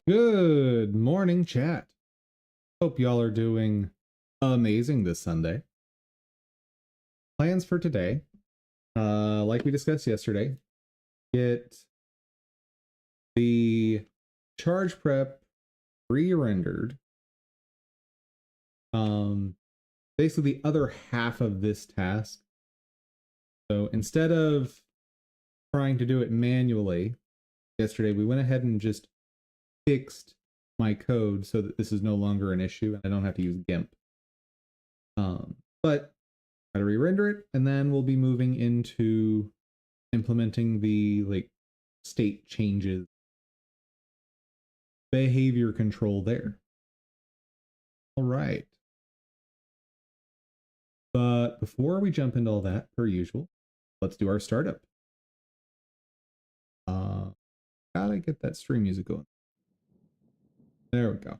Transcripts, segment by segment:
Good morning, chat. Hope y'all are doing amazing this Sunday. Plans for today, like we discussed yesterday, get the charge prep re-rendered. Basically the other half of this task. So instead of trying to do it manually yesterday, we went ahead and just fixed my code so that this is no longer an issue and I don't have to use GIMP. But got to re-render it, and then we'll be moving into implementing the state changes, behavior control there. All right. But before we jump into all that, per usual, let's do our startup. Gotta get that stream music going. There we go.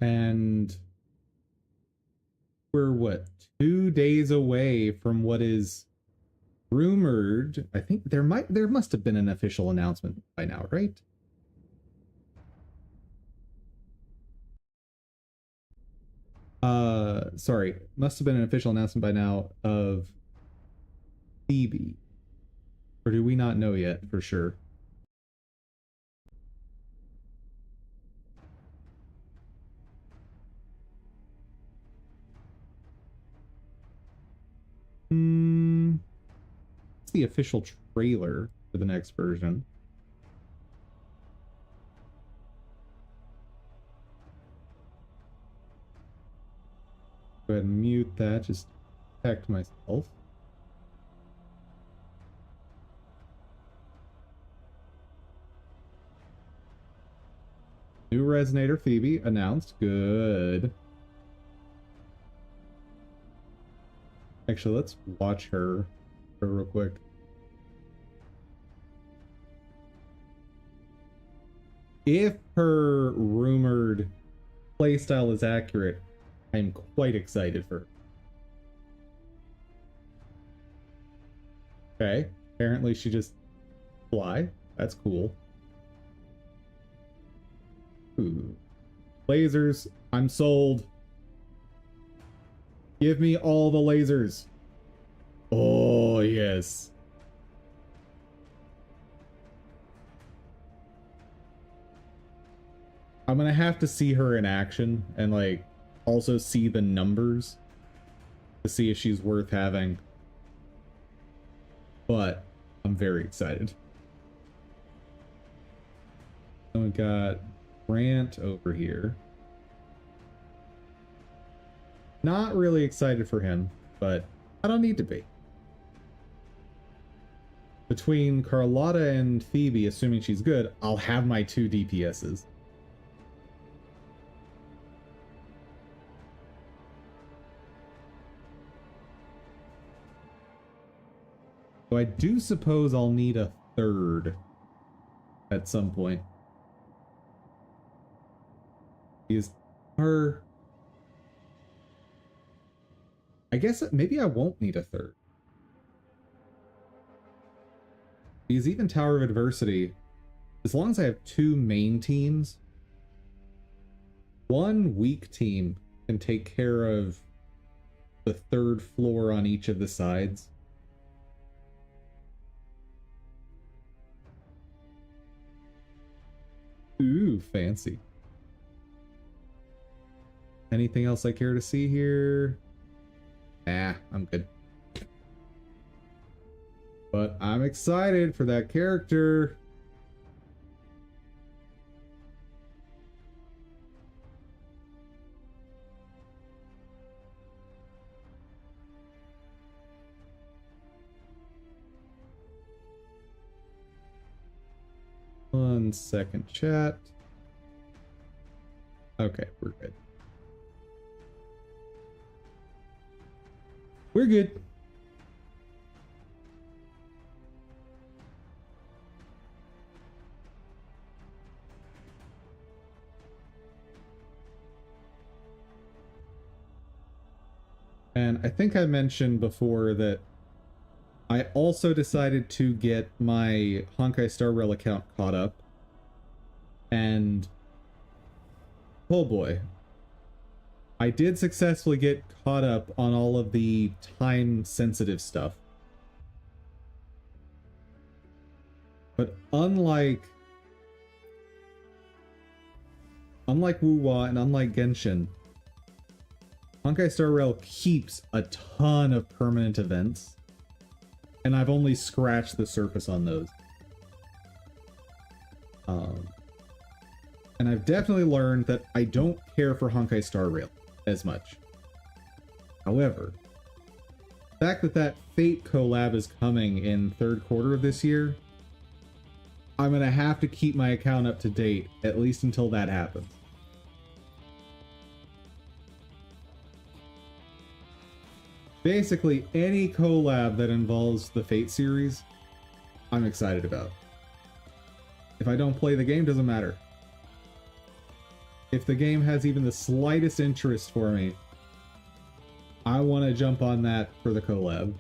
And we're what, 2 days away from what is rumored. I think there must have been an official announcement by now, right? Sorry, must have been an official announcement by now of Phoebe. Or do we not know yet for sure? It's the official trailer for the next version. Go ahead and mute that, just protect myself. New Resonator Phoebe announced. Good. Actually, let's watch her real quick. If her rumored playstyle is accurate, I'm quite excited for her. Okay, apparently she just fly. That's cool. Ooh. Lasers, I'm sold. Give me all the lasers. Oh, yes. I'm gonna have to see her in action and also see the numbers to see if she's worth having. But I'm very excited. And we got Grant over here. Not really excited for him, but I don't need to be. Between Carlotta and Phoebe, assuming she's good, I'll have my 2 DPSs. So I do suppose I'll need a 3rd at some point. Is her... I guess maybe I won't need a 3rd. Because even Tower of Adversity, as long as I have 2 main teams, 1 weak team can take care of the 3rd floor on each of the sides. Ooh, fancy. Anything else I care to see here? Nah, I'm good. But I'm excited for that character. One second, chat. Okay, we're good. We're good. And I think I mentioned before that I also decided to get my Honkai Star Rail account caught up. And oh boy, I did successfully get caught up on all of the time-sensitive stuff. But unlike Wuwa and unlike Genshin, Honkai Star Rail keeps a ton of permanent events, and I've only scratched the surface on those. And I've definitely learned that I don't care for Honkai Star Rail as much. However, the fact that that Fate collab is coming in third quarter of this year, I'm gonna have to keep my account up to date, at least until that happens. Basically, any collab that involves the Fate series, I'm excited about. If I don't play the game, doesn't matter. If the game has even the slightest interest for me, I want to jump on that for the collab.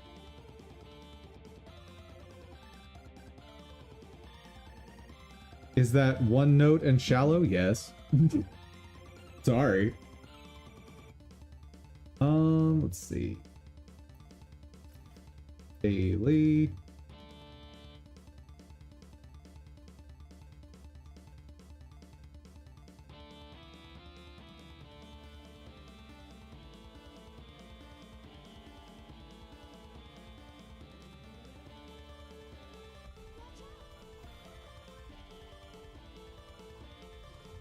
Is that one note and shallow? Yes. Sorry. Let's see. Daily.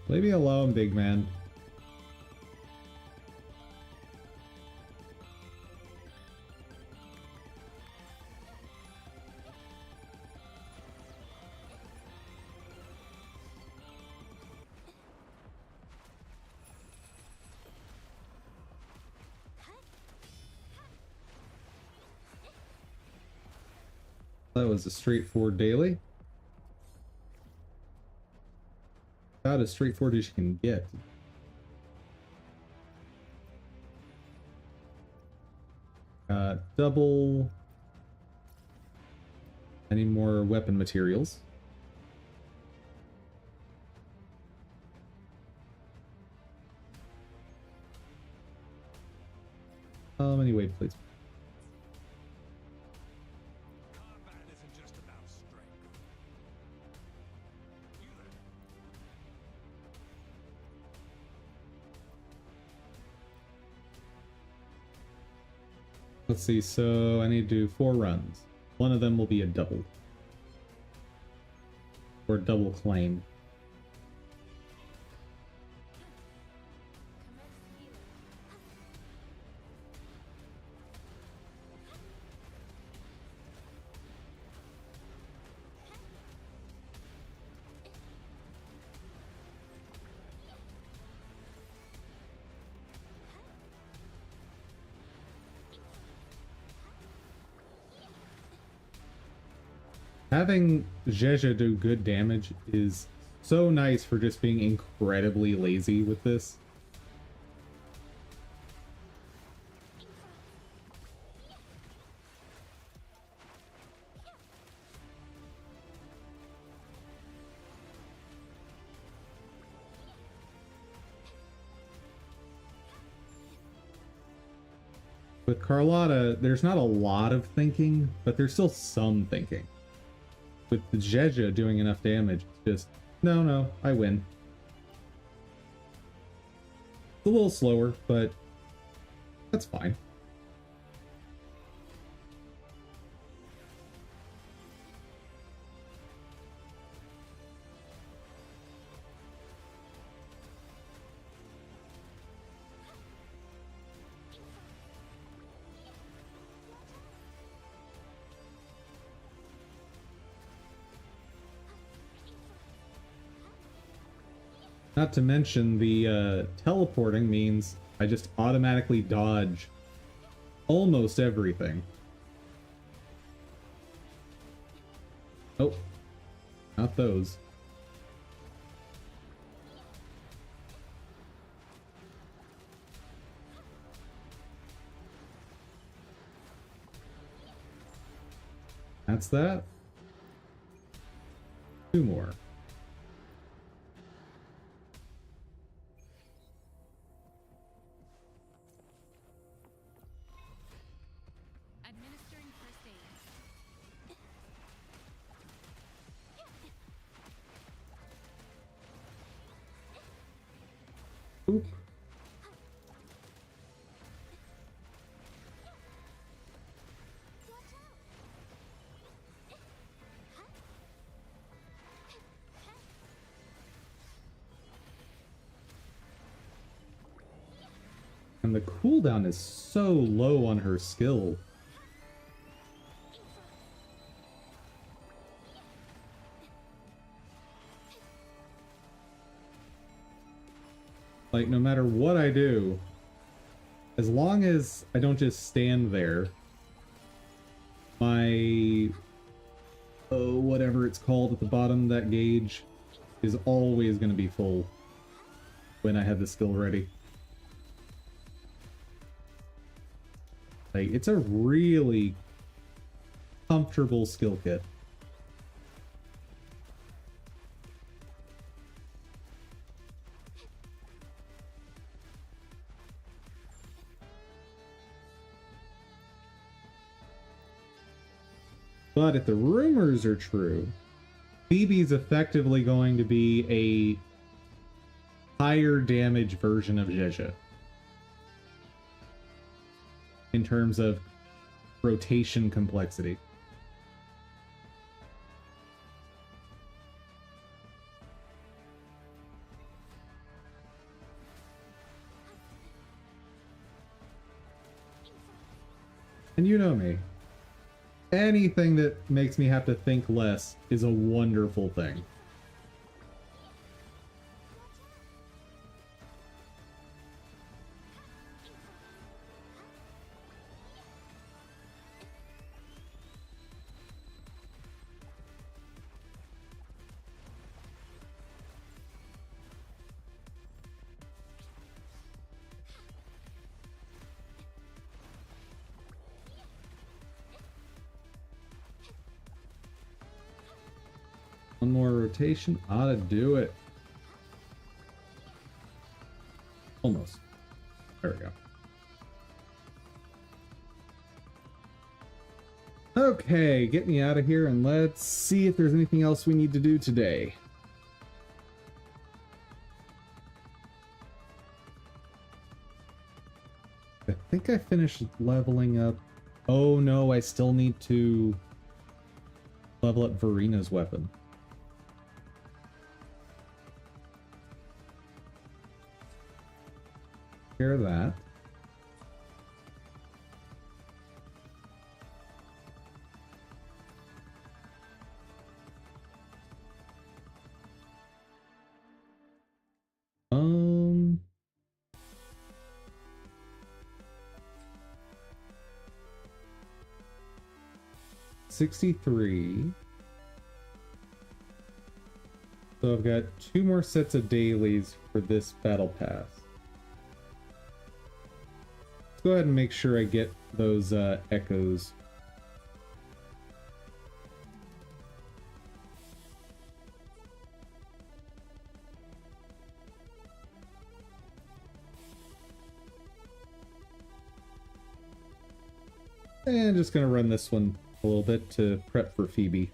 Leave me alone, big man. That was a straightforward daily. About as straightforward as you can get. Double. Any more weapon materials? Any weight, please. Let's see, so I need to do 4 runs. One of them will be a double. Or double claim. Having Jeja do good damage is so nice for just being incredibly lazy with this. With Carlotta, there's not a lot of thinking, but there's still some thinking. With the Jeja doing enough damage, it's just, no, I win. It's a little slower, but that's fine. Not to mention the teleporting means I just automatically dodge almost everything. Oh, not those. That's that. 2 more. Administering first aid. Oop. And the cooldown is so low on her skill. Like, no matter what I do, as long as I don't just stand there, my, oh, whatever it's called at the bottom of that gauge is always going to be full when I have the skill ready. Like, it's a really comfortable skill kit. But if the rumors are true, Phoebe's effectively going to be a higher damage version of Zhezha in terms of rotation complexity. And you know me. Anything that makes me have to think less is a wonderful thing. One more rotation ought to do it. Almost. There we go. Okay, get me out of here and let's see if there's anything else we need to do today. I think I finished leveling up. Oh no, I still need to level up Verina's weapon. Hear that. Um, 63. So I've got 2 more sets of dailies for this battle pass. Let's go ahead and make sure I get those echoes. And just gonna run this one a little bit to prep for Phoebe.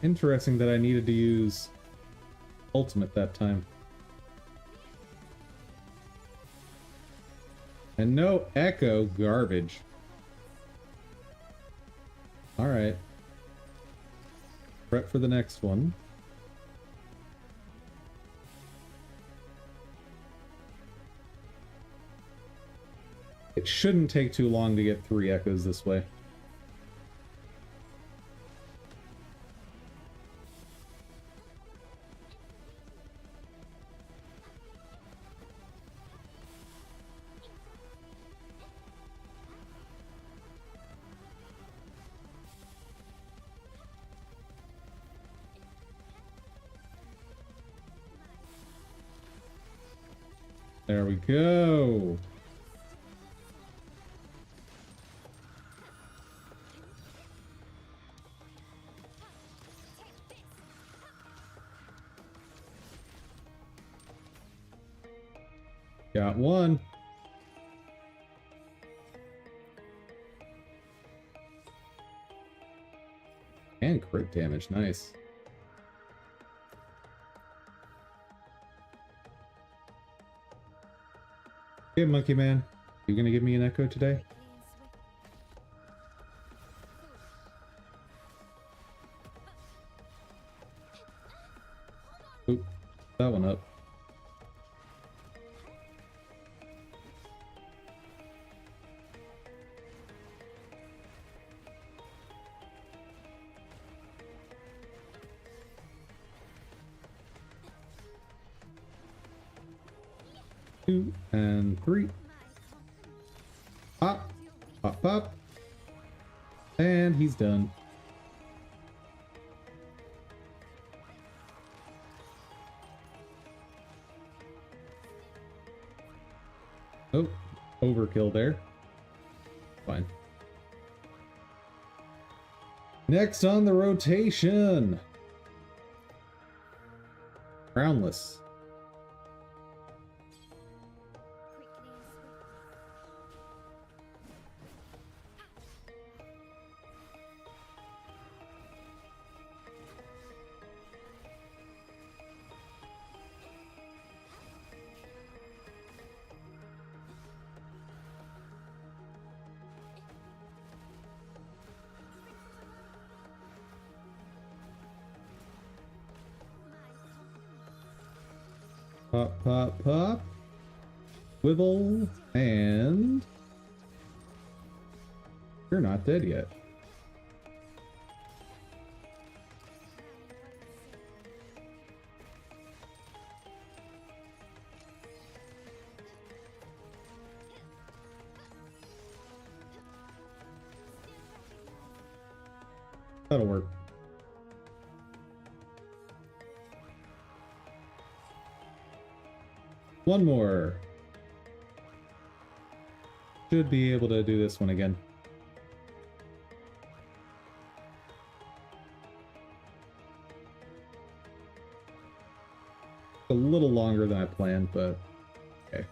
Interesting that I needed to use ultimate that time. And no echo, garbage. Alright. Prep for the next one. It shouldn't take too long to get 3 echoes this way. There we go. Got one. And crit damage, nice. Hey, Monkey Man, you gonna give me an echo today? Oop, that one up. Two and three. Pop, pop, pop. And he's done. Oh, overkill there. Fine. Next on the rotation. Crownless. Pop, pop, pop. Swivel, and you're not dead yet. That'll work. One more. Should be able to do this one again. A little longer than I planned, but okay.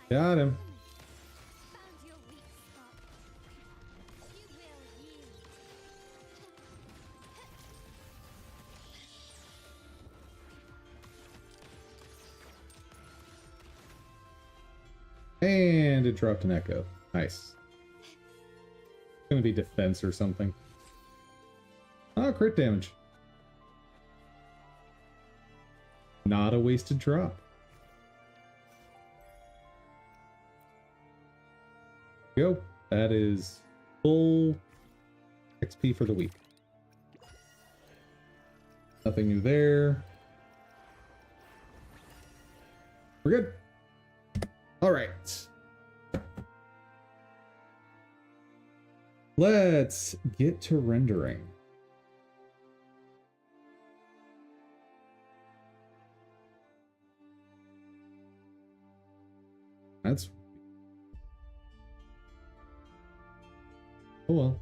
Got him. And it dropped an echo. Nice. It's gonna be defense or something. Oh, crit damage. Not a wasted drop. Go. That is full XP for the week. Nothing new there. We're good. All right. Let's get to rendering. That's... oh well.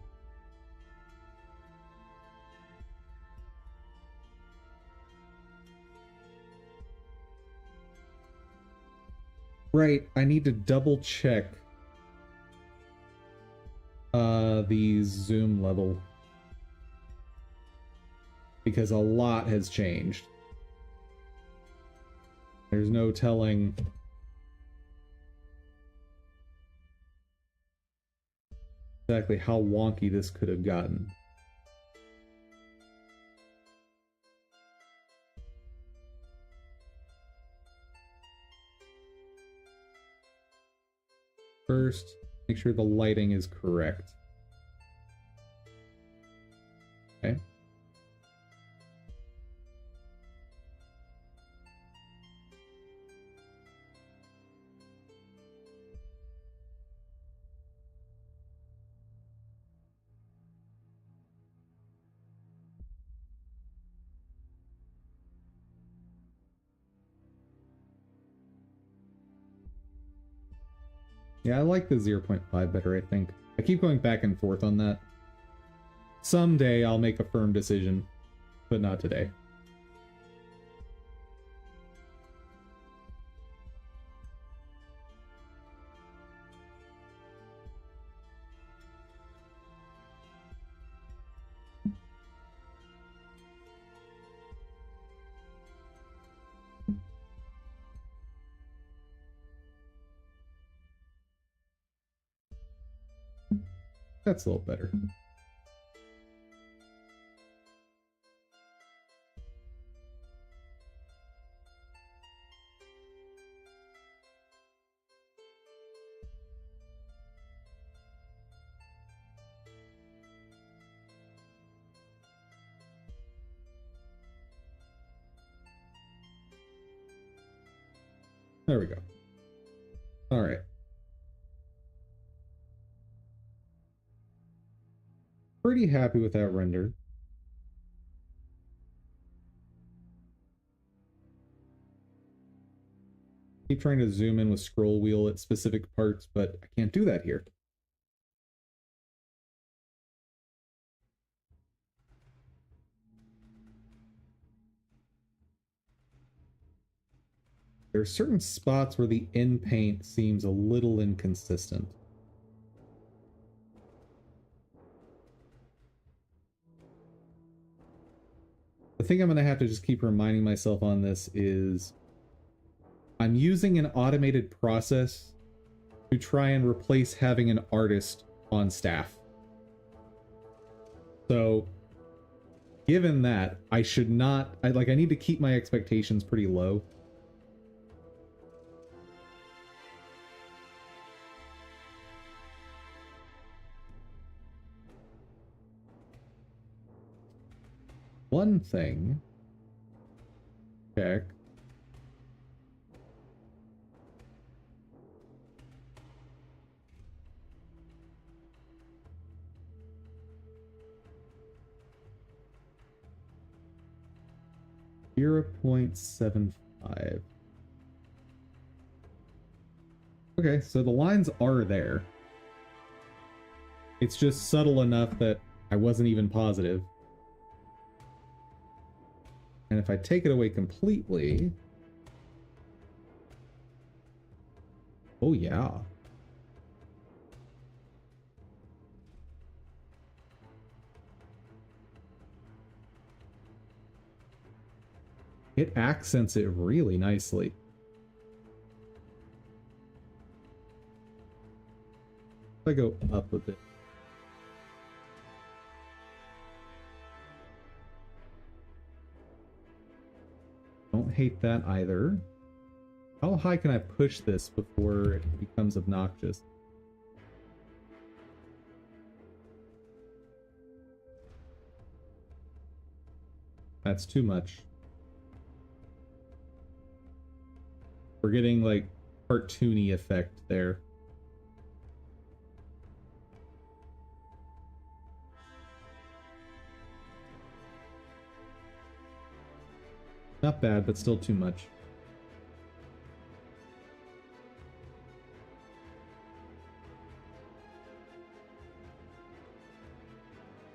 Right, I need to double check the zoom level because a lot has changed. There's no telling exactly how wonky this could have gotten. First, make sure the lighting is correct. Yeah, I like the 0.5 better, I think. I keep going back and forth on that. Someday I'll make a firm decision, but not today. That's a little better. There we go. All right. Pretty happy with that render. Keep trying to zoom in with scroll wheel at specific parts, but I can't do that here. There are certain spots where the in paint seems a little inconsistent. The thing I'm going to have to just keep reminding myself on this is I'm using an automated process to try and replace having an artist on staff. So, given that, I should not... I need to keep my expectations pretty low. One thing... Check. 0.75. Okay, so the lines are there. It's just subtle enough that I wasn't even positive. And if I take it away completely... Oh, yeah. It accents it really nicely. If I go up a bit. Don't hate that either. How high can I push this before it becomes obnoxious? That's too much. We're getting like cartoony effect there. Not bad, but still too much.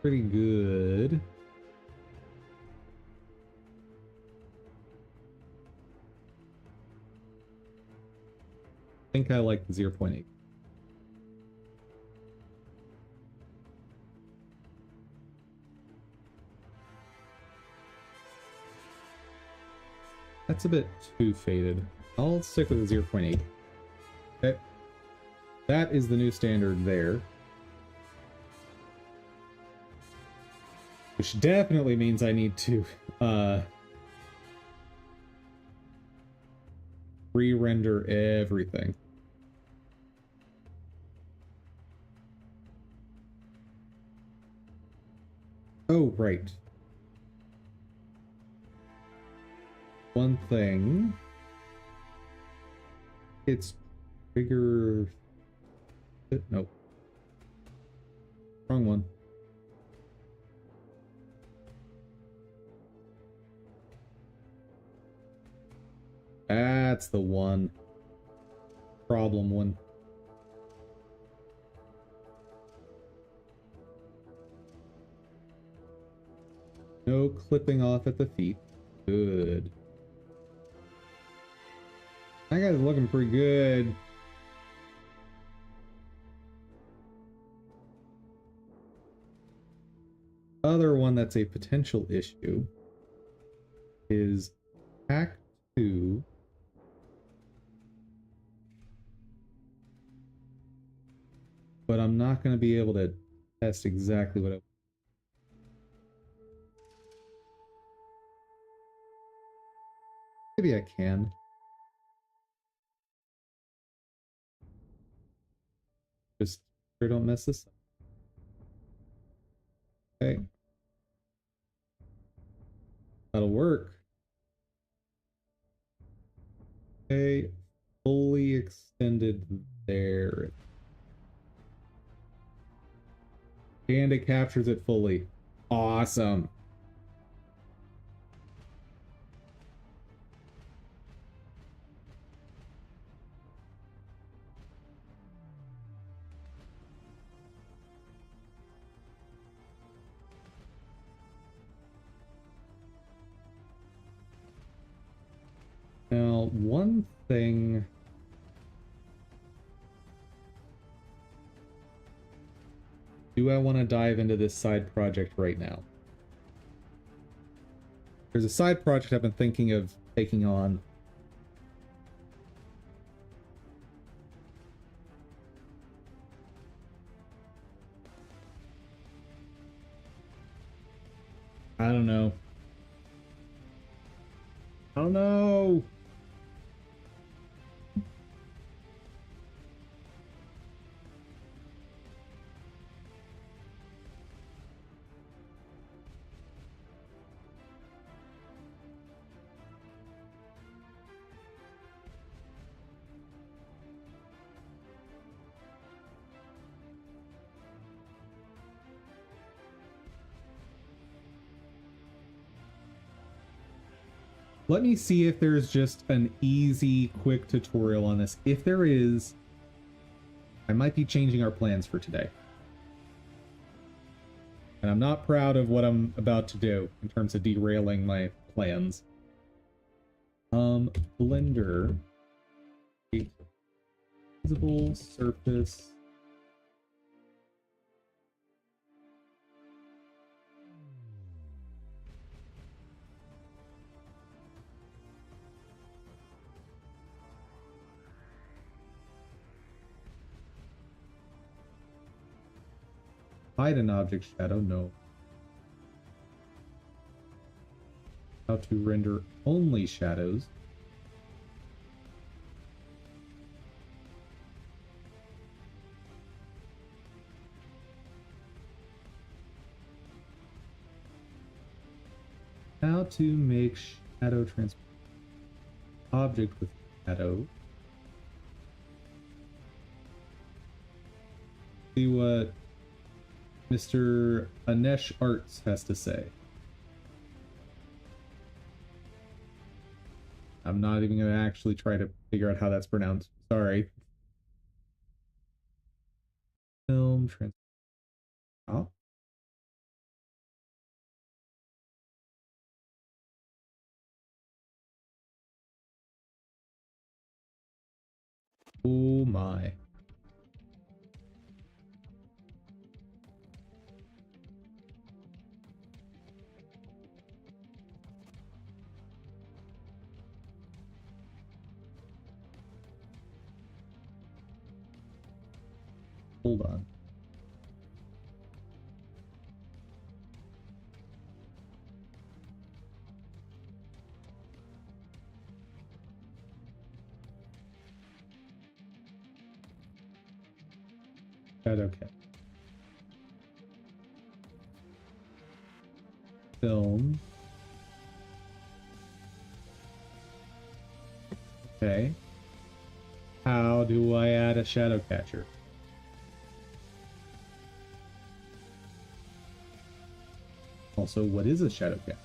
Pretty good. I think I like the 0.8. That's a bit too faded. I'll stick with the 0.8. Okay. That is the new standard there. Which definitely means I need to re-render everything. Oh, right. One thing. It's trigger... Nope. Wrong one. That's the one. Problem one. No clipping off at the feet. Good. That guy's looking pretty good. Other one that's a potential issue is Act 2. But I'm not going to be able to test exactly what I... Maybe I can. Just sure don't mess this up. Okay. That'll work. Okay. Fully extended there. And it captures it fully. Awesome. Now, one thing... Do I want to dive into this side project right now? There's a side project I've been thinking of taking on. I don't know. I don't know. Let me see if there's just an easy, quick tutorial on this. If there is, I might be changing our plans for today. And I'm not proud of what I'm about to do in terms of derailing my plans. Blender. Visible surface. Hide an object shadow, no. How to render only shadows. How to make shadow transparent. Object with shadow. See what Mr. Anesh Arts has to say. I'm not even going to actually try to figure out how that's pronounced. Sorry. Film trans. Oh. Oh my. Hold on. Okay. Film. Okay. How do I add a shadow catcher? Also, what is a shadow catcher?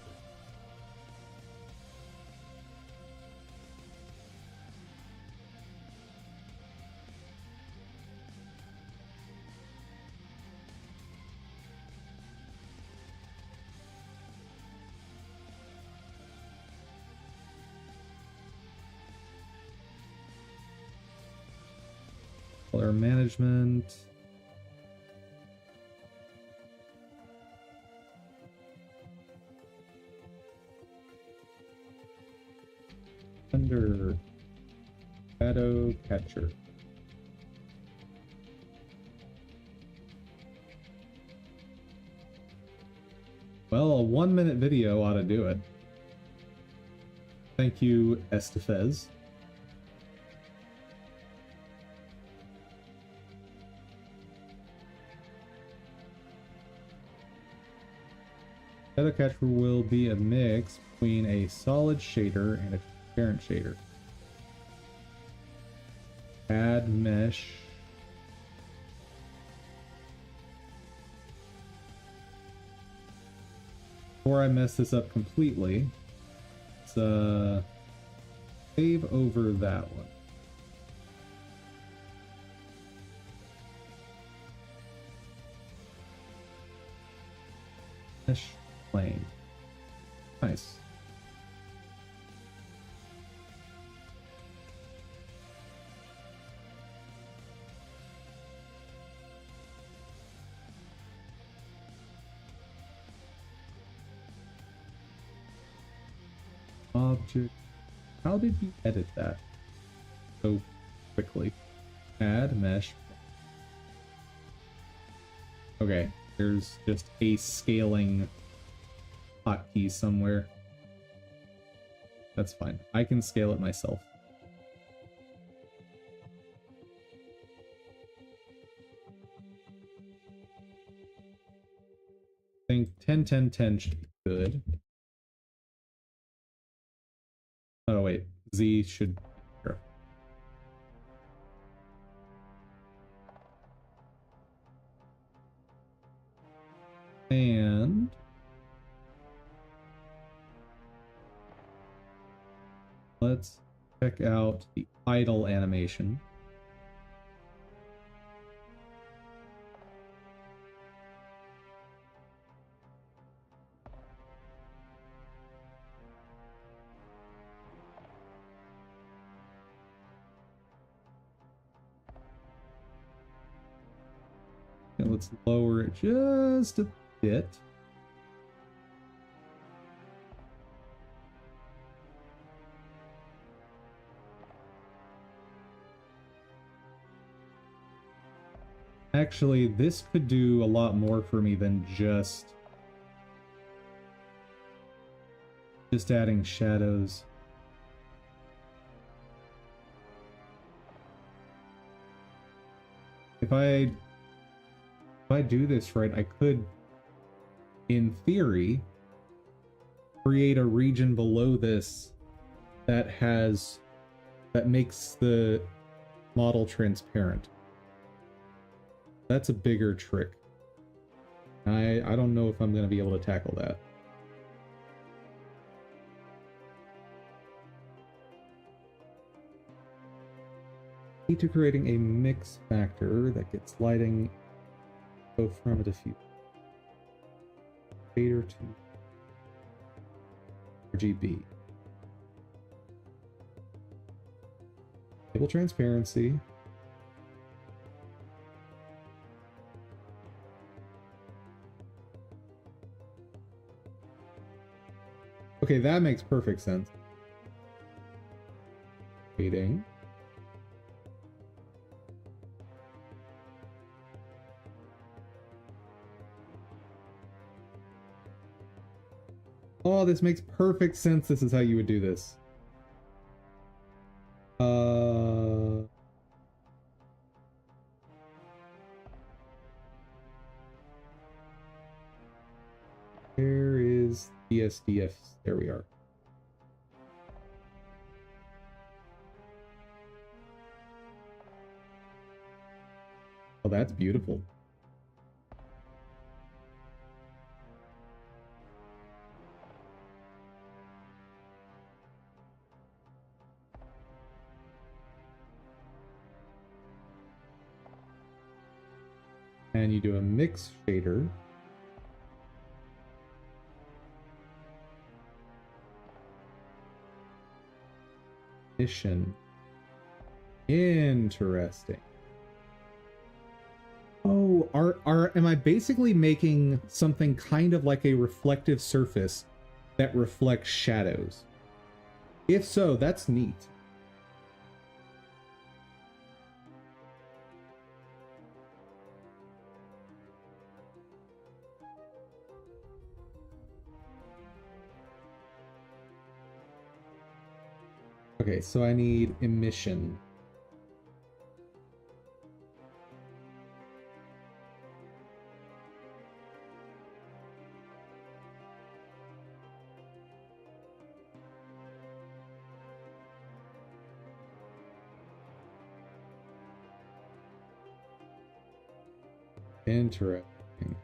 Color management. Under shadow catcher. Well, a 1-minute video ought to do it. Thank you, Estefez. Shadow catcher will be a mix between a solid shader and a transparent shader. Add mesh. Before I mess this up completely, let's save over that one. Mesh plane. Nice. Object. How did you edit that so quickly? Add mesh. Okay, there's just a scaling hotkey somewhere. That's fine. I can scale it myself. I think 10, 10, 10 should be good. Oh wait, Z should. Sure. And let's check out the idle animation. And let's lower it just a bit. Actually, this could do a lot more for me than just adding shadows. If I do this right, I could, in theory, create a region below this that makes the model transparent. That's a bigger trick. I don't know if I'm going to be able to tackle that. Key to creating a mix factor that gets lighting both from a diffuse shader to RGB. Enable transparency. Okay, that makes perfect sense. Waiting. Oh, this makes perfect sense. This is how you would do this. Where is DSDF? There we are. Oh, that's beautiful. And you do a mix shader. Mission. Interesting. am I basically making something kind of like a reflective surface that reflects shadows? If so, that's neat. Okay, so I need emission. Interesting.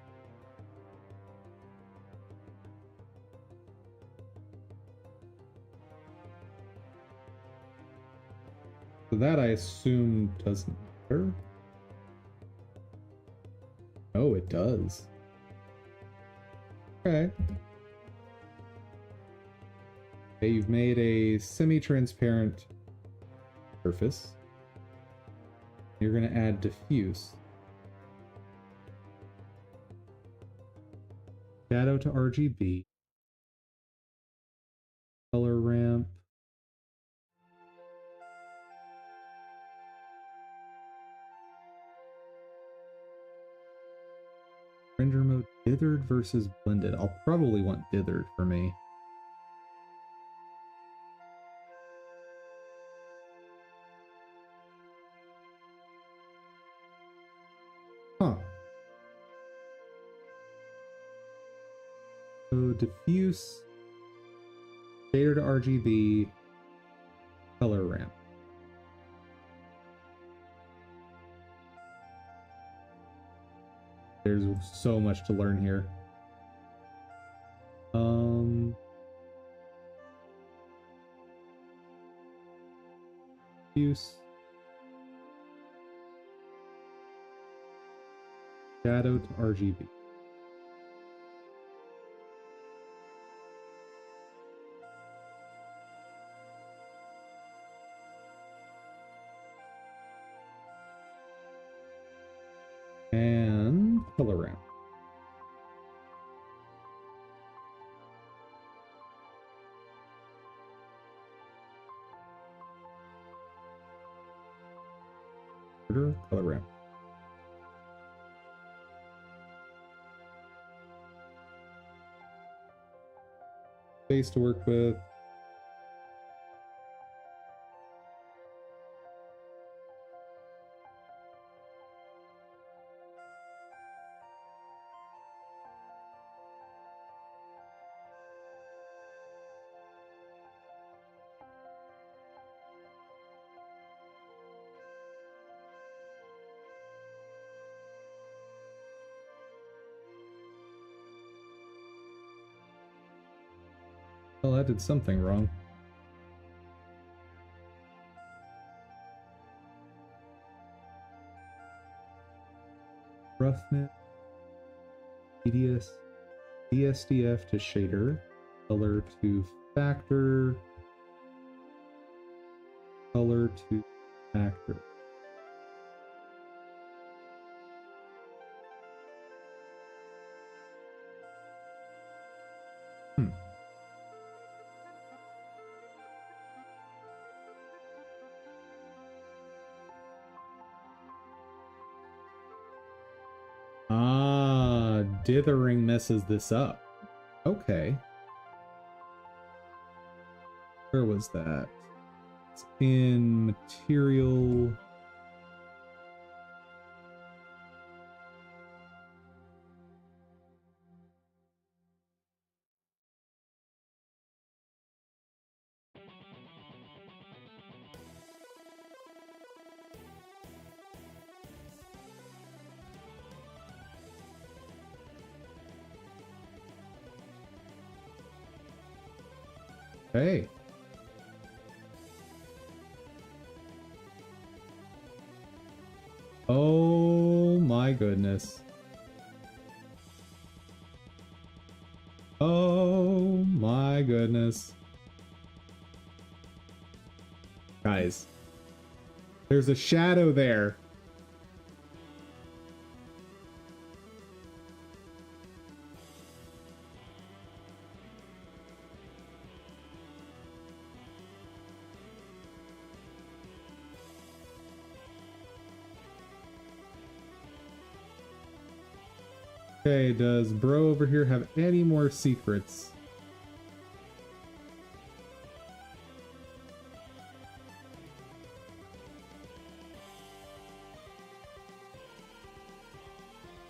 So that I assume doesn't matter. Oh, it does. Okay. Okay, you've made a semi-transparent surface. You're going to add diffuse. Shadow to RGB. Color ramp. Render mode dithered versus blended. I'll probably want dithered for me. Huh. So diffuse, shader to RGB, color ramp. There's so much to learn here. Diffuse, shadow to RGB. And color ramp. Color ramp. Space to work with. Well, I did something wrong. Roughness, DSDF to shader, color to factor, color to factor. Ah, dithering messes this up. Okay. Where was that? It's in material. Hey. Oh my goodness. Oh my goodness. Guys, there's a shadow there. Okay, does bro over here have any more secrets?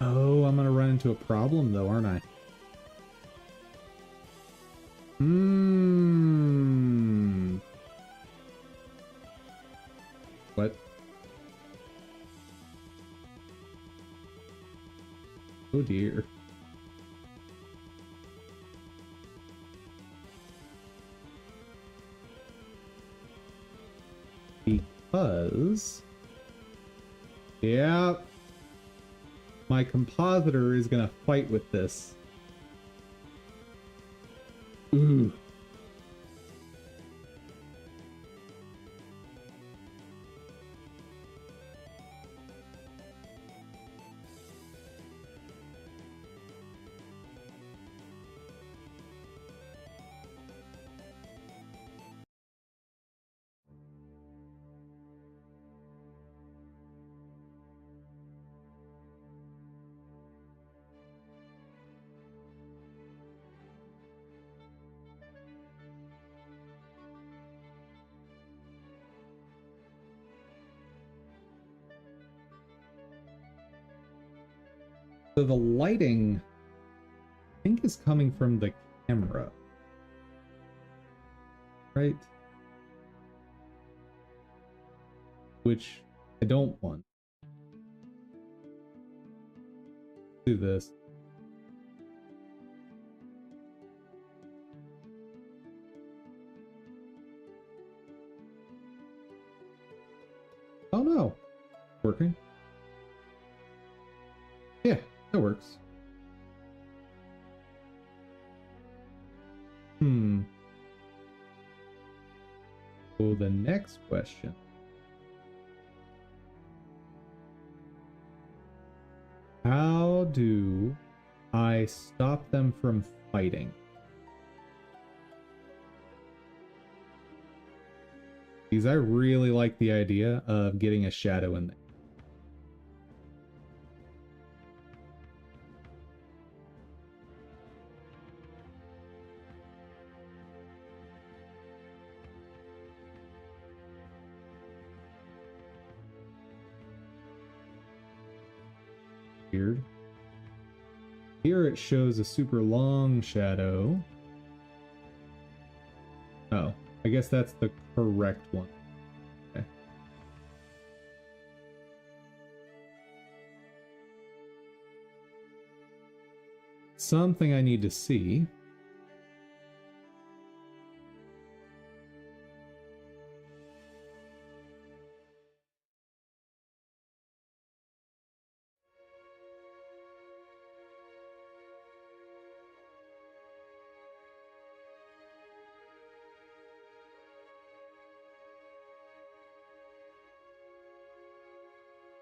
Oh, I'm gonna run into a problem though, aren't I? What? Oh dear. Because... yeah, my compositor is gonna fight with this. Ooh. So the lighting, I think, is coming from the camera, right? Which I don't want. Do this. Oh no, working. Yeah, that works. So the next question. How do I stop them from fighting? Because I really like the idea of getting a shadow in there. Weird. Here it shows a super long shadow. Oh, I guess that's the correct one. Okay. Something I need to see.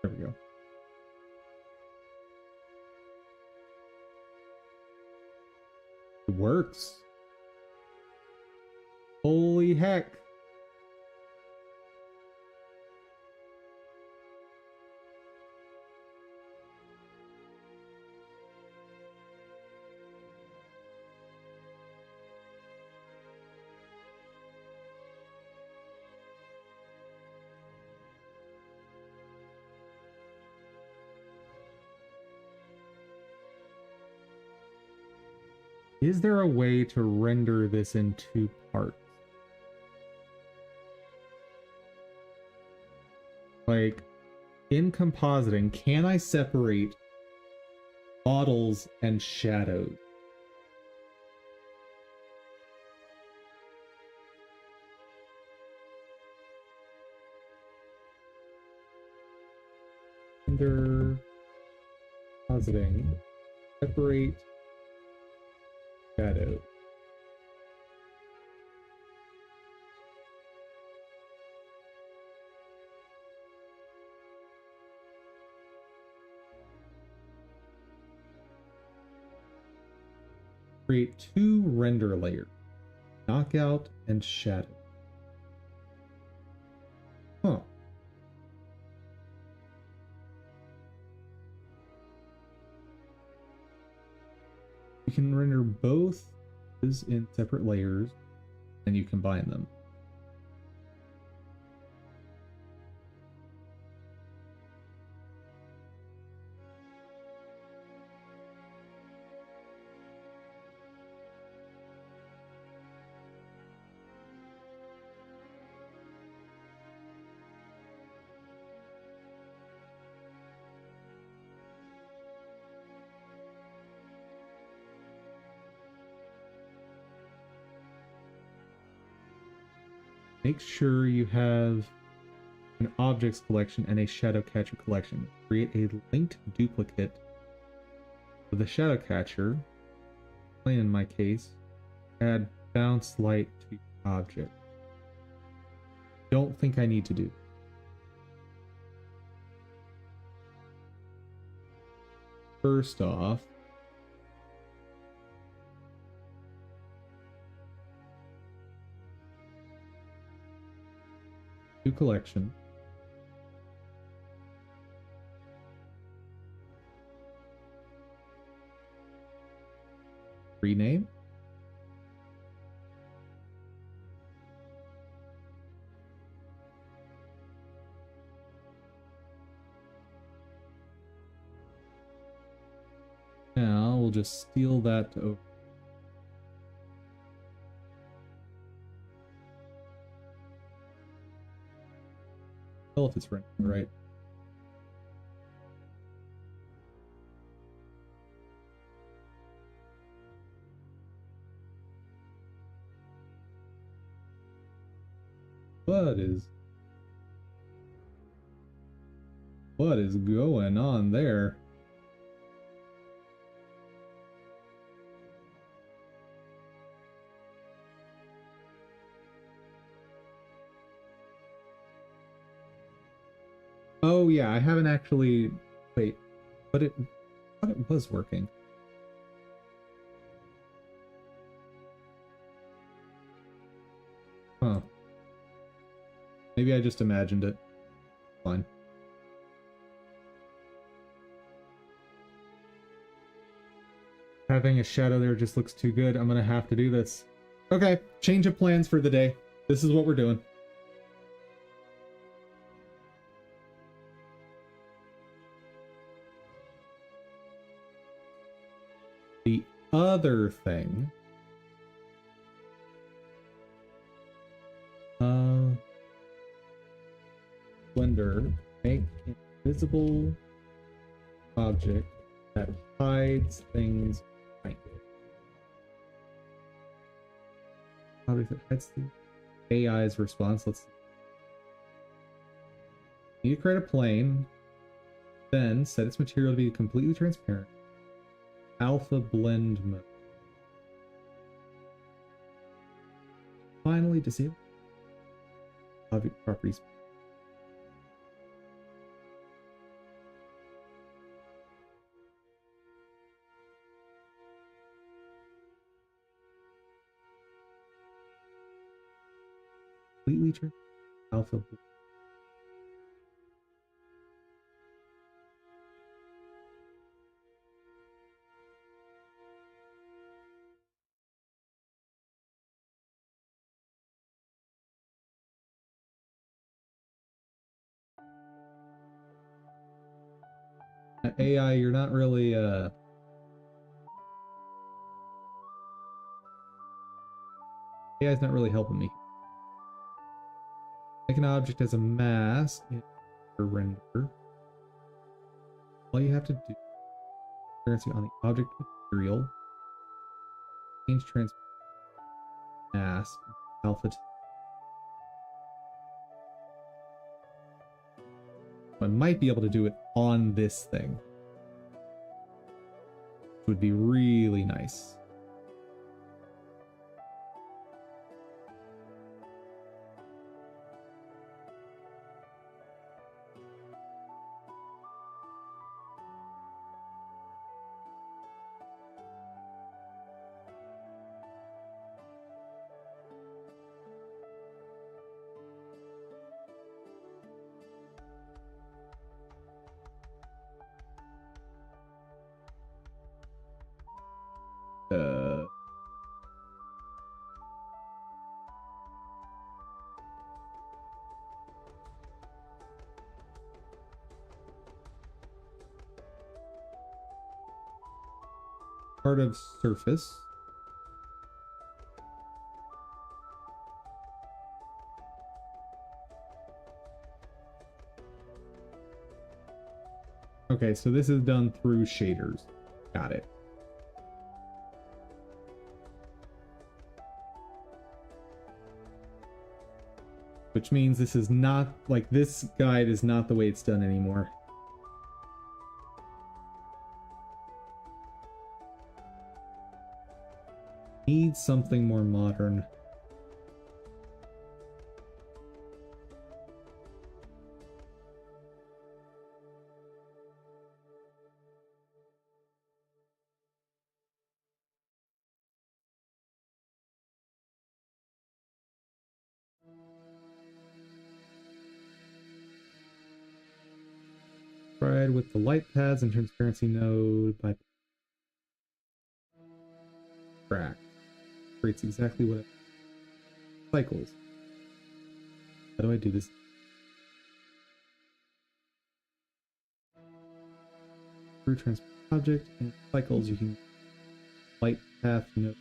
There we go. It works. Holy heck. Is there a way to render this in two parts? Like, in compositing, can I separate models and shadows? Render, compositing, separate shadow. Create two render layers, knockout and shadow. Huh. can render both in separate layers, and you combine them. Make sure you have an objects collection and a shadow catcher collection. Create a linked duplicate of the shadow catcher. In my case, add bounce light to your object. Don't think I need to do. First off, new collection. Rename. Now we'll just steal that over. Tell if it's right. What is going on there? Oh yeah, I haven't actually wait, but I thought it was working. Huh. Maybe I just imagined it. Fine. Having a shadow there just looks too good. I'm gonna have to do this. Okay, change of plans for the day. This is what we're doing. The other thing... Blender, make an invisible object that hides things behind it. Object that hides the AI's response. Let's see. You need to create a plane, then set its material to be completely transparent. Alpha blend mode. Finally, disable object properties. Completely transparent. Alpha blend. AI, you're not really AI's not really helping me. Make an object as a mask in your render. All you have to do is transparency on the object material. Change transparency mask alpha. I might be able to do it on this thing, which would be really nice. part of surface. Okay, so this is done through shaders. Got it. Which means this is not, like, this guide is not the way it's done anymore. Needs something more modern. Tried with the light pads and transparency node by track. Creates exactly what it cycles. How do I do this? Through transparent object and cycles, you can light path node.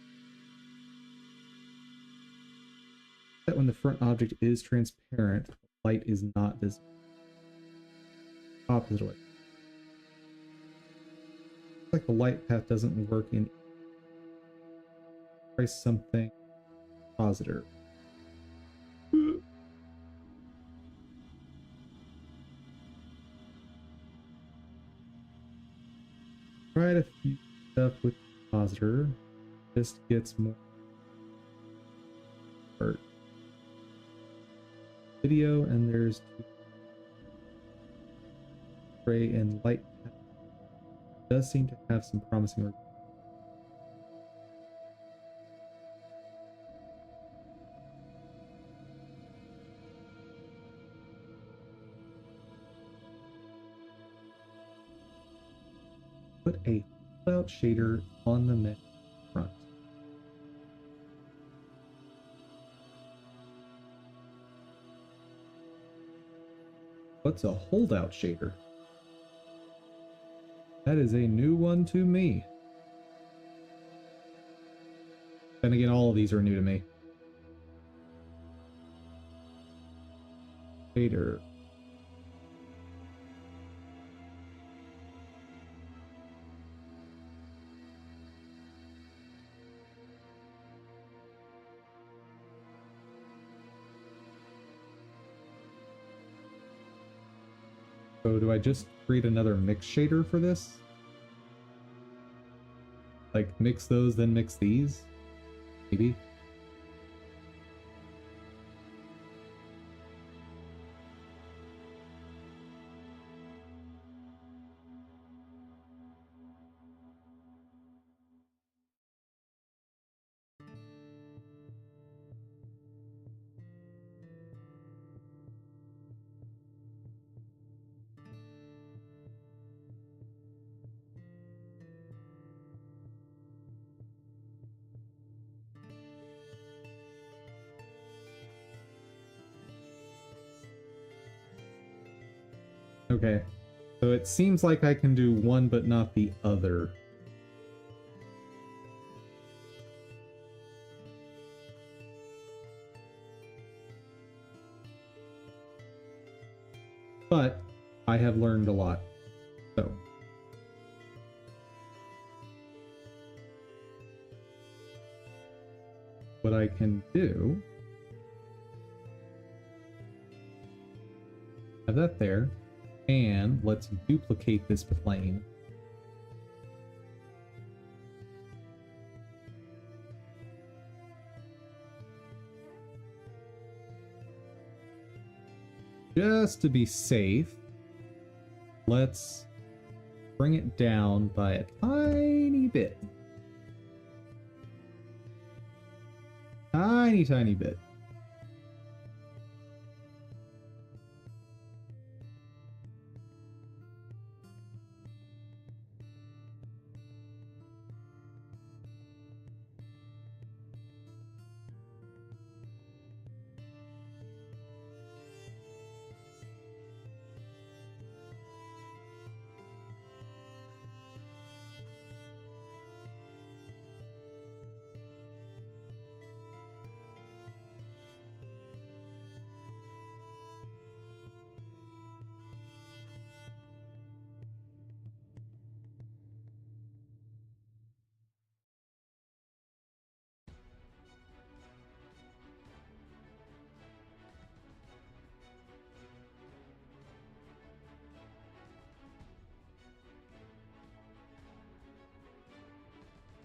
That when the front object is transparent, light is not visible. Opposite way. Like the light path doesn't work in. Try something positive. Tried a few stuff with positor. Just gets more hurt. Video, and there's gray and light. Does seem to have some promising work. Put a pull-out shader on the menu front. What's a holdout shader? That is a new one to me. Then again, all of these are new to me. Shader. So do I just create another mix shader for this? Like mix those, then mix these? Maybe? Okay, so it seems like I can do one but not the other. But I have learned a lot. So what I can do, have that there. And let's duplicate this plane. Just to be safe, let's bring it down by a tiny bit. Tiny bit.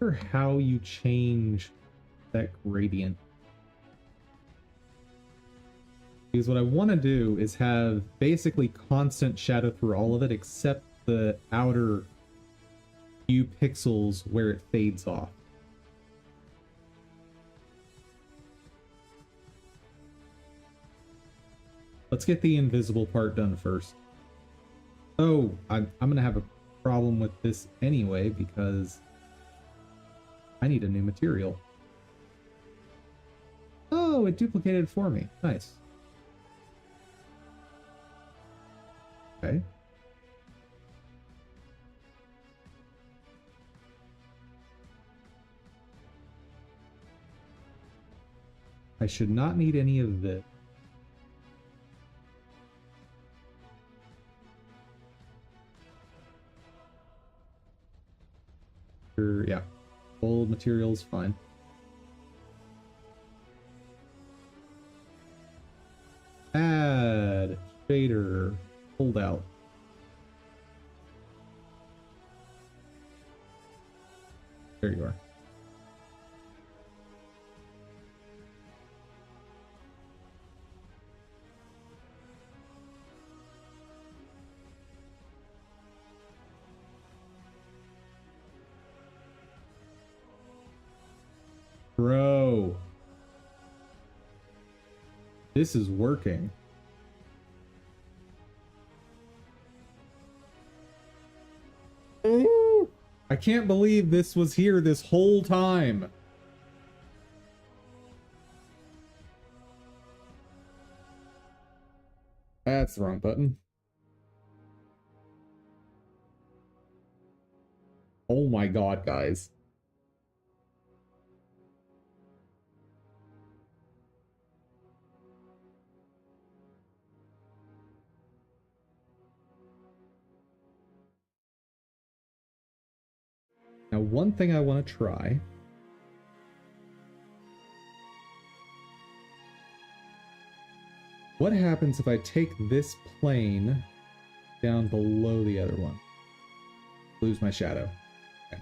wonder how you change that gradient. Because what I want to do is have basically constant shadow through all of it except the outer few pixels where it fades off. Let's get the invisible part done first. Oh, I'm gonna have a problem with this anyway because I need a new material. Oh, it duplicated for me. Nice. Okay. I should not need any of this. Yeah, old materials, fine. Add shader, hold out. There you are. Bro. This is working. I can't believe this was here this whole time. That's the wrong button. Oh my god, guys. Now, one thing I want to try. What happens if I take this plane down below the other one? Lose my shadow. Okay.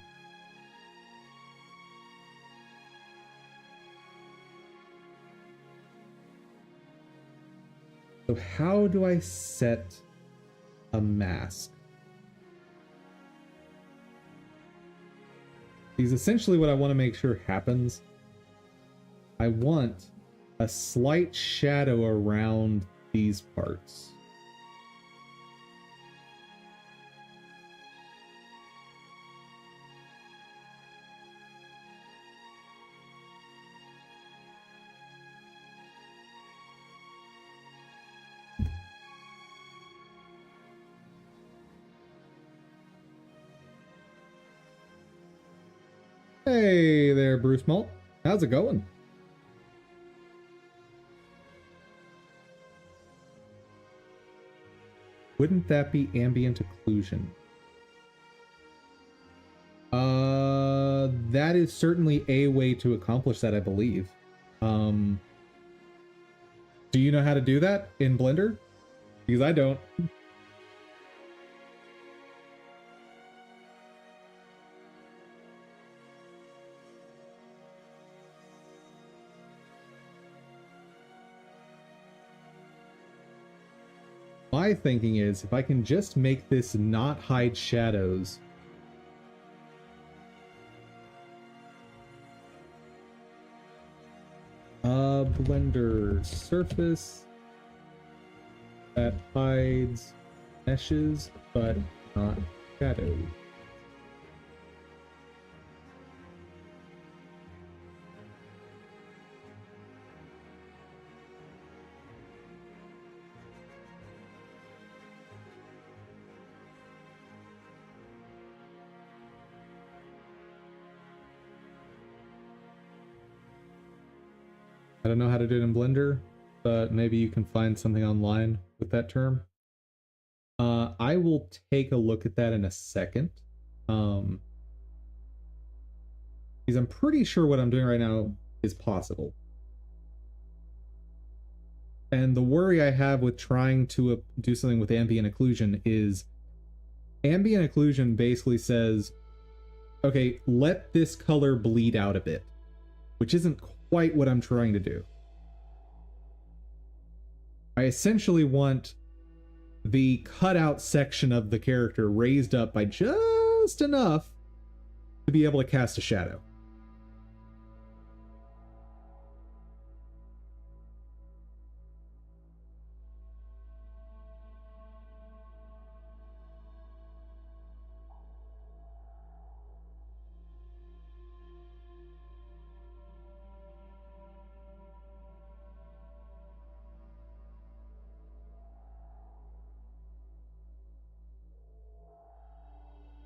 So how do I set a mask? Because essentially what I want to make sure happens, I want a slight shadow around these parts. Hey there, Bruce Malt. How's it going? Wouldn't that be ambient occlusion? That is certainly a way to accomplish that, I believe. Do you know how to do that in Blender? Because I don't. My thinking is, if I can just make this not hide shadows. Blender surface that hides meshes, but not shadows. I don't know how to do it in Blender, but maybe you can find something online with that term. I will take a look at that in a second. Because I'm pretty sure what I'm doing right now is possible. And the worry I have with trying to do something with ambient occlusion is ambient occlusion basically says okay, let this color bleed out a bit, which isn't quite what I'm trying to do. I essentially want the cutout section of the character raised up by just enough to be able to cast a shadow.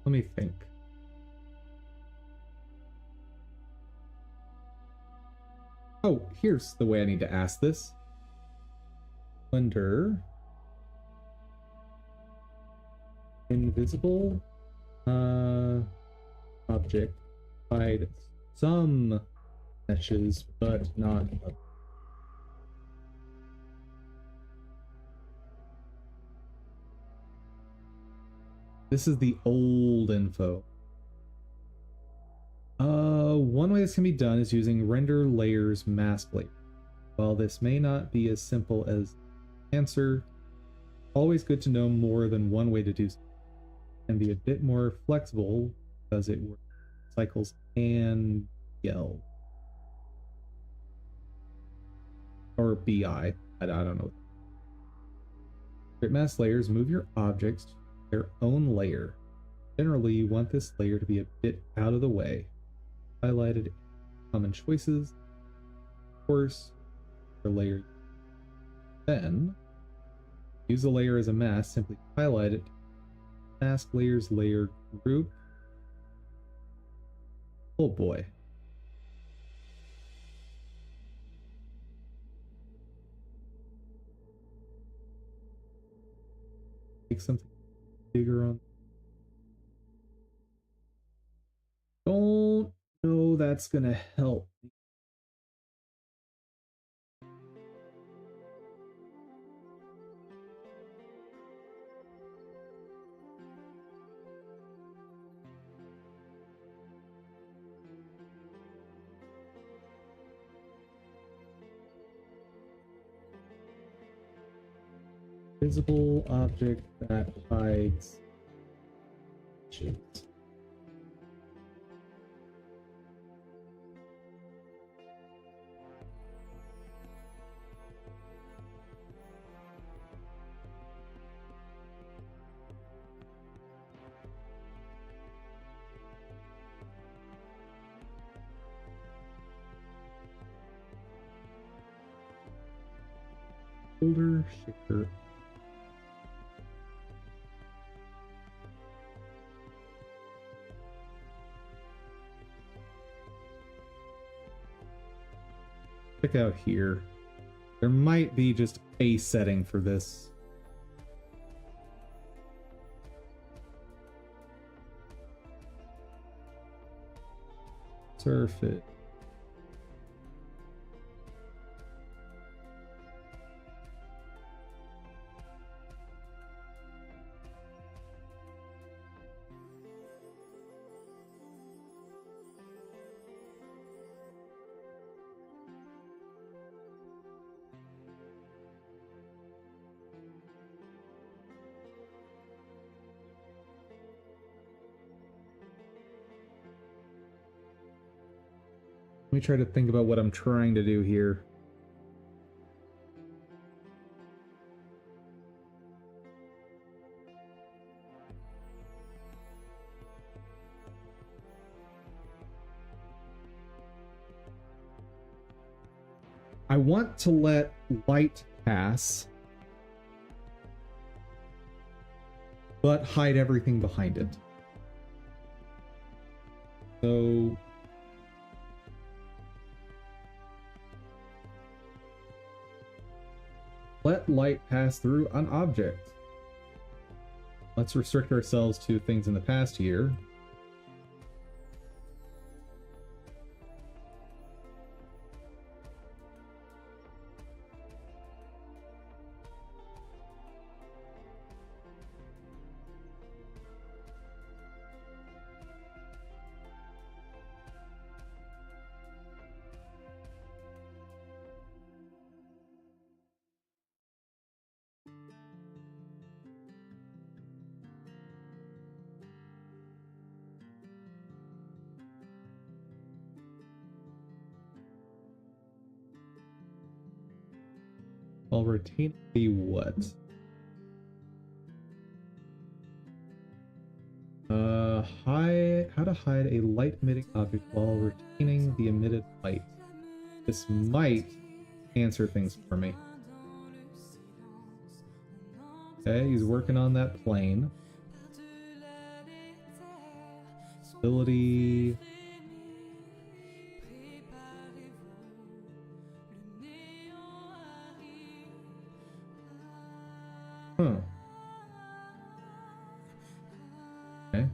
Let me think. Oh, here's the way I need to ask this. Under invisible object, hide some meshes, but not others. This is the old info. One way this can be done is using render layers mask layer. While this may not be as simple as answer, always good to know more than one way to do so. And be a bit more flexible because it works cycles and yell. Or BI. I don't know. Create mask layers, move your objects to their own layer. Generally, you want this layer to be a bit out of the way. Highlighted common choices. Of course, for layer. Then, use the layer as a mask, simply highlight it. Mask layers layer group. Oh boy. Make something bigger on. Don't know that's gonna help. Visible object that hides shapes. Folder shaker. Check out here. There might be just a setting for this. Surf it. Let me try to think about what I'm trying to do here. I want to let light pass, but hide everything behind it. So let light pass through an object. Let's restrict ourselves to things in the past here. while retaining the what? How to hide a light emitting object while retaining the emitted light. This might answer things for me. Okay, he's working on that plane. Ability. Huh. Okay.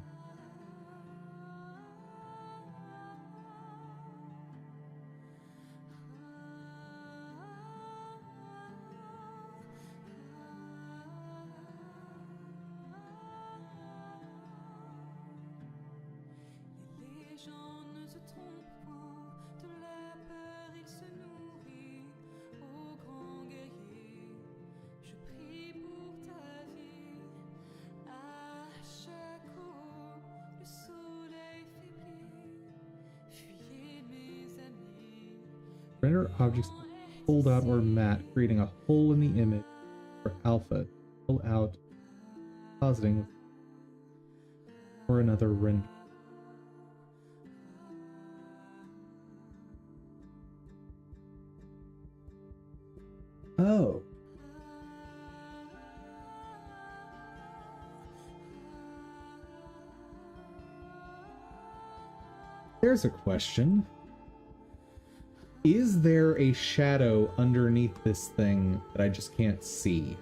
Render objects pulled out or matte, creating a hole in the image for alpha. Pull out, positing, or another render. Oh. There's a question. Is there a shadow underneath this thing that I just can't see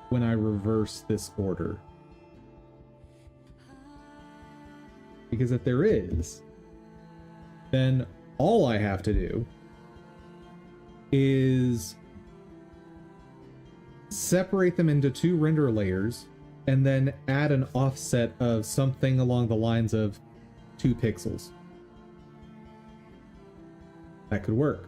when I reverse this order? Because if there is, then all I have to do is separate them into two render layers and then add an offset of something along the lines of 2 pixels. That could work.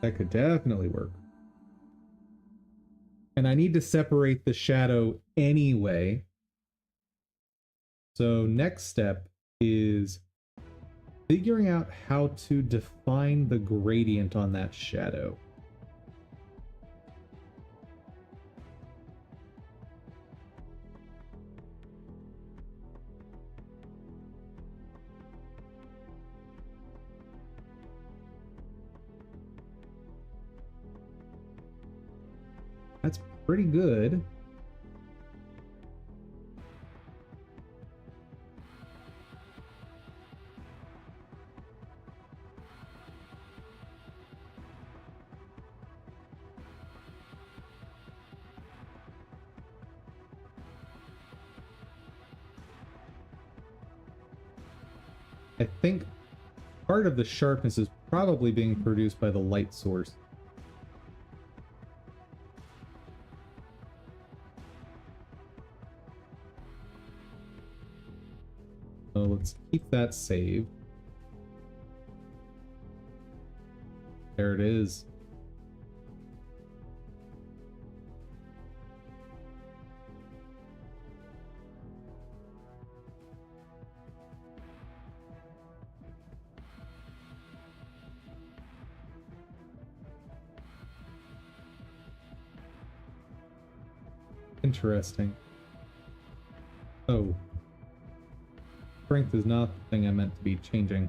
That could definitely work. And I need to separate the shadow anyway. So next step is figuring out how to define the gradient on that shadow. That's pretty good. I think part of the sharpness is probably being produced by the light source. So let's keep that saved. There it is. Interesting. Oh. Strength is not the thing I meant to be changing.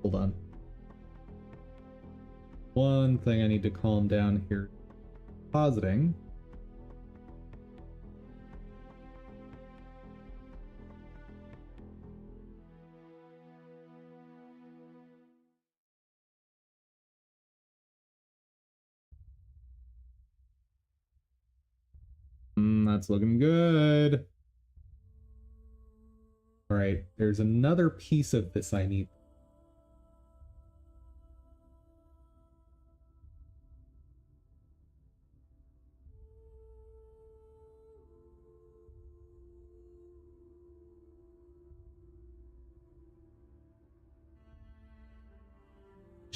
Hold on. One thing I need to calm down here. Positing. That's looking good. All right, there's another piece of this I need.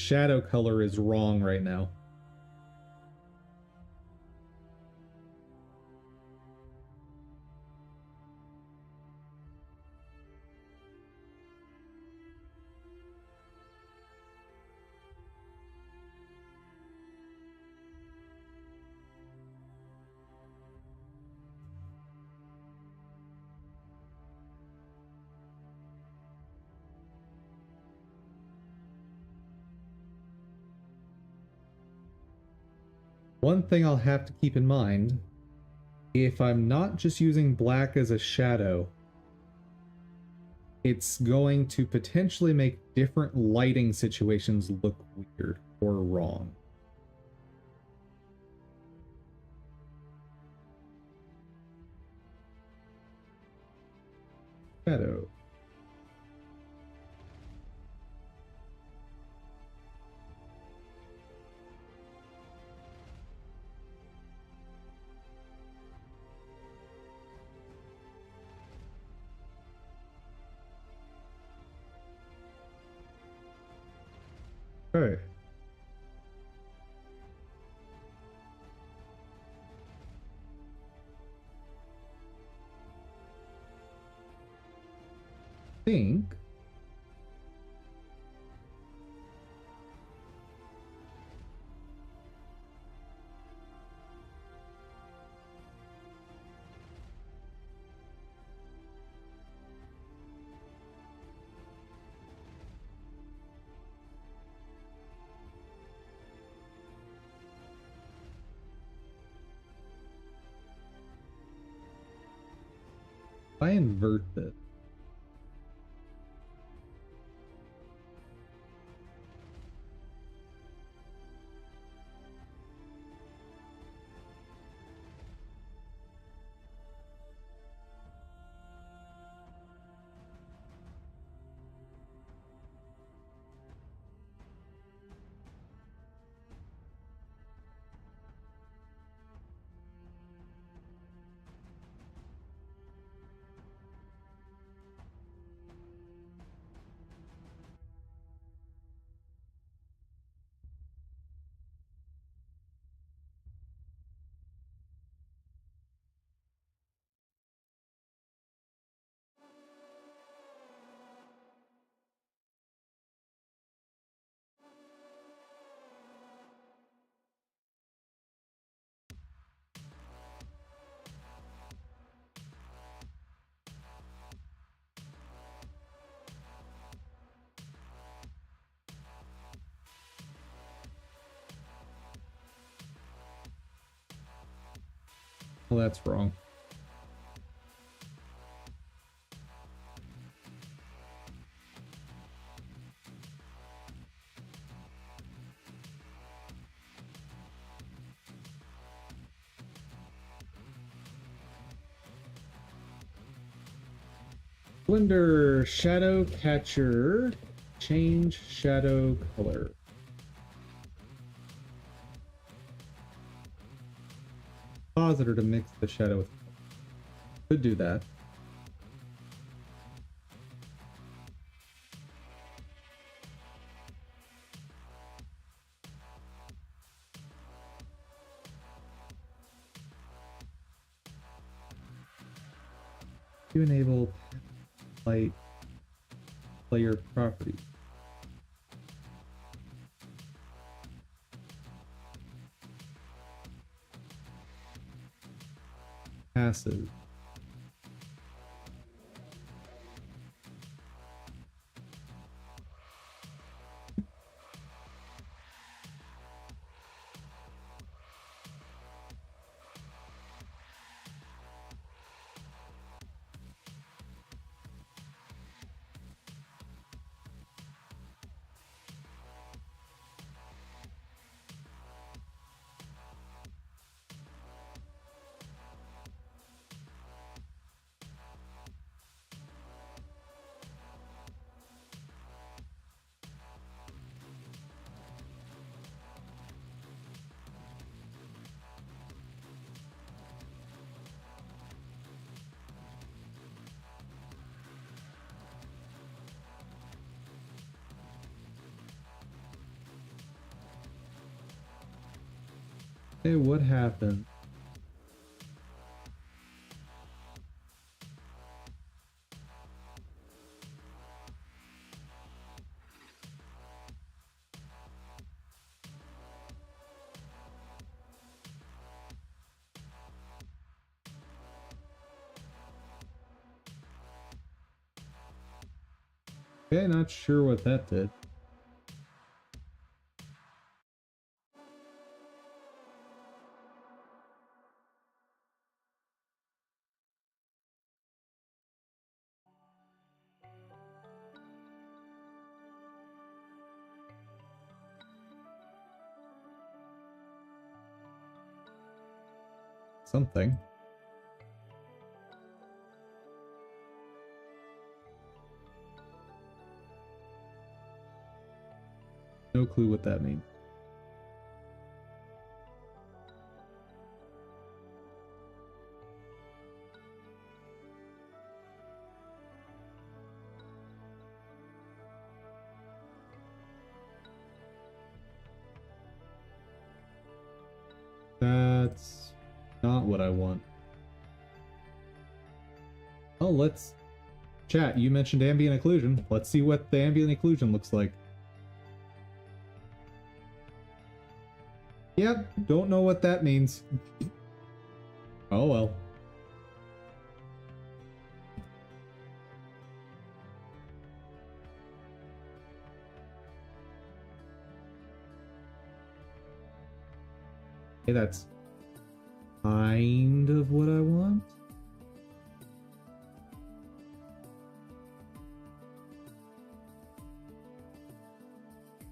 shadow color is wrong right now. One thing I'll have to keep in mind, if I'm not just using black as a shadow, it's going to potentially make different lighting situations look weird or wrong. Shadow. Okay. Think if I invert this, well, that's wrong. Blender shadow catcher, change shadow color. Positor to mix the shadow with. Could do that. To enable light player property. Passive. Hey, what happened? Okay, not sure what that did. Something. No clue what that means. That's not what I want. Oh, let's chat. You mentioned ambient occlusion. Let's see what the ambient occlusion looks like. Yep, don't know what that means. Oh well. Hey, that's kind of what I want.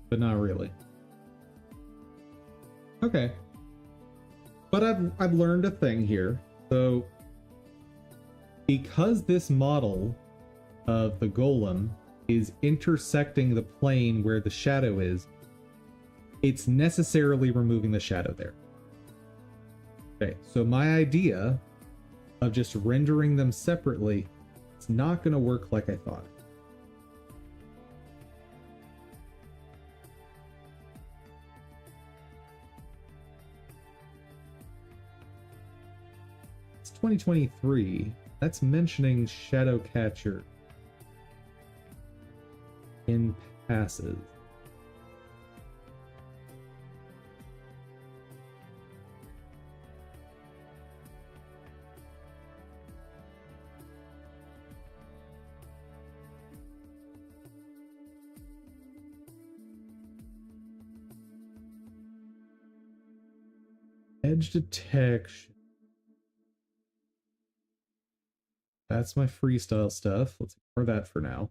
But not really. Okay. But I've learned a thing here. So because this model of the golem is intersecting the plane where the shadow is, it's necessarily removing the shadow there. Okay, so my idea of just rendering them separately, it's not going to work like I thought. It's 2023. That's mentioning Shadowcatcher in passes. Edge detection. That's my freestyle stuff. Let's ignore that for now.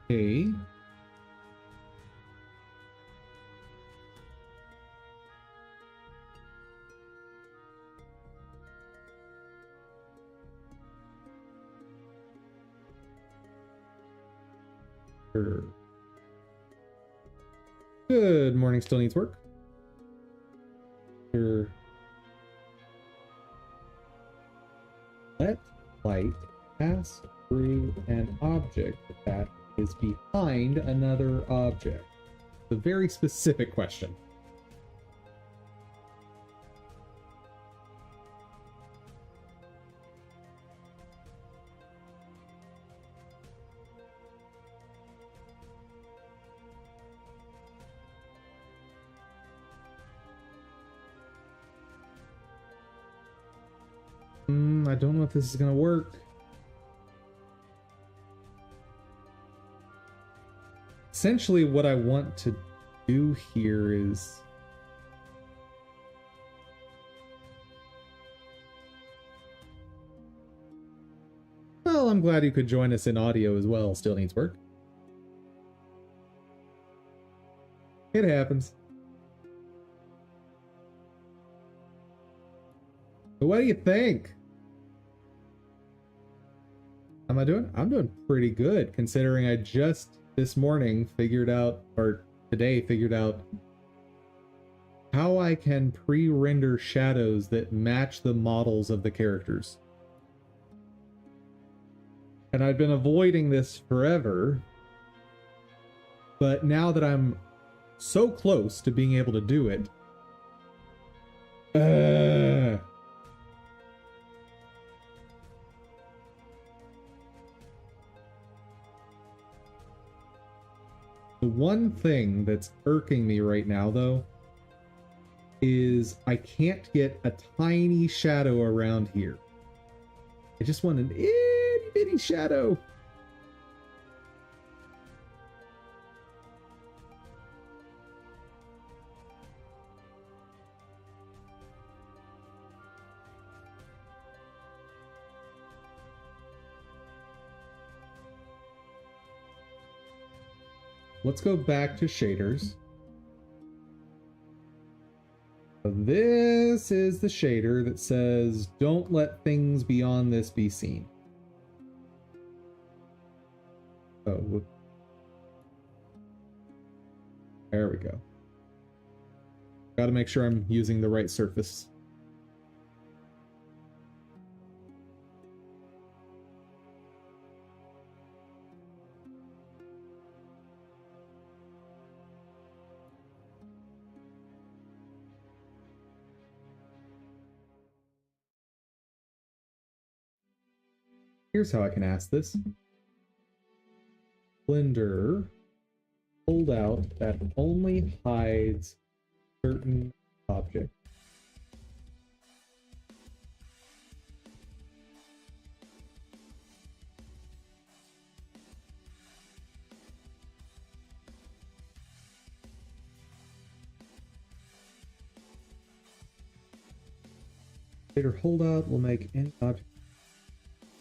Okay. Sure. Good morning, still needs work. Sure. Let light pass through an object that is behind another object. It's a very specific question. I don't know if this is going to work. Essentially, what I want to do here is... Well, I'm glad you could join us in audio as well. Still needs work. It happens. But what do you think? How am I doing? I'm doing pretty good, considering I just this morning figured out, or today figured out, how I can pre-render shadows that match the models of the characters. And I've been avoiding this forever, but now that I'm so close to being able to do it, the one thing that's irking me right now, though, is I can't get a tiny shadow around here. I just want an itty bitty shadow. Let's go back to shaders. This is the shader that says, don't let things beyond this be seen. Oh, there we go. Got to make sure I'm using the right surface. Here's how I can ask this. Blender, hold out that only hides certain objects. Later holdout will make any object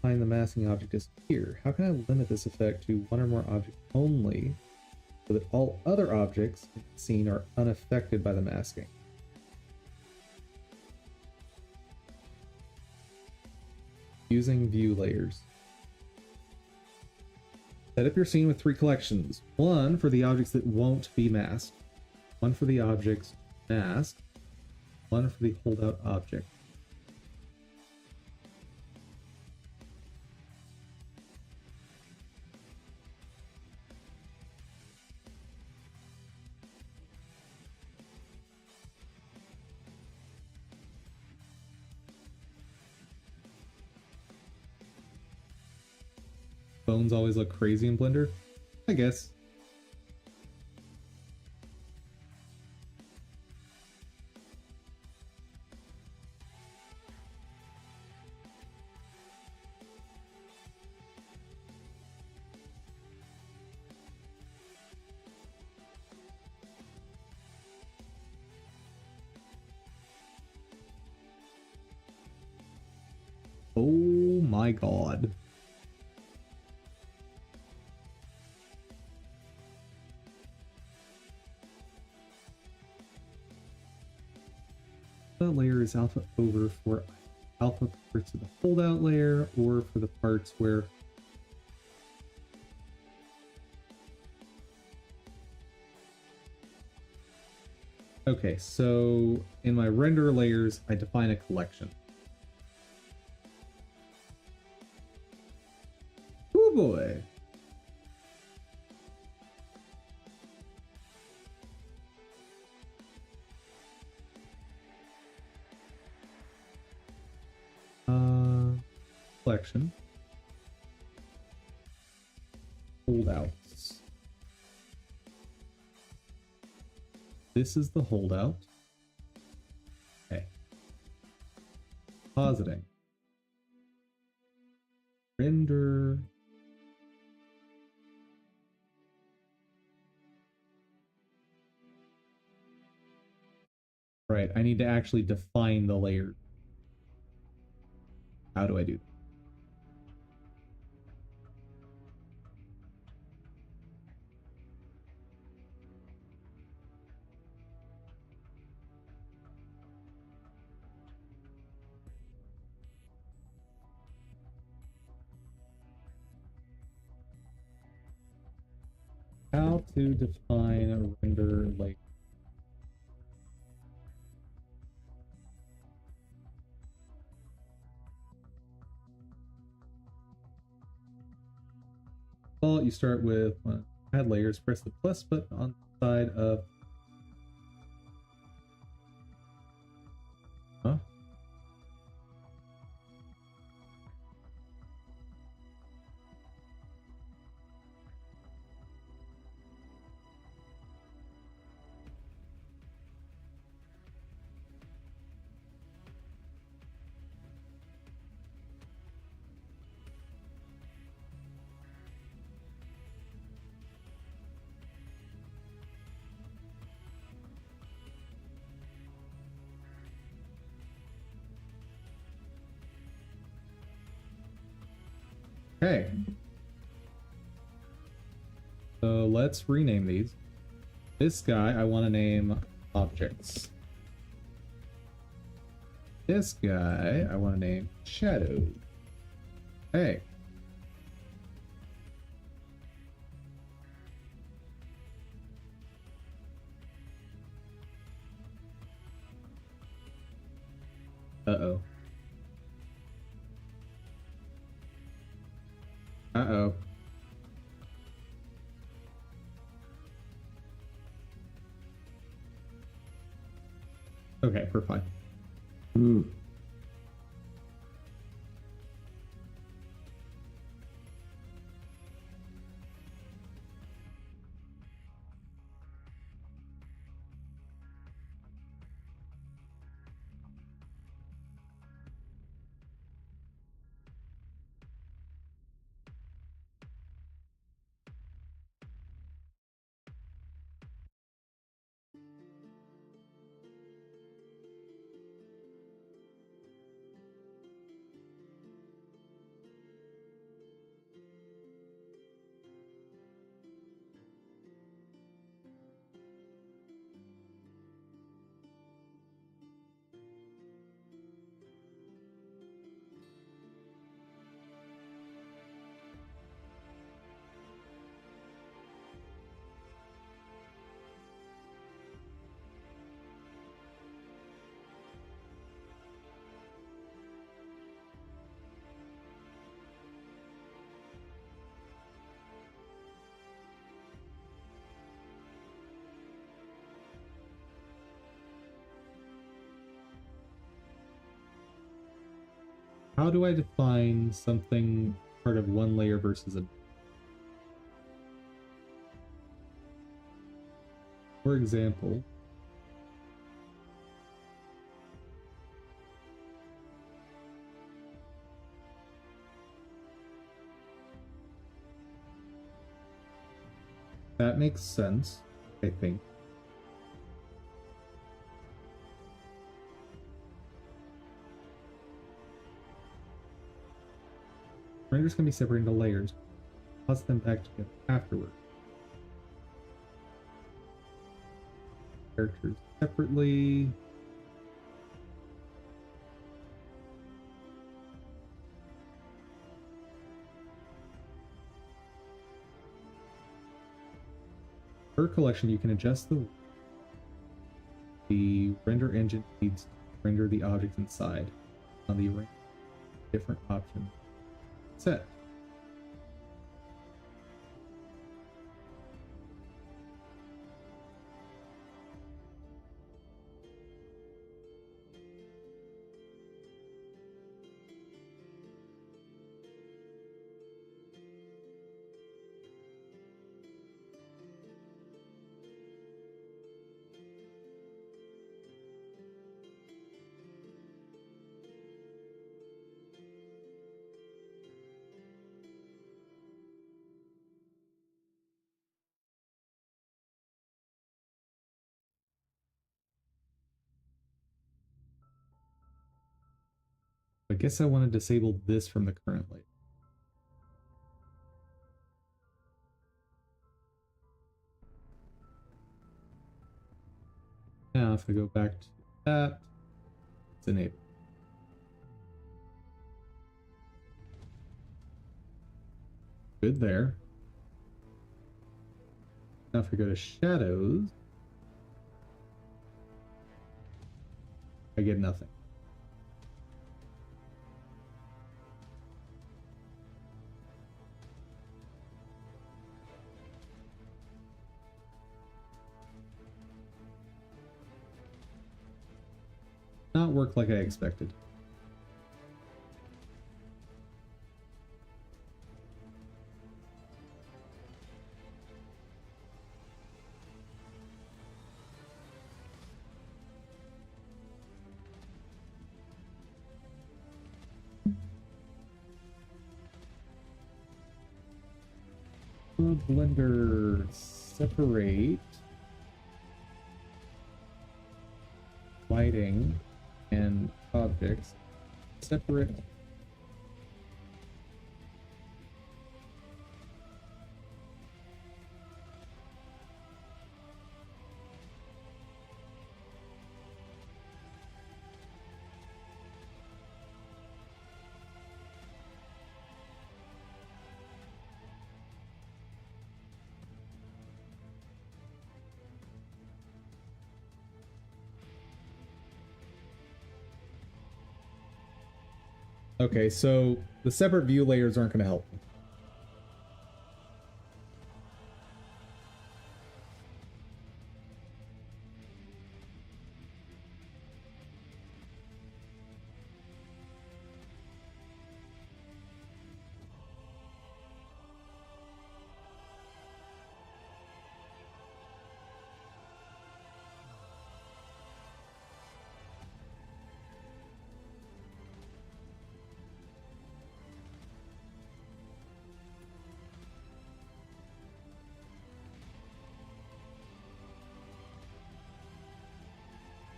behind the masking object disappear. How can I limit this effect to one or more objects only so that all other objects in the scene are unaffected by the masking? Using view layers. Set up your scene with 3 collections. 1 for the objects that won't be masked. 1 for the objects masked. 1 for the holdout object. Bones always look crazy in Blender? I guess. Oh my god. That layer is alpha over for alpha parts of the holdout layer, or for the parts where okay, so in my render layers I define a collection. Oh boy. Collection. Holdouts. This is the holdout. Okay. Positing. Render. Right, I need to actually define the layer. How do I do that? How to define a render layer. Well, you start with add layers, press the plus button on the side of. Huh? Okay. So let's rename these. This guy I want to name objects. This guy I want to name shadows. Hey. Uh-oh. Uh-oh. Okay, we're fine. Ooh. How do I define something part of one layer versus another? For example, that makes sense, I think. Renders can be separated into layers. Plus them back together afterward. Characters separately. Per collection, you can adjust the render engine needs to render the objects inside on the array. Different options set. I guess I want to disable this from the current layer. Now, if I go back to that, it's enabled. Good there. Now if we go to shadows, I get nothing. Not work like I expected. Blender separate lighting and objects. Separate. Okay, so the separate view layers aren't going to help.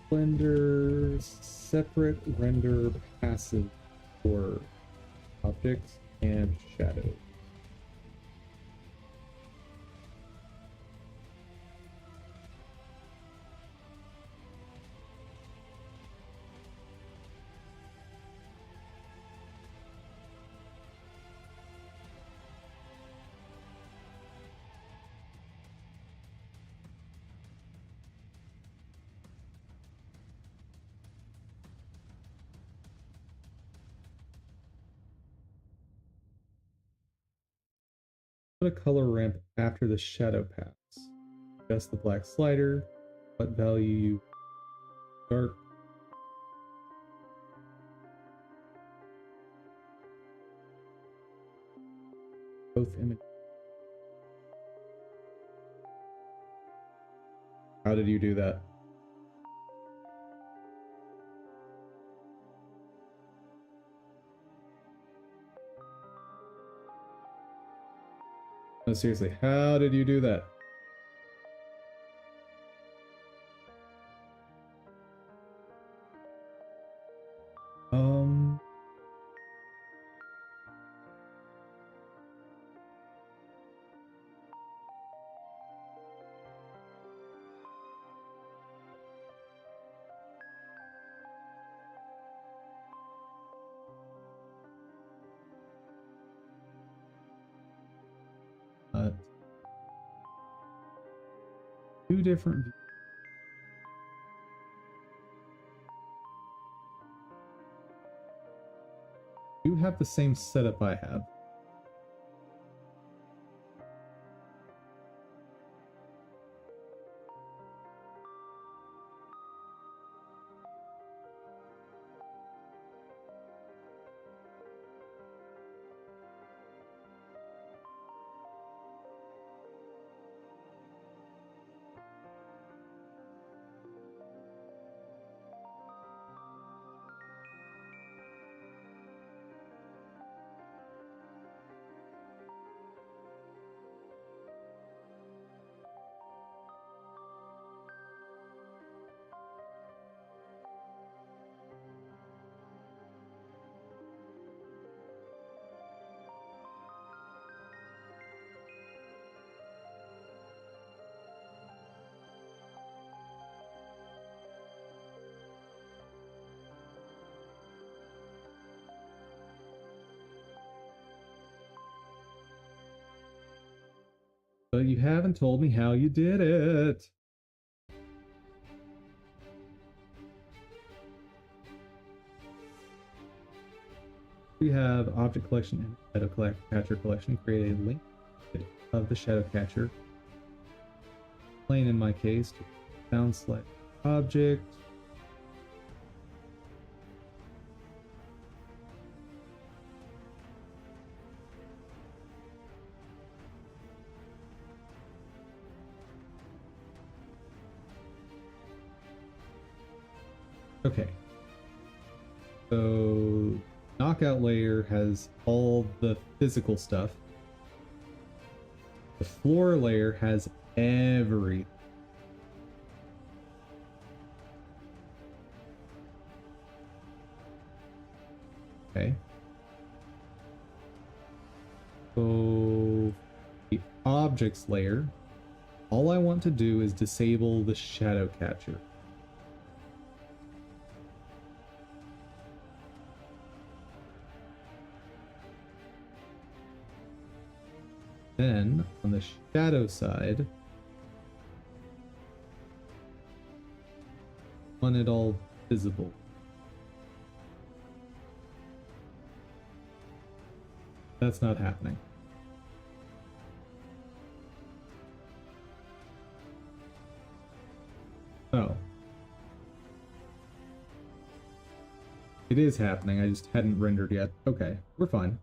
Blender separate render passive for objects and shadows. Put a color ramp after the shadow pass. Adjust the black slider. What value you dark. Both images. How did you do that? No, seriously, how did you do that? Two different views. You have the same setup I have. But you haven't told me how you did it. We have object collection and shadow catcher collection. Create a link of the shadow catcher. Plane in my case. Down select object. Okay. So knockout layer has all the physical stuff. The floor layer has everything. Okay. So the objects layer, all I want to do is disable the shadow catcher. Then on the shadow side, I want it all visible. That's not happening. Oh. It is happening, I just hadn't rendered yet. Okay, we're fine.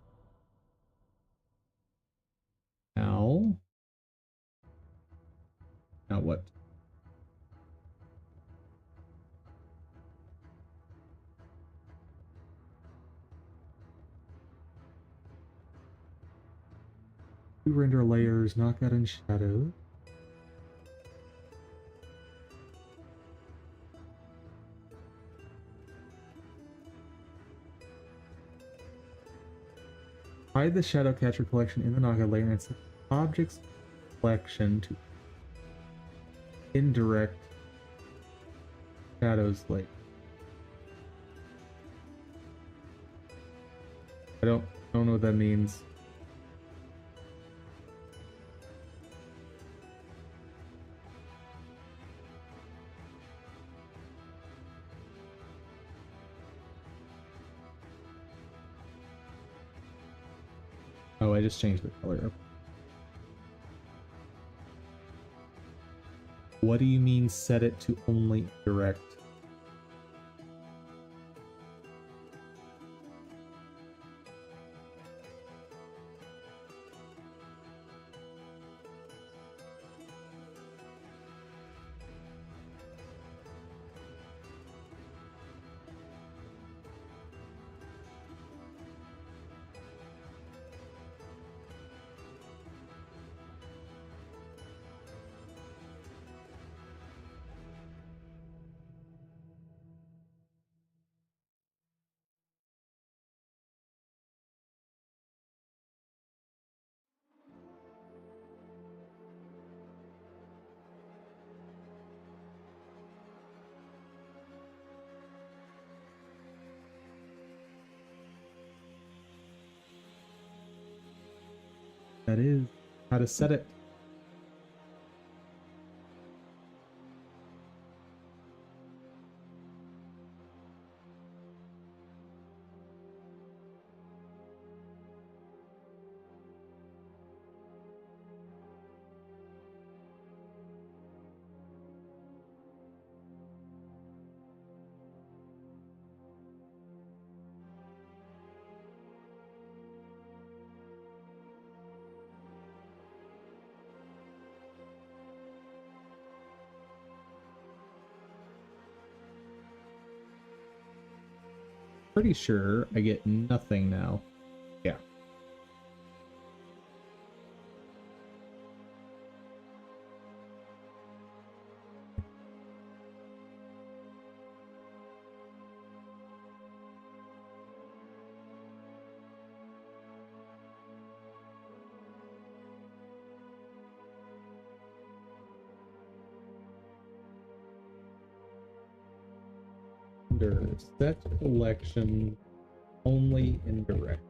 Now what? We render layers, knockout and shadow. Hide the shadow catcher collection in the knockout layer and set objects collection to indirect shadows layer. I don't know what that means. Oh, I just changed the color. What do you mean set it to only direct? That is how to set it. Pretty sure I get nothing now. Yeah. Under set collection only indirect.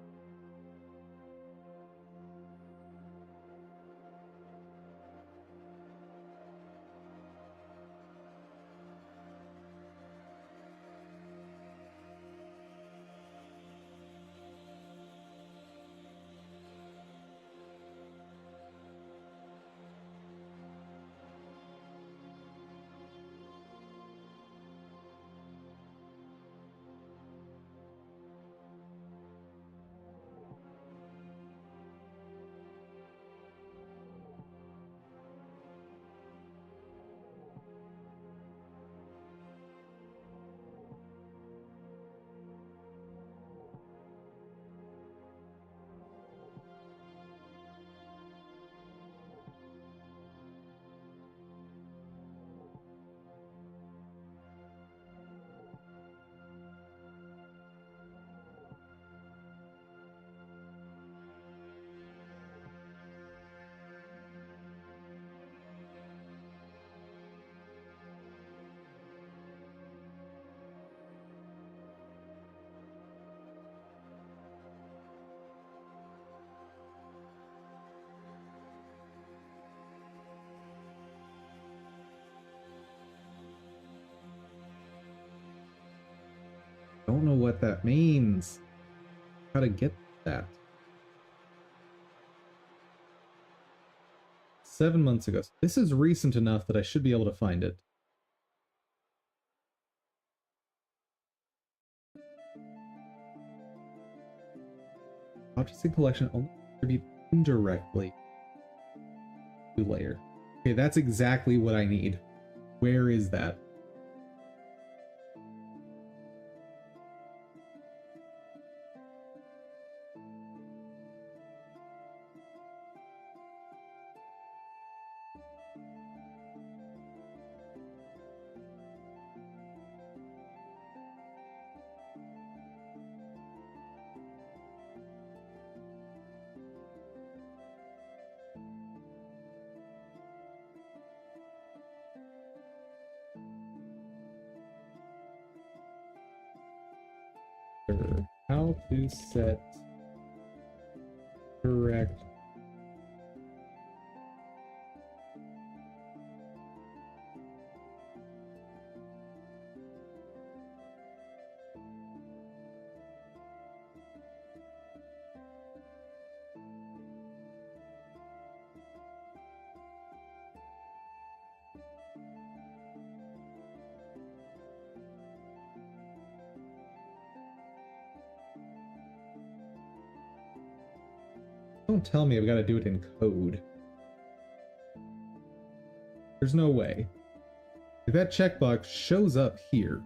Don't know what that means. How to get that. 7 months ago. This is recent enough that I should be able to find it. Objects in collection only contribute indirectly to layer. Okay, that's exactly what I need. Where is that? How to set correct Don't tell me I've got to do it in code. There's no way. If that checkbox shows up here.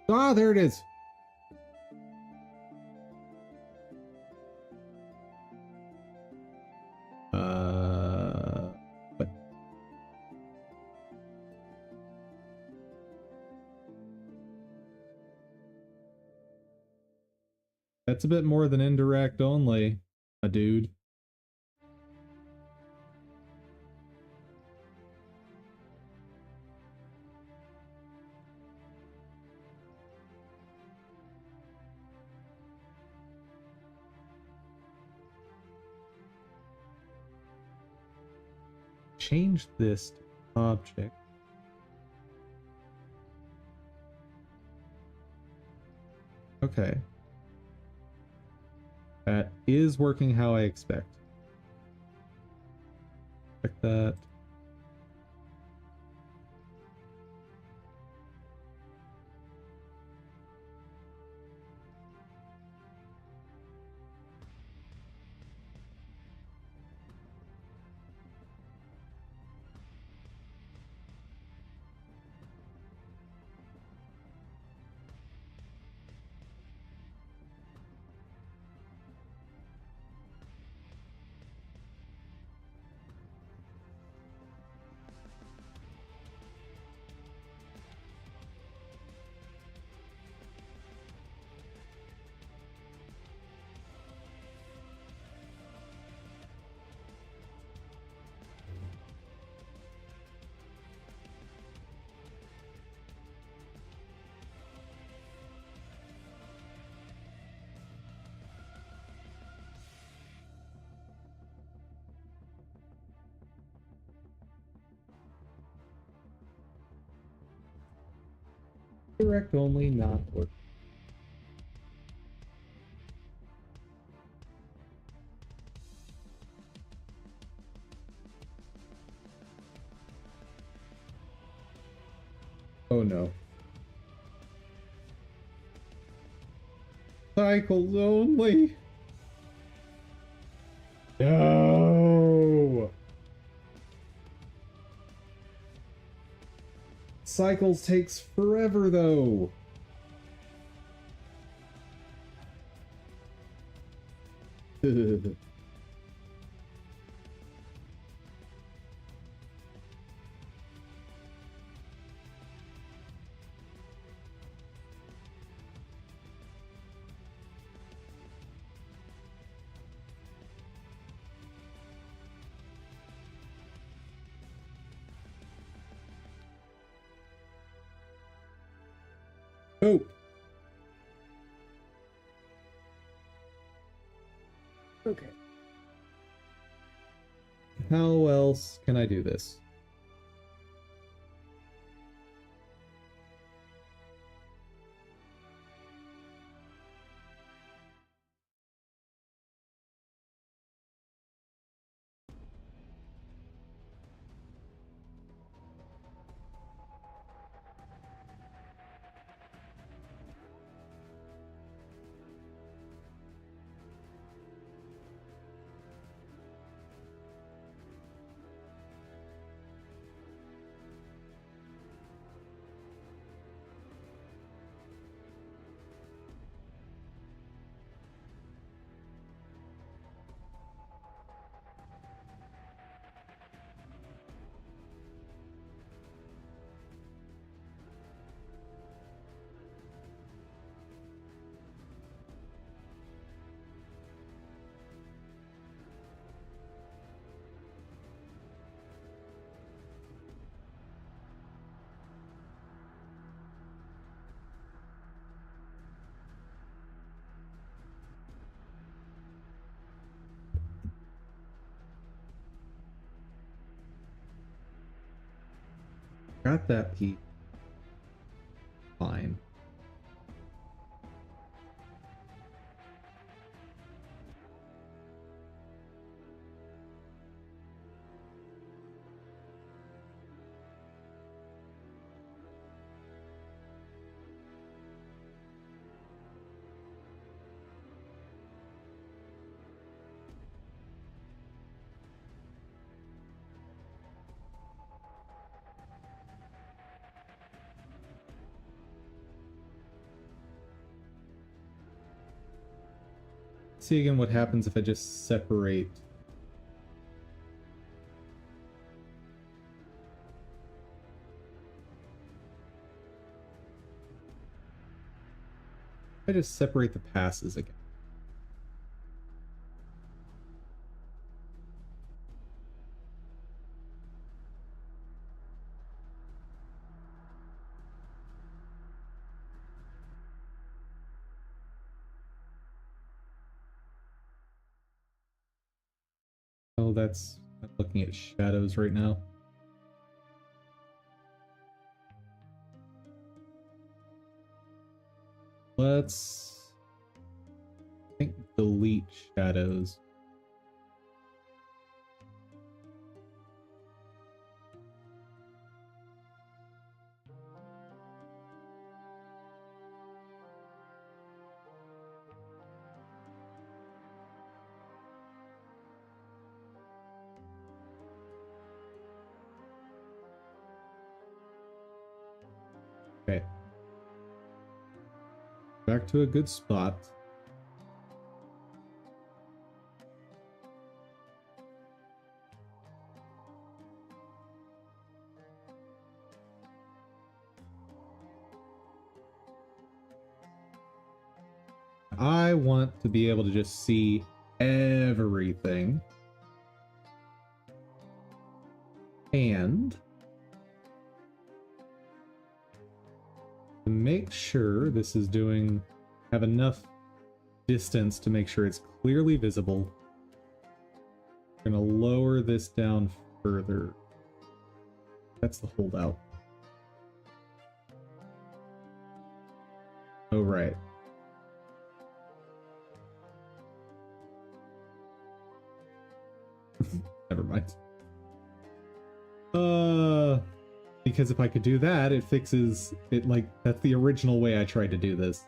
Ah, there it is. What? That's a bit more than indirect only, a dude. Change this to object. Okay. That is working how I expect. Check that. Direct only, not work. Oh no. Cycles only. No. Cycles takes forever though. Oh. Okay. How else can I do this? Got that piece. Fine. See again what happens if I just separate. I just separate the passes again. Oh, I'm looking at shadows right now. Let's, I think, delete shadows. Okay. Back to a good spot. I want to be able to just see everything. And to make sure this is have enough distance to make sure it's clearly visible, I'm going to lower this down further. That's the holdout. Oh, right. Never mind. Because if I could do that, it fixes it. Like, that's the original way I tried to do this.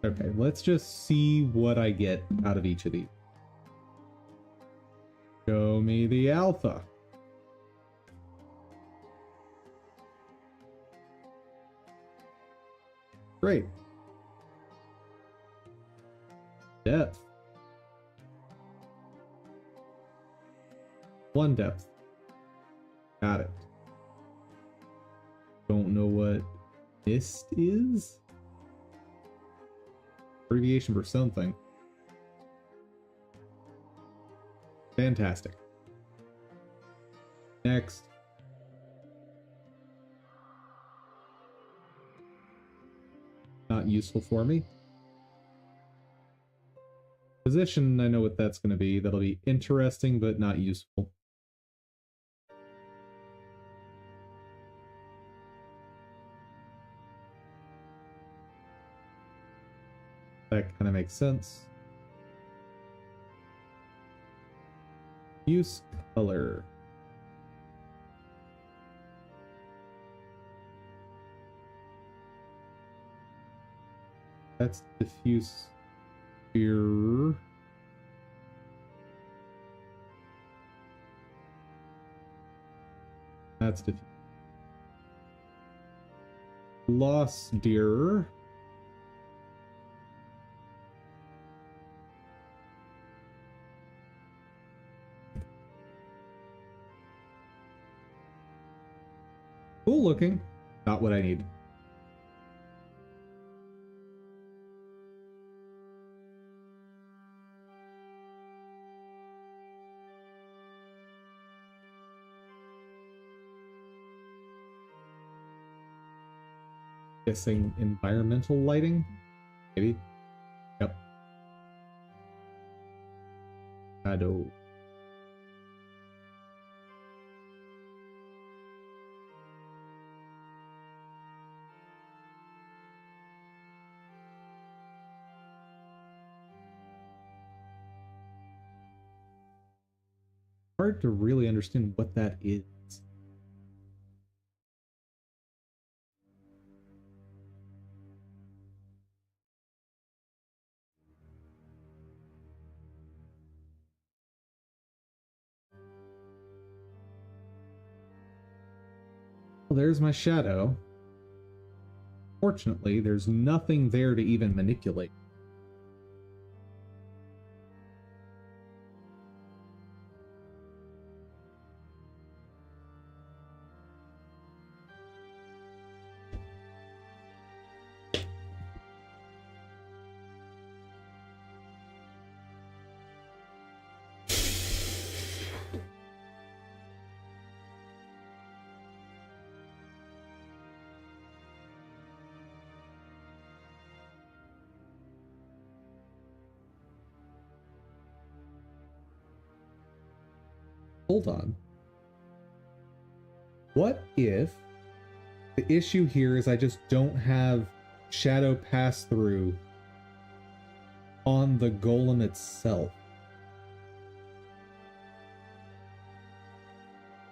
Okay, let's just see what I get out of each of these. Show me the alpha. Great. Depth. 1 depth. Got it. Don't know what mist is? Abbreviation for something. Fantastic. Next. Not useful for me. Position, I know what that's going to be. That'll be interesting, but not useful. That kind of makes sense. Use color. That's diffuse here. That's diffuse. Lost deer. Cool looking. Not what I need. Guessing environmental lighting? Maybe. Yep. Shadow. hard to really understand what that is. Well, there's my shadow. Fortunately, there's nothing there to even manipulate. Hold on. What if the issue here is I just don't have shadow pass through on the golem itself?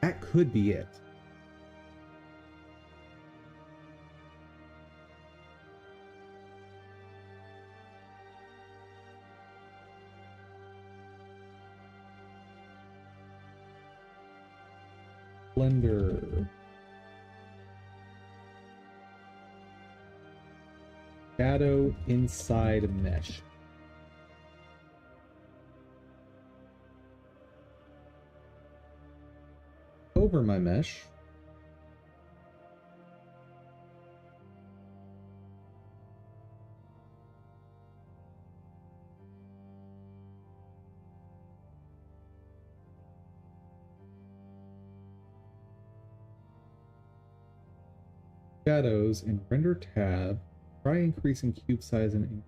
That could be it. Blender. Shadow inside mesh. Over my mesh. Shadows in render tab. Try increasing cube size and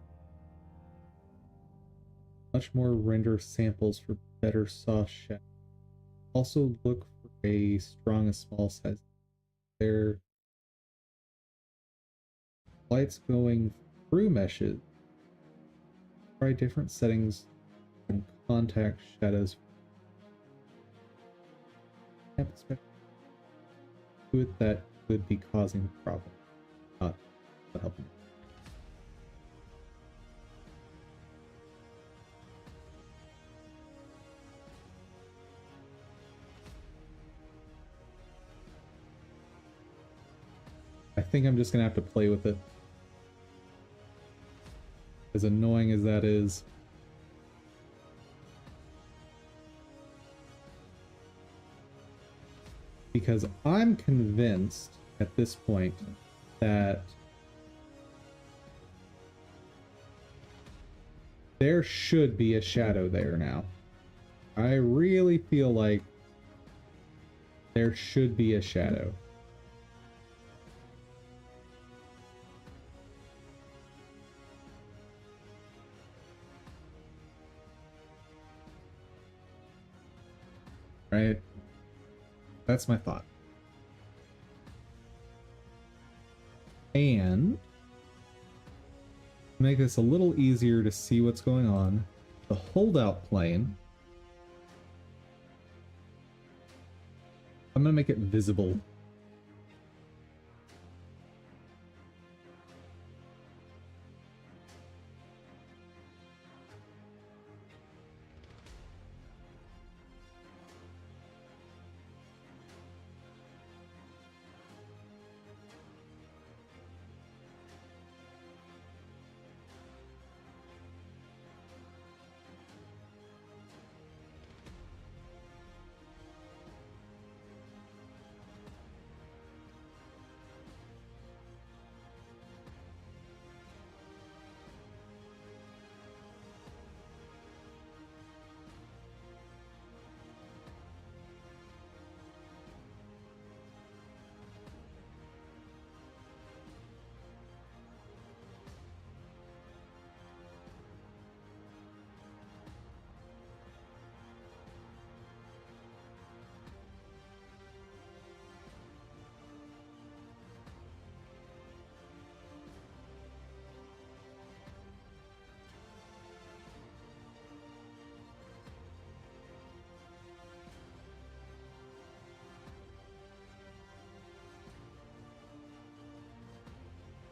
much more render samples for better soft shadow. Also look for a strong and small size. There, lights going through meshes. Try different settings and contact shadows. With that could be causing the problem, not helping. I think I'm just gonna have to play with it. As annoying as that is. Because I'm convinced at this point that there should be a shadow there now. I really feel like there should be a shadow. Right? That's my thought. And to make this a little easier to see what's going on, the holdout plane, I'm going to make it visible.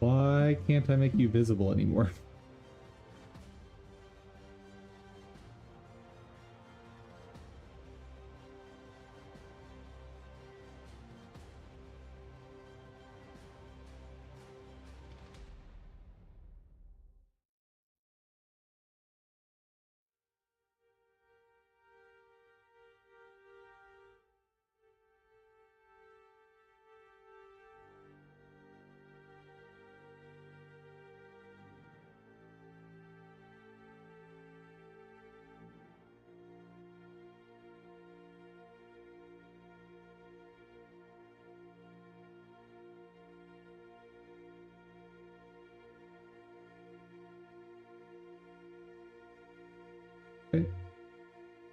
Why can't I make you visible anymore? Okay.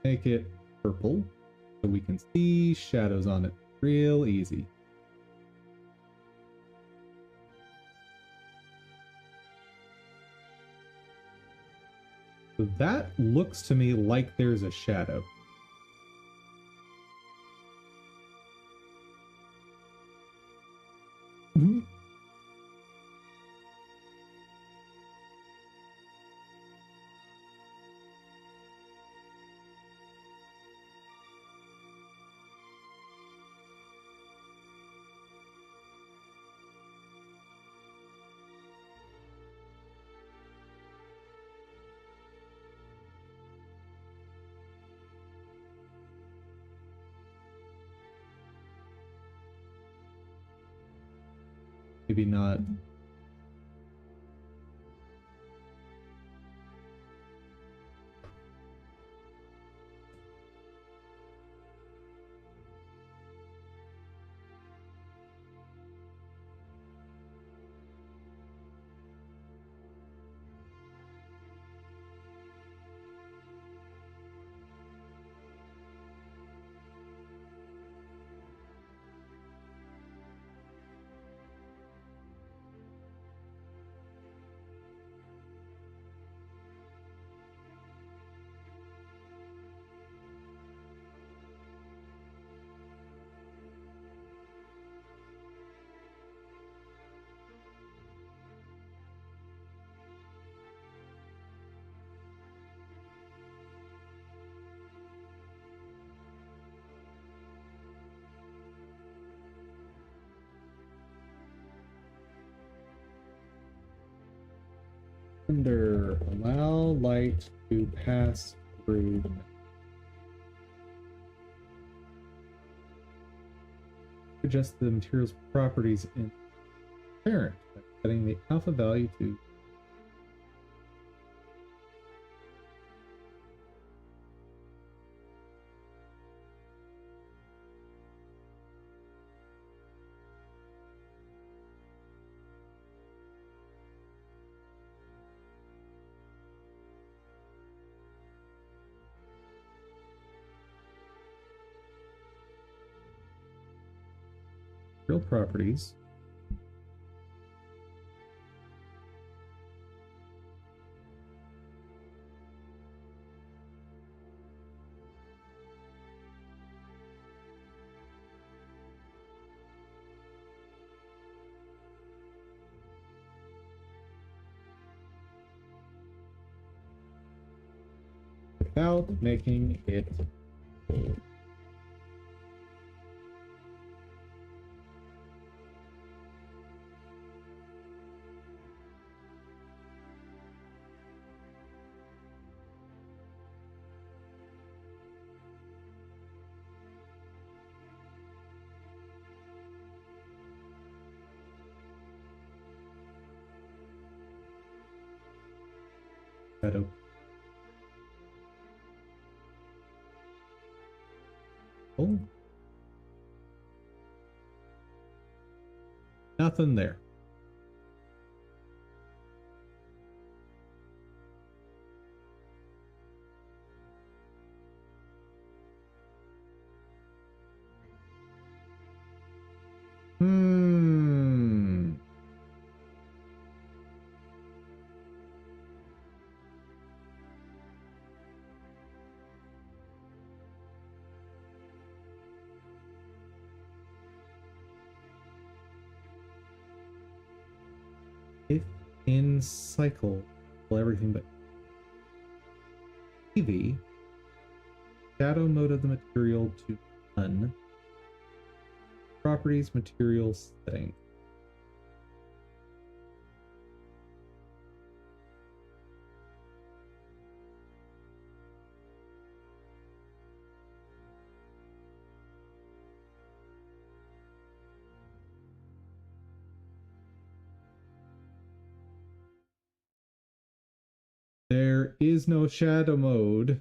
Make it purple so we can see shadows on it real easy. So that looks to me like there's a shadow. Maybe not. Under allow light to pass through. Adjust the material's properties in parent by setting the alpha value to real properties. Without making it bold. Shadow. Oh. Nothing there. If in cycle, well, everything but EV, shadow mode of the material to none. Properties, material setting. There is no shadow mode.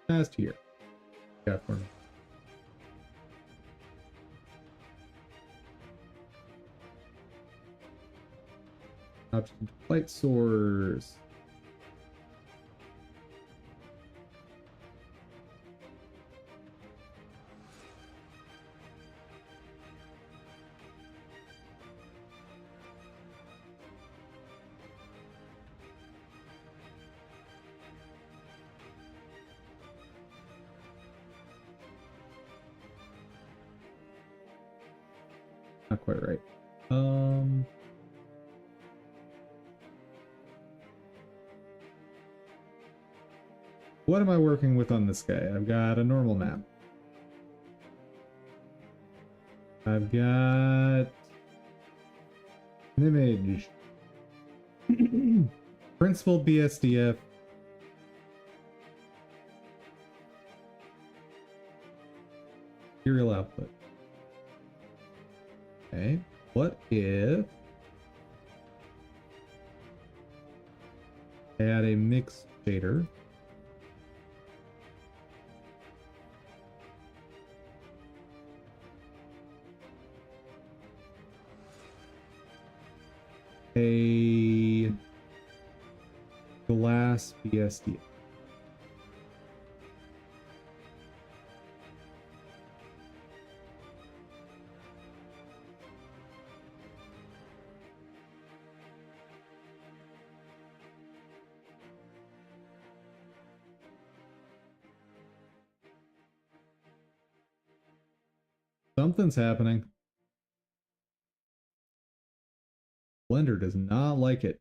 Past here. California. Option light source. Not quite right. What am I working with on this guy? I've got a normal map. I've got an image. Principal BSDF. Serial output. Okay. What if I add a mix shader? A glass BSD. Something's happening. Blender does not like it.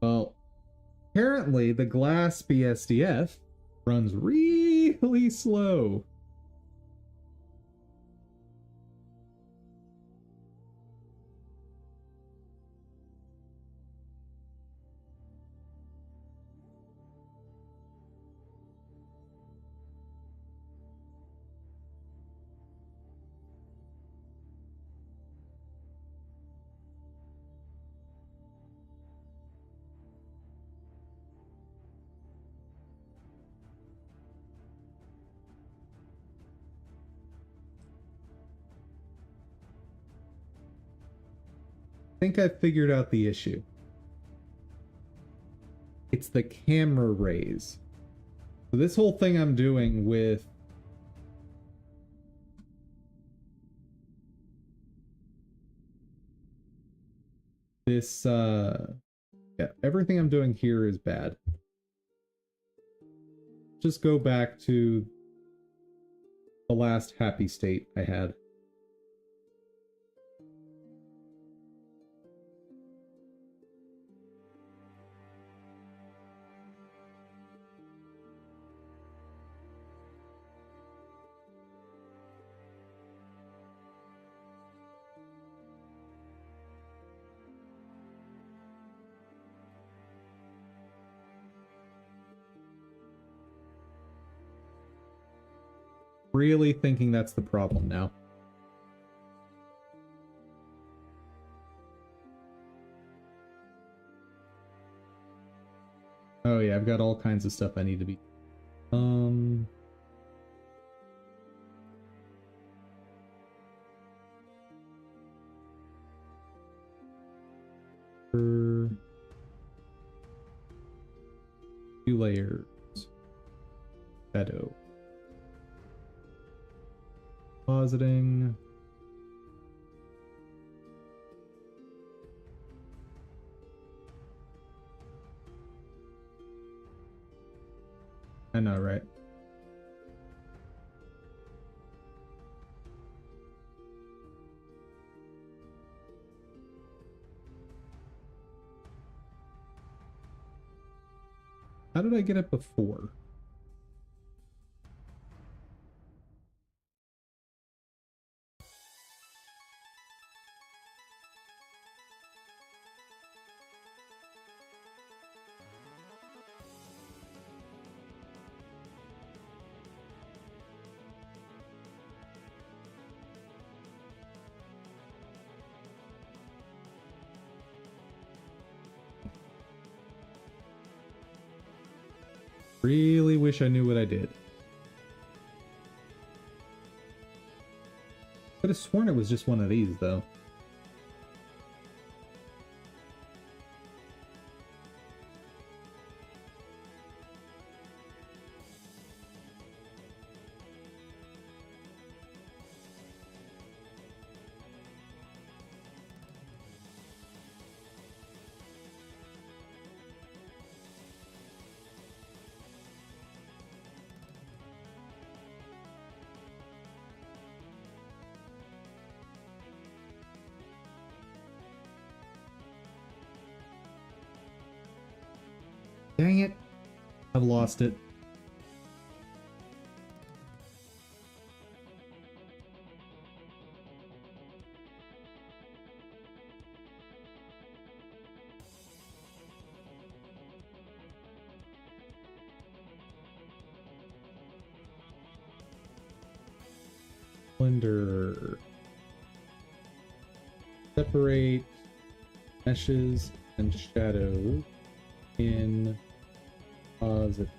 Well, apparently the glass BSDF runs really slow. I think I figured out the issue. It's the camera rays. So this whole thing I'm doing with this, yeah, everything I'm doing here is bad. Just go back to the last happy state I had. Really thinking that's the problem now. Oh yeah, I've got all kinds of stuff I need to be. Um. For 2 layers. Shadow. Positing. I know, right? How did I get it before? Really wish I knew what I did. Could have sworn it was just one of these, though. Dang it. I've lost it. Blender. Separate meshes and shadows in positive.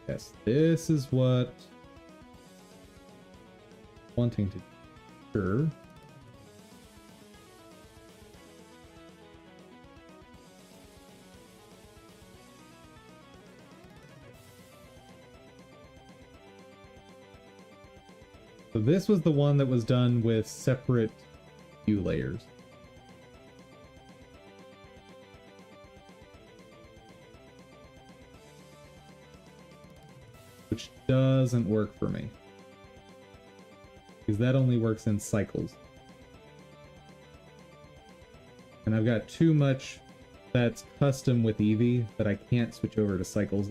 Yes, this is what I'm wanting to do. So this was the one that was done with separate hue layers. Which doesn't work for me. Because that only works in cycles. And I've got too much that's custom with Eevee that I can't switch over to cycles.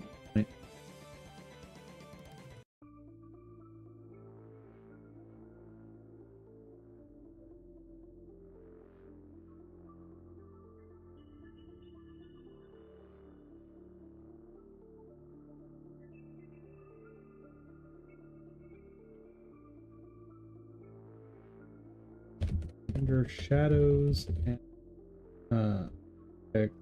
Under shadows and X.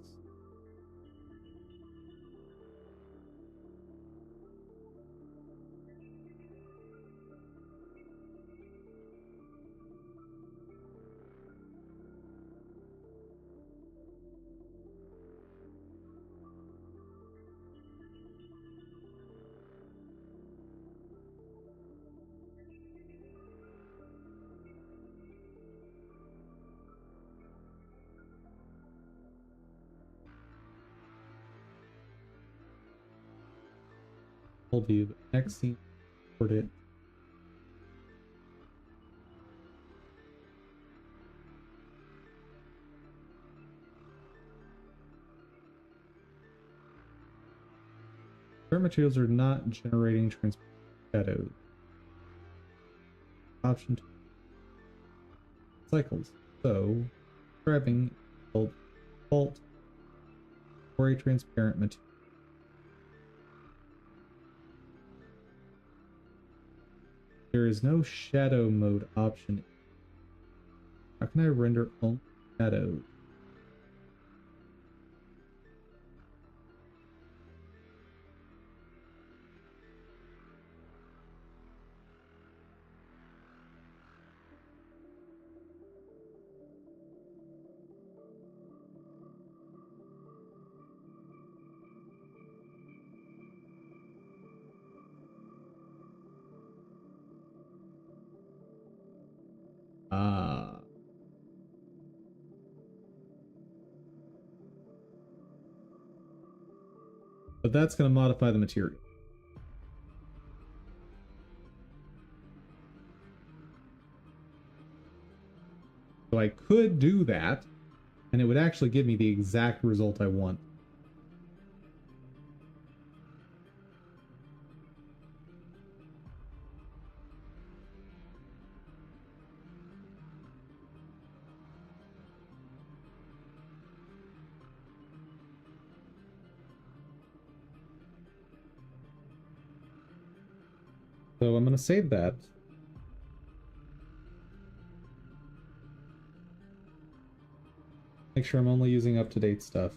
Told you the next scene for it. Current materials are not generating transparent shadows. Option 2. Cycles. So, grabbing default for a transparent material. There is no shadow mode option. How can I render only shadows? Ah. But that's going to modify the material. So I could do that, and it would actually give me the exact result I want. So I'm going to save that. Make sure I'm only using up-to-date stuff.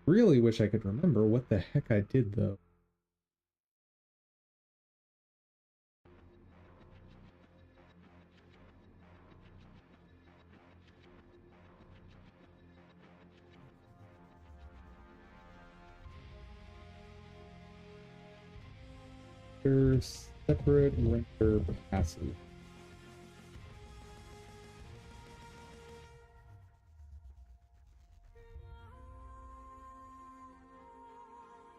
Really wish I could remember what the heck I did, though. There's separate render passive.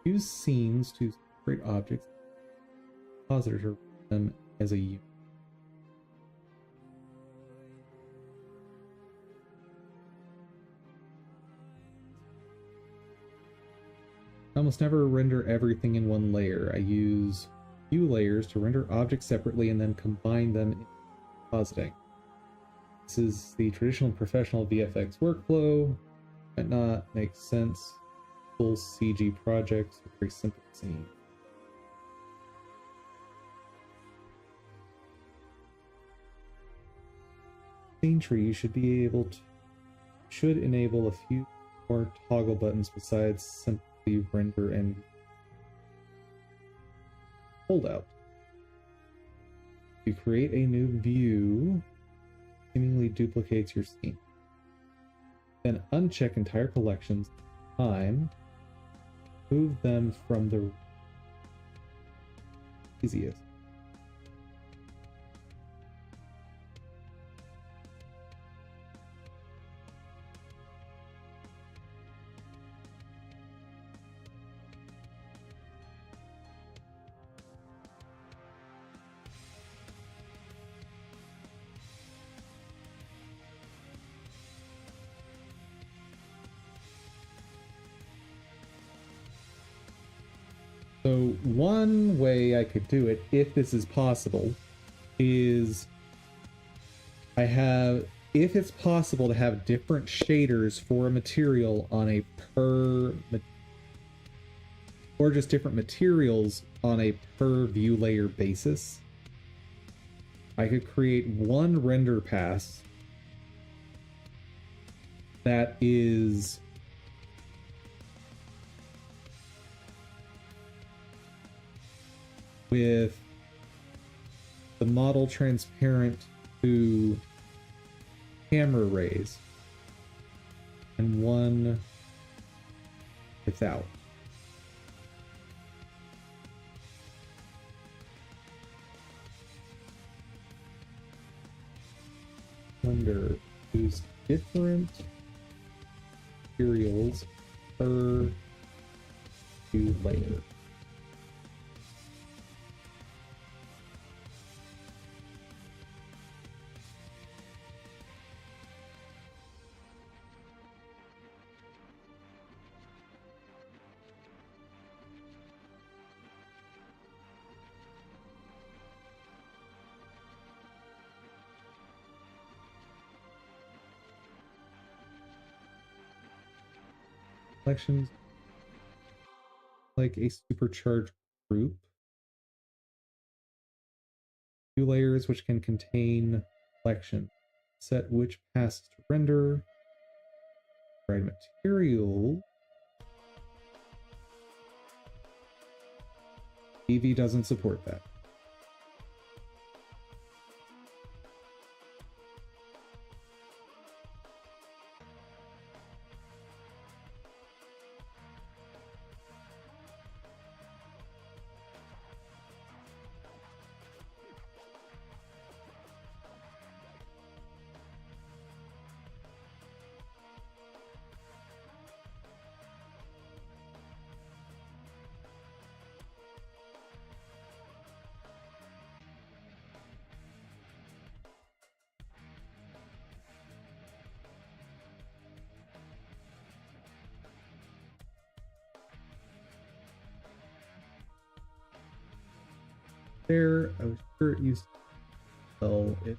Use scenes to separate objects, positors or them as a unit. I almost never render everything in one layer. I use few layers to render objects separately and then combine them in compositing. This is the traditional professional VFX workflow. Might not make sense. Full CG projects, a very simple scene. Scene tree should enable a few more toggle buttons besides simply render and hold out. You create a new view, seemingly duplicates your scene. Then uncheck entire collections. Time. Move them from the easiest. So one way I could do it, if this is possible, is if it's possible to have different shaders for a material on a or just different materials on a per view layer basis, I could create one render pass that is with the model transparent to camera rays and one without. Render use different materials per view layer. Collections like a supercharged group. Few layers which can contain collection. Set which passes to render. Right material. EV doesn't support that. There, I was sure it used to tell it.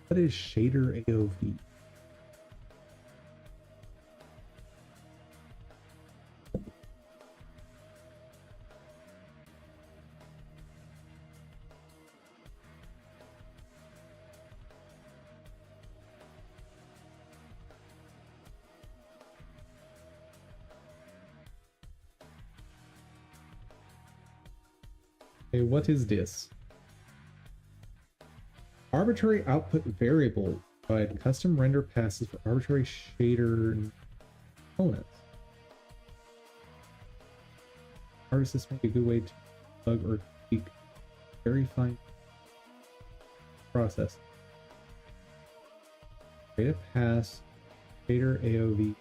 What is shader AOV? Okay, what is this? Arbitrary output variable. Provide custom render passes for arbitrary shader components. Artists, this may be a good way to plug or tweak very fine process. Create a pass, shader AOV.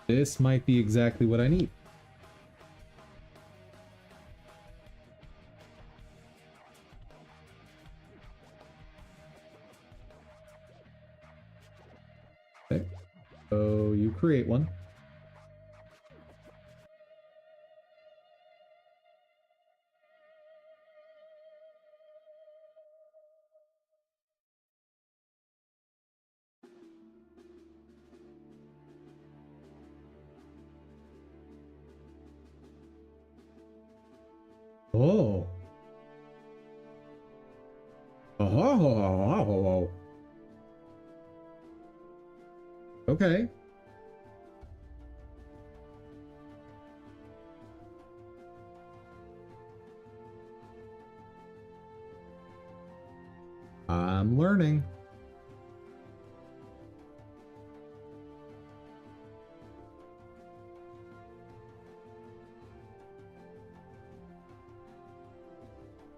This might be exactly what I need. Okay, so you create one. Oh. Oh. Okay. I'm learning.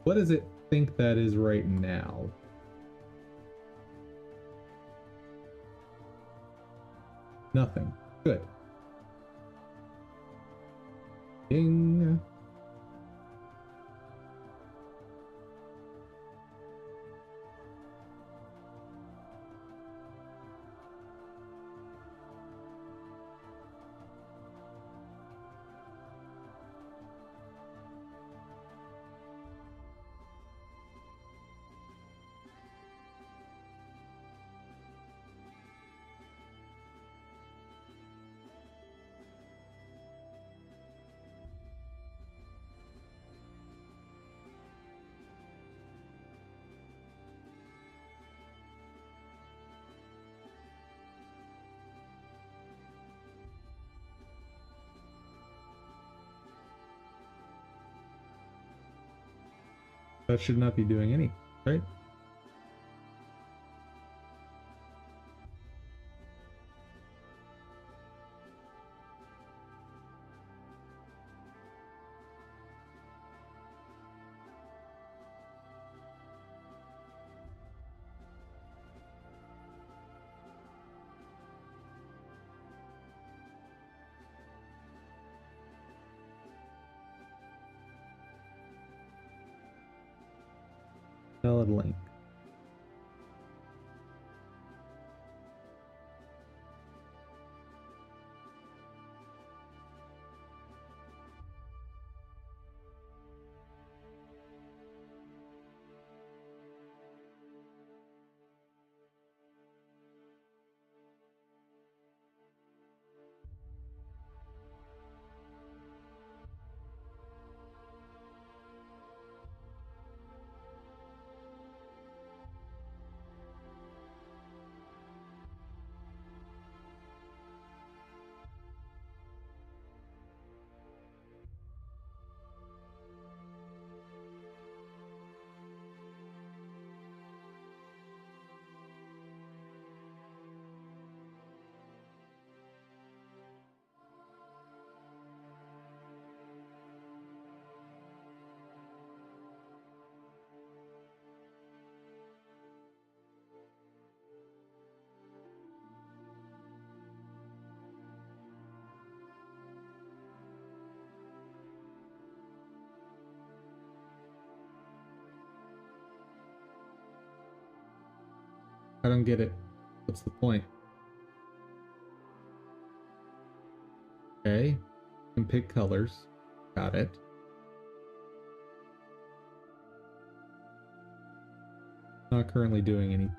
What does it think that is right now? Nothing. Good. Ding. That should not be doing anything, right? Valid link. I don't get it. What's the point? Okay. You can pick colors. Got it. Not currently doing any.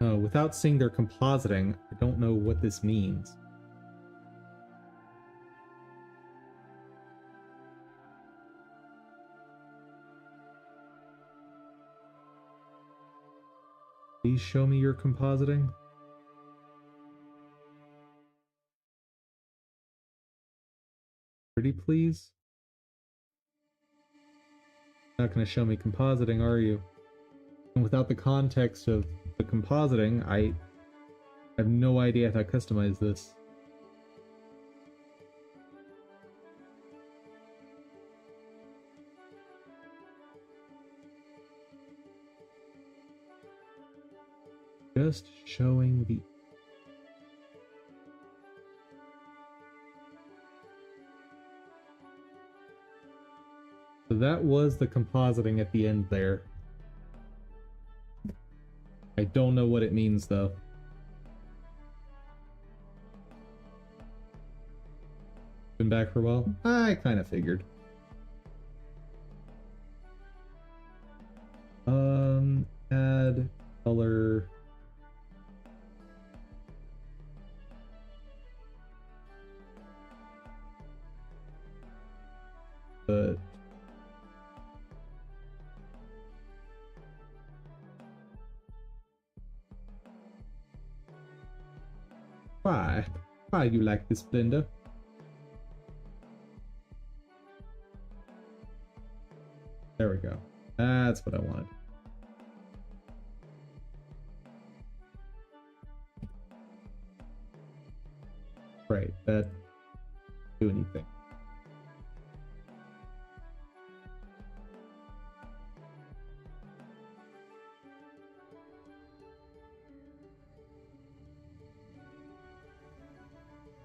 Oh, without seeing their compositing, I don't know what this means. Please show me your compositing. Pretty please? Not going to show me compositing, are you? And without the context of the compositing, I have no idea how to customize this. Just showing the... So that was the compositing at the end there. I don't know what it means though. Been back for a while? I kind of figured. Add color. But why? Why you like this blender? There we go. That's what I wanted. Right, that do anything.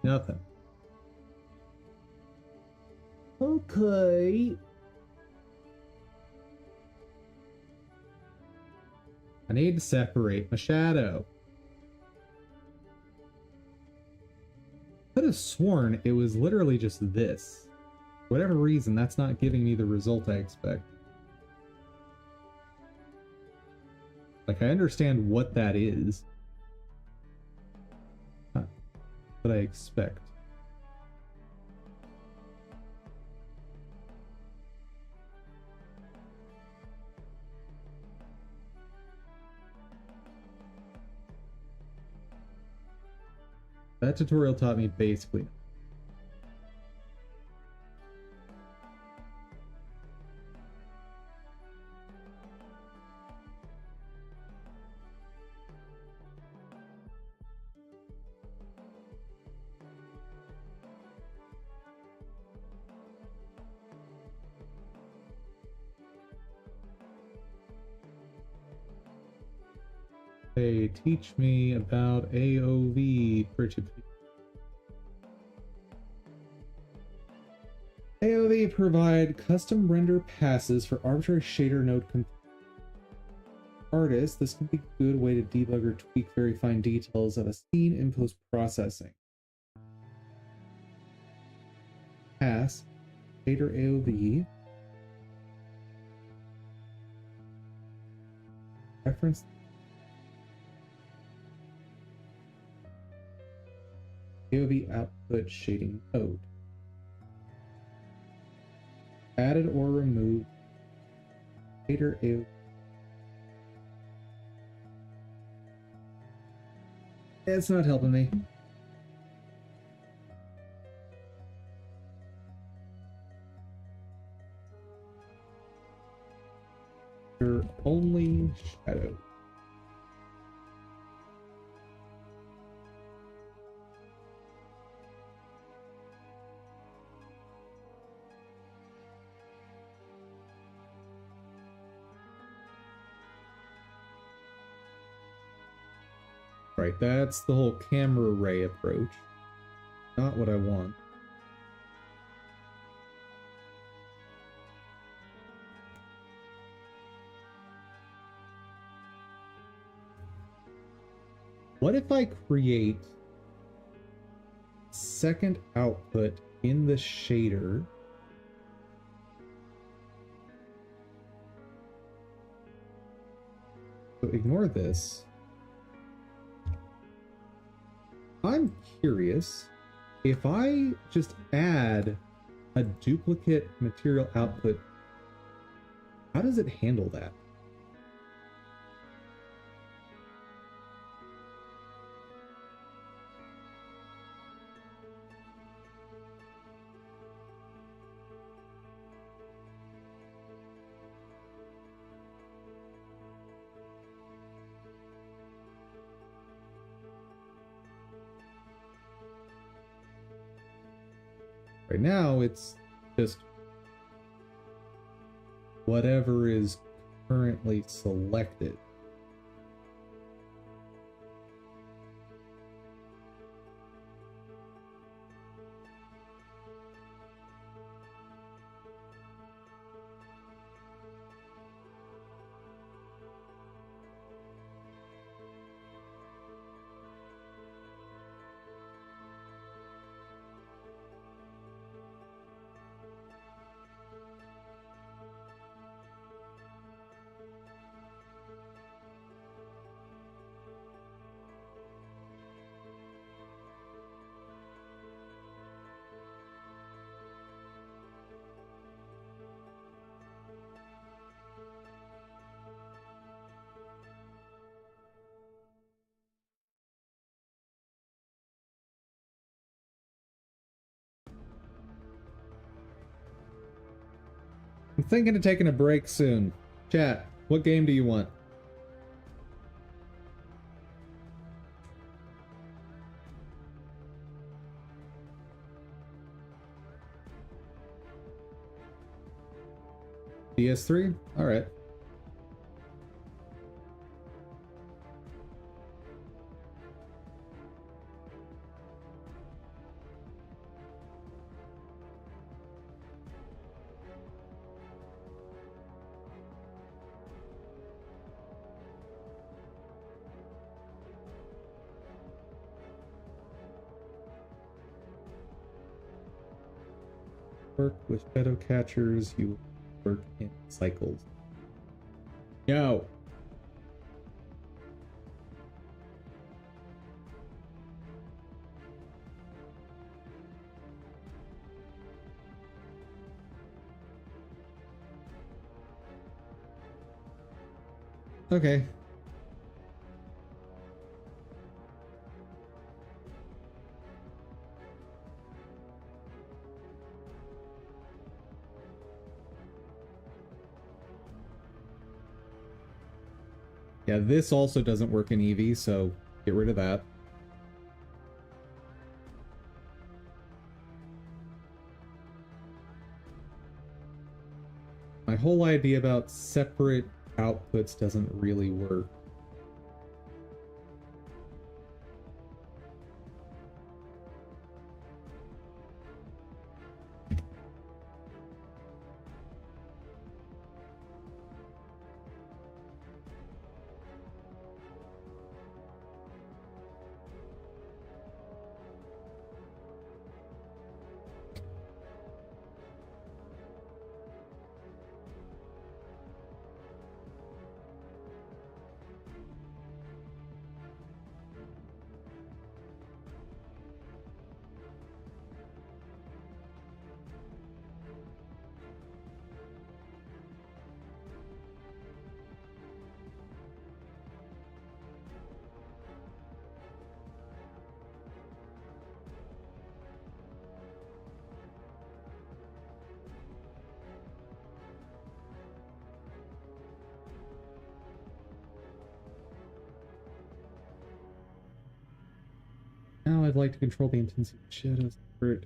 Nothing. Okay. I need to separate my shadow. Could have sworn it was literally just this. For whatever reason, that's not giving me the result I expect. Like, I understand what that is. Not what I expect. That tutorial taught me basically. Hey, teach me about AOV, pretty please. AOV provide custom render passes for arbitrary shader node artists. This can be a good way to debug or tweak very fine details of a scene in post-processing. Pass, shader AOV. Reference AOV output shading node. Added or removed shader AOV. It's not helping me. Your only shadow. Right, that's the whole camera ray approach. Not what I want. What if I create second output in the shader? So ignore this. I'm curious if I just add a duplicate material output, how does it handle that? Right now, it's just whatever is currently selected. I'm thinking of taking a break soon. Chat, what game do you want? PS3? Alright. Work with shadow catchers, you work in cycles. No. Okay. Yeah, this also doesn't work in Eevee, so get rid of that. My whole idea about separate outputs doesn't really work. Now I'd like to control the intensity of shadows for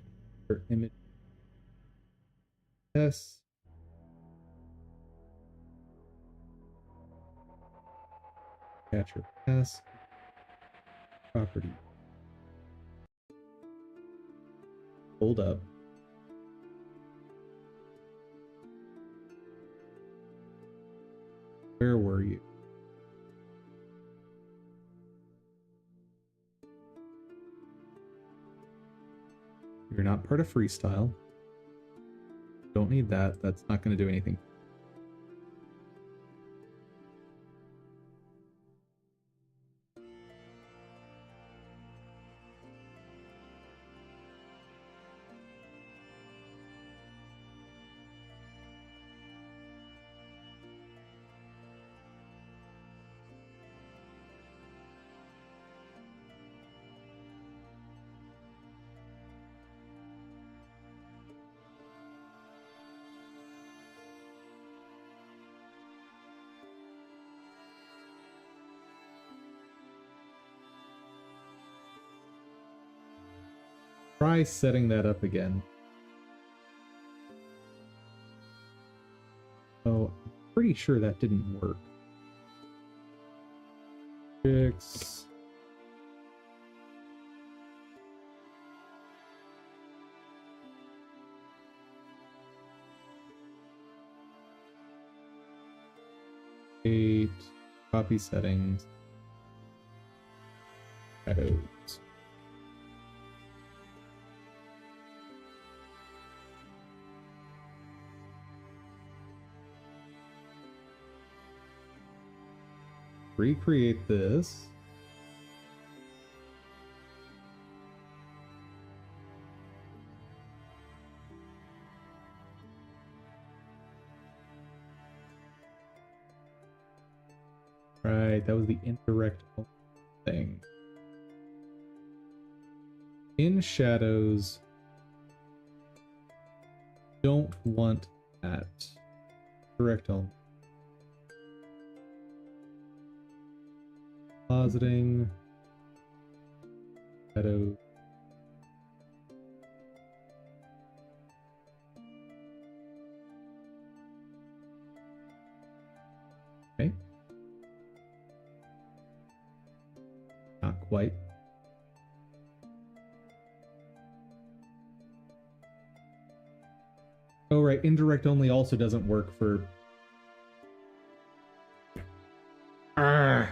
image. Yes. Capture pass. Property. Hold up. Where were you? You're not part of freestyle. Don't need that. That's not going to do anything. Try setting that up again. Oh, I'm pretty sure that didn't work. Fix. Copy settings. Shadows. Recreate this. Right, that was the indirect thing. In shadows, don't want that. Direct only. Positing. Shadow. Okay. Not quite. Oh, right. Indirect only also doesn't work for... Ah.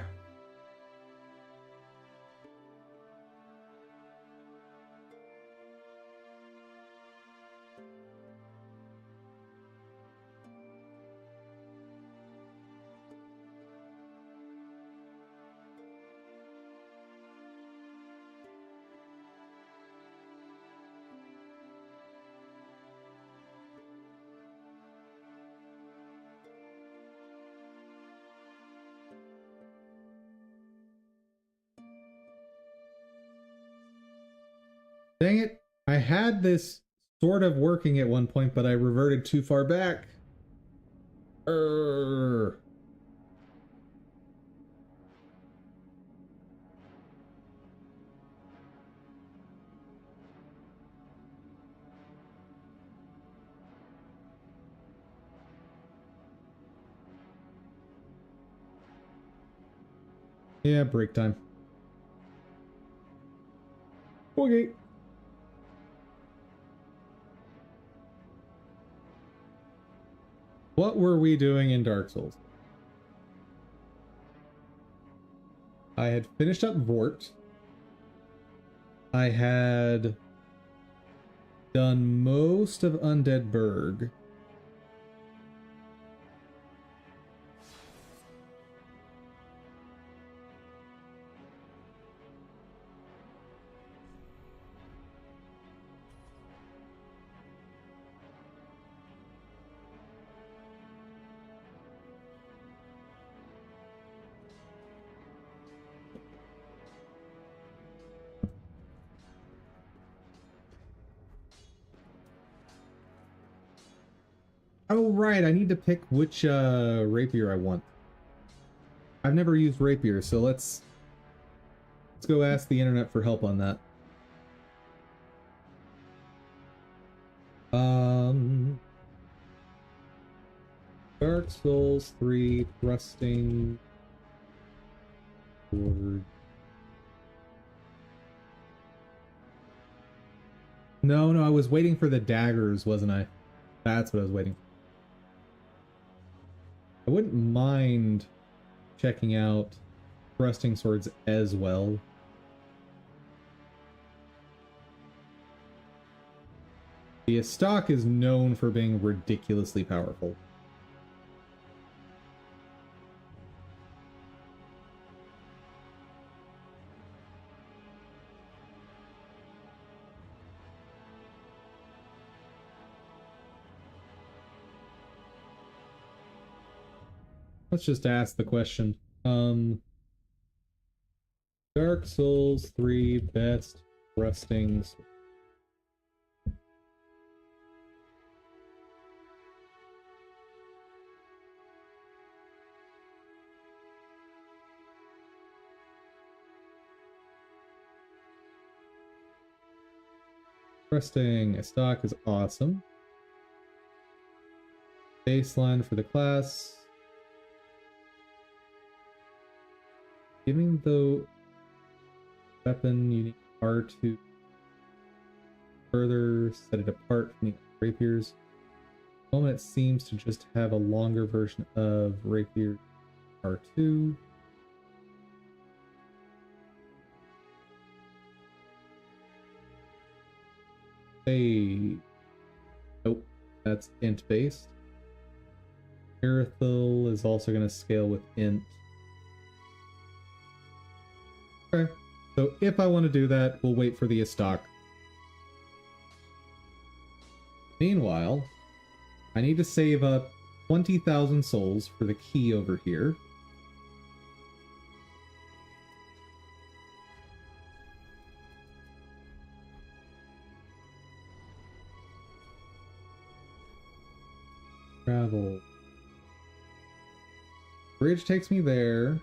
Dang it. I had this sort of working at one point, but I reverted too far back. Yeah, break time. Okay. What were we doing in Dark Souls? I had finished up Vort. I had done most of Undead Burg. Oh, right. I need to pick which rapier I want. I've never used rapier, so let's go ask the internet for help on that. Dark Souls 3 thrusting sword. No, I was waiting for the daggers, wasn't I? That's what I was waiting for. I wouldn't mind checking out thrusting swords as well. The stock is known for being ridiculously powerful. Let's just ask the question. Dark Souls 3 best thrusting sword. Thrusting stock is awesome. Baseline for the class. Giving the weapon unique R to further set it apart from the rapiers. At the moment it seems to just have a longer version of rapier R2. Hey, nope, that's int based. Irithil is also going to scale with int. Okay, so if I want to do that, we'll wait for the stock. Meanwhile, I need to save up 20,000 souls for the key over here. Travel. Bridge takes me there.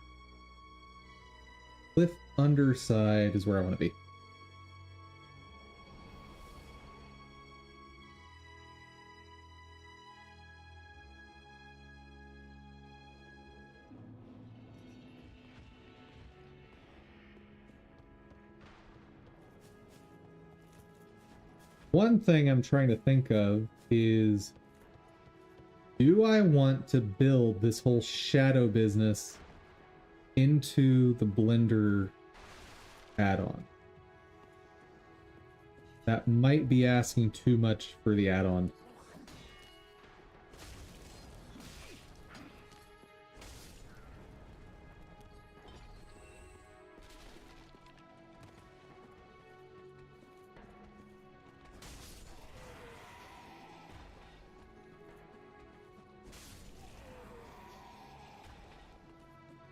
Cliff underside is where I want to be. One thing I'm trying to think of is, do I want to build this whole shadow business into the Blender add-on? That might be asking too much for the add-on.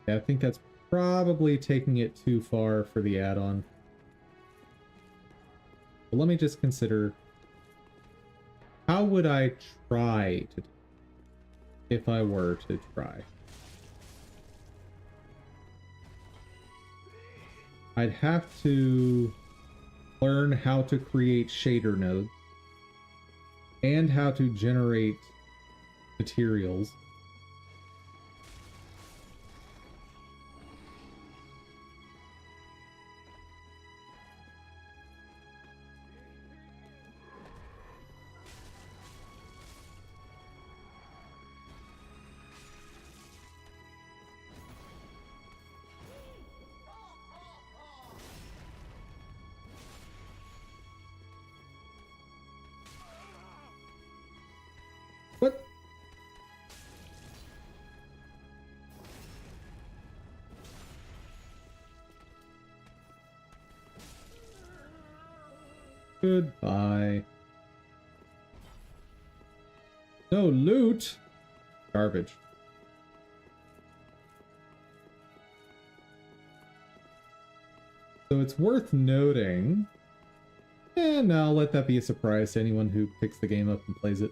Yeah, I think that's probably taking it too far for the add-on. But let me just consider, how would I try to do it if I were to try? I'd have to learn how to create shader nodes and how to generate materials. What? Goodbye. No loot? Garbage. So it's worth noting, and I'll let that be a surprise to anyone who picks the game up and plays it.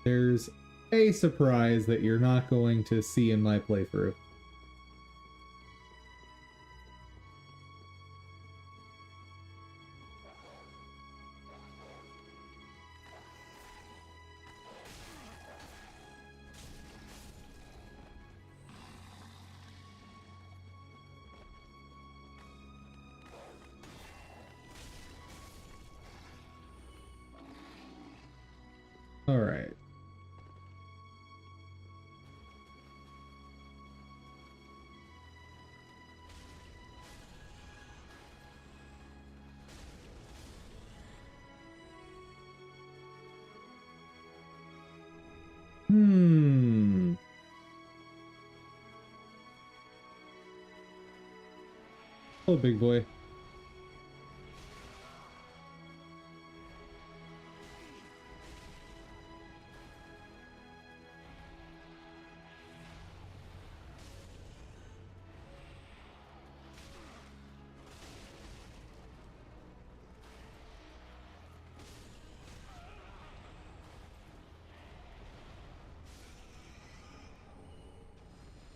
There's a surprise that you're not going to see in my playthrough. All right. Oh, big boy.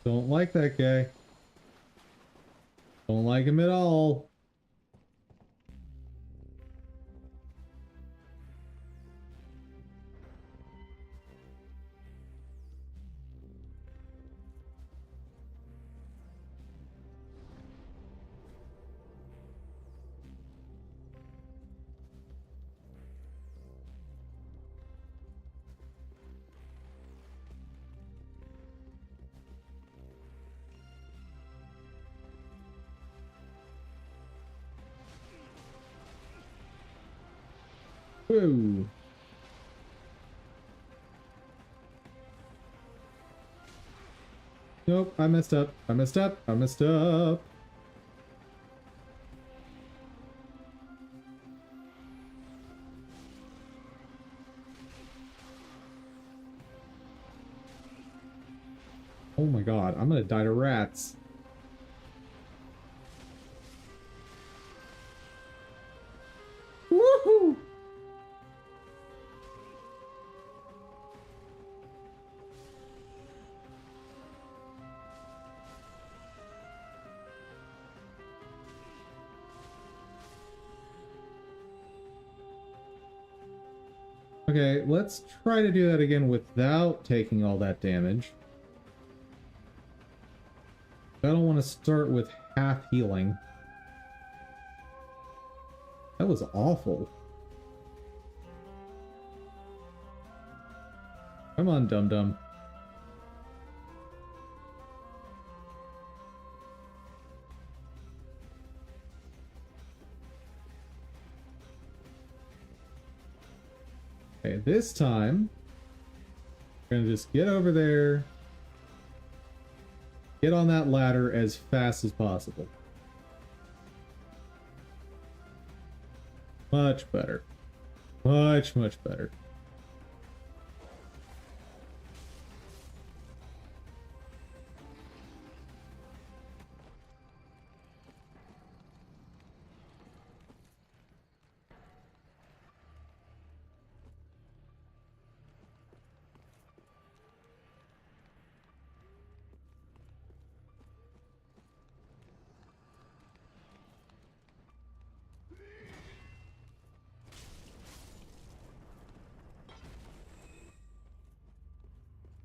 Don't like that guy. Don't like him at all. Whoa. Nope, I messed up. I messed up. I messed up. Oh my god, I'm gonna die to rats. Woohoo! Okay, let's try to do that again without taking all that damage. I don't want to start with half healing. That was awful. Come on, dum-dum. Okay, this time, we're gonna just get over there, get on that ladder as fast as possible. Much better. Much, much better.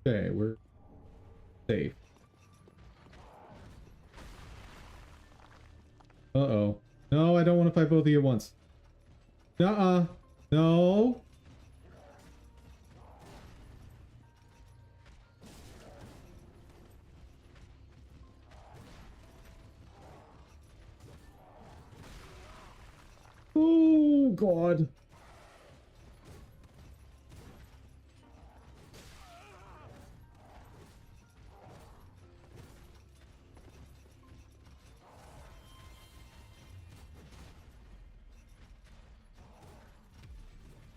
Okay, we're safe. Uh-oh. No, I don't want to fight both of you at once. Nuh-uh. No. Oh, God.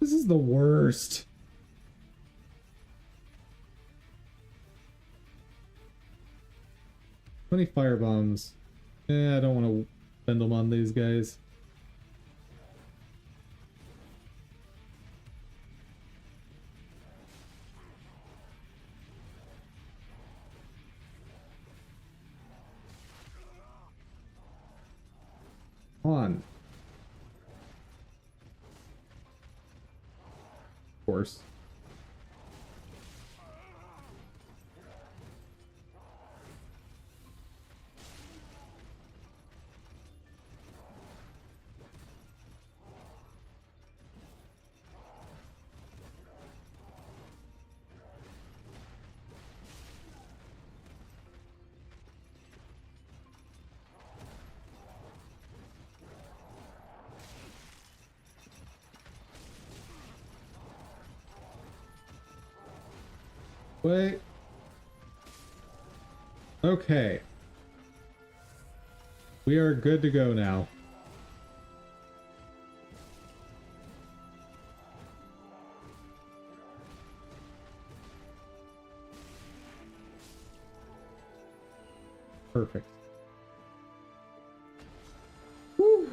This is the worst. How many firebombs? Eh, I don't want to spend them on these guys. Come on. Of course. Wait. Okay. We are good to go now. Perfect. Whew.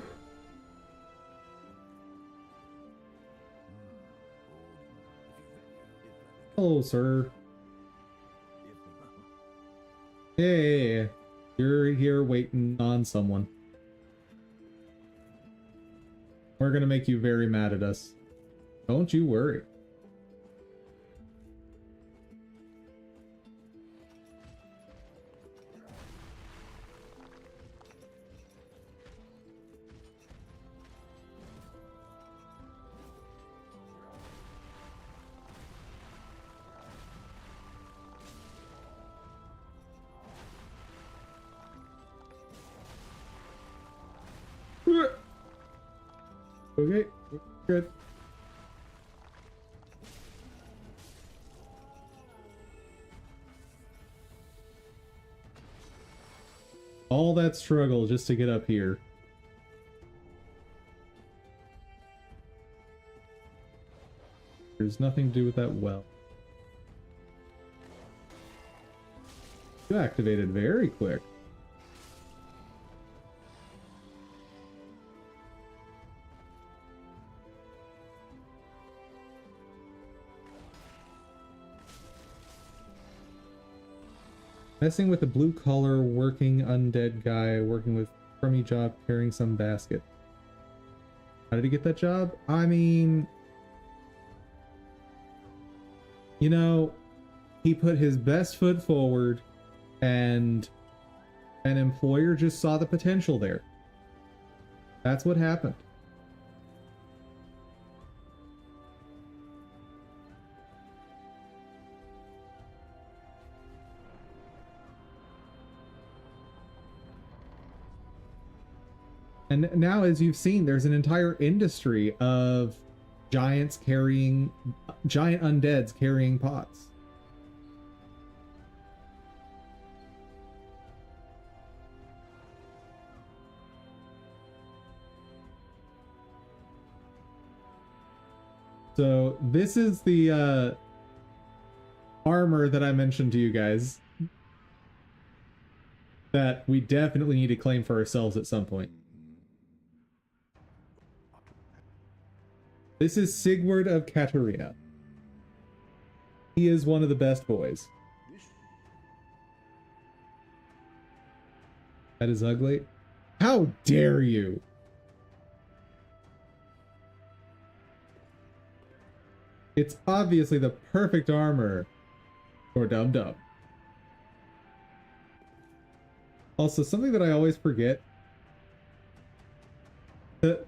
Hello, sir. Hey, you're here waiting on someone. We're gonna make you very mad at us. Don't you worry. Okay, good. All that struggle just to get up here. There's nothing to do with that well. You activated very quick. Messing with a blue-collar, working undead guy, working with crummy job, carrying some basket. How did he get that job? I mean, you know, he put his best foot forward, and an employer just saw the potential there. That's what happened. And now, as you've seen, there's an entire industry of giant undeads carrying pots. So this is the armor that I mentioned to you guys that we definitely need to claim for ourselves at some point. This is Sigurd of Katarina. He is one of the best boys. That is ugly. How dare you? It's obviously the perfect armor for Dum Dum. Also, something that I always forget. The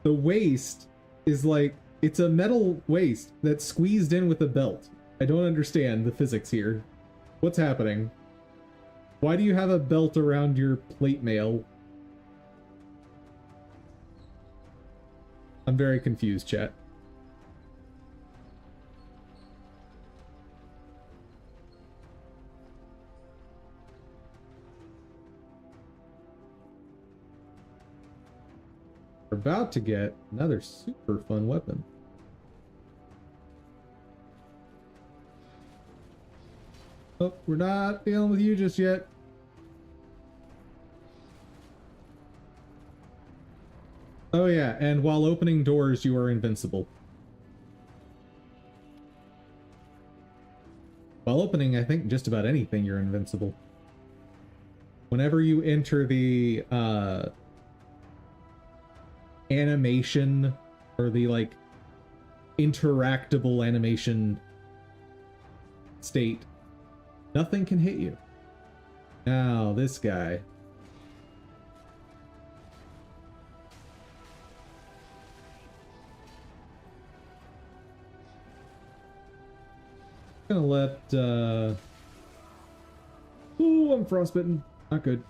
waist is like, it's a metal waist that's squeezed in with a belt. I don't understand the physics here. What's happening? Why do you have a belt around your plate mail? I'm very confused, chat. We're about to get another super fun weapon. Oh, we're not dealing with you just yet. Oh yeah, and while opening doors, you are invincible. While opening, I think, just about anything, you're invincible. Whenever you enter the animation, or the like interactable animation state, nothing can hit you. Now this guy. Gonna let ooh, I'm frostbitten. Not good.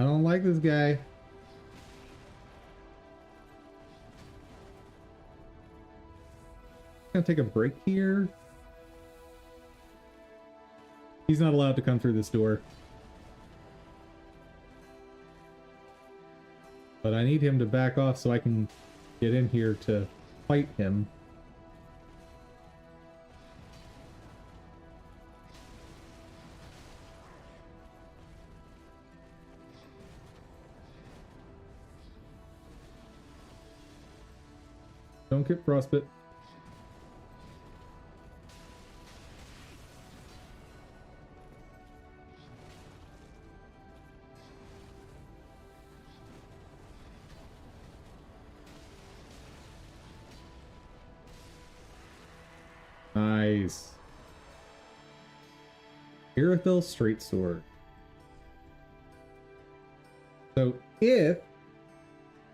don't like this guy. Gonna take a break here. He's not allowed to come through this door. But I need him to back off so I can get in here to fight him. Don't get frostbit. Nice. Irithel Straight Sword. So if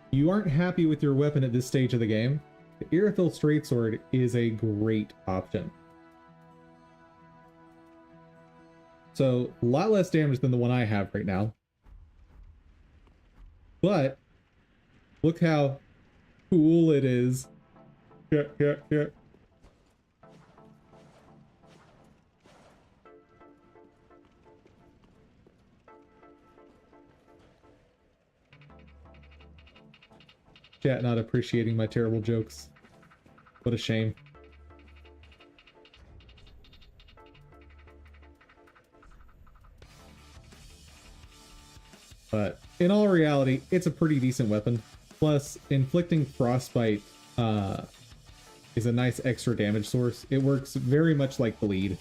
you aren't happy with your weapon at this stage of the game, the Irithel Straight Sword is a great option. So a lot less damage than the one I have right now. But look how cool it is. Yeah. Chat not appreciating my terrible jokes. What a shame. But in all reality, it's a pretty decent weapon. Plus, inflicting frostbite is a nice extra damage source. It works very much like bleed.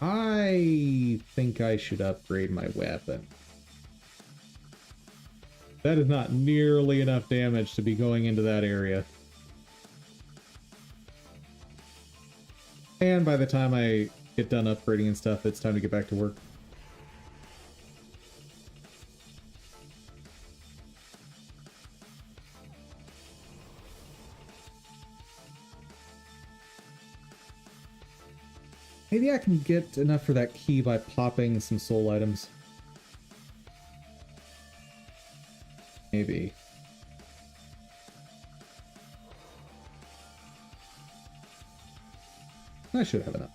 I think I should upgrade my weapon. That is not nearly enough damage to be going into that area. And by the time I get done upgrading and stuff, it's time to get back to work. Maybe I can get enough for that key by popping some soul items. Maybe. I should have enough.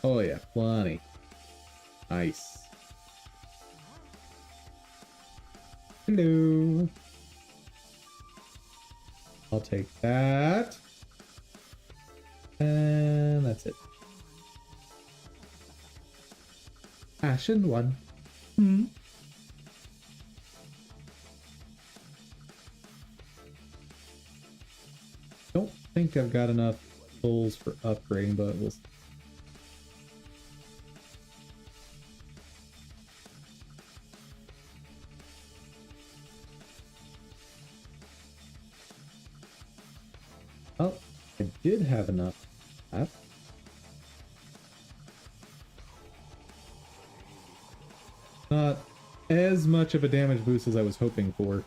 Oh yeah, plenty. Nice. Hello. I'll take that. And that's it. Ashen one. Don't think I've got enough souls for upgrading, but we'll see. Oh, I did have enough. Not as much of a damage boost as I was hoping for.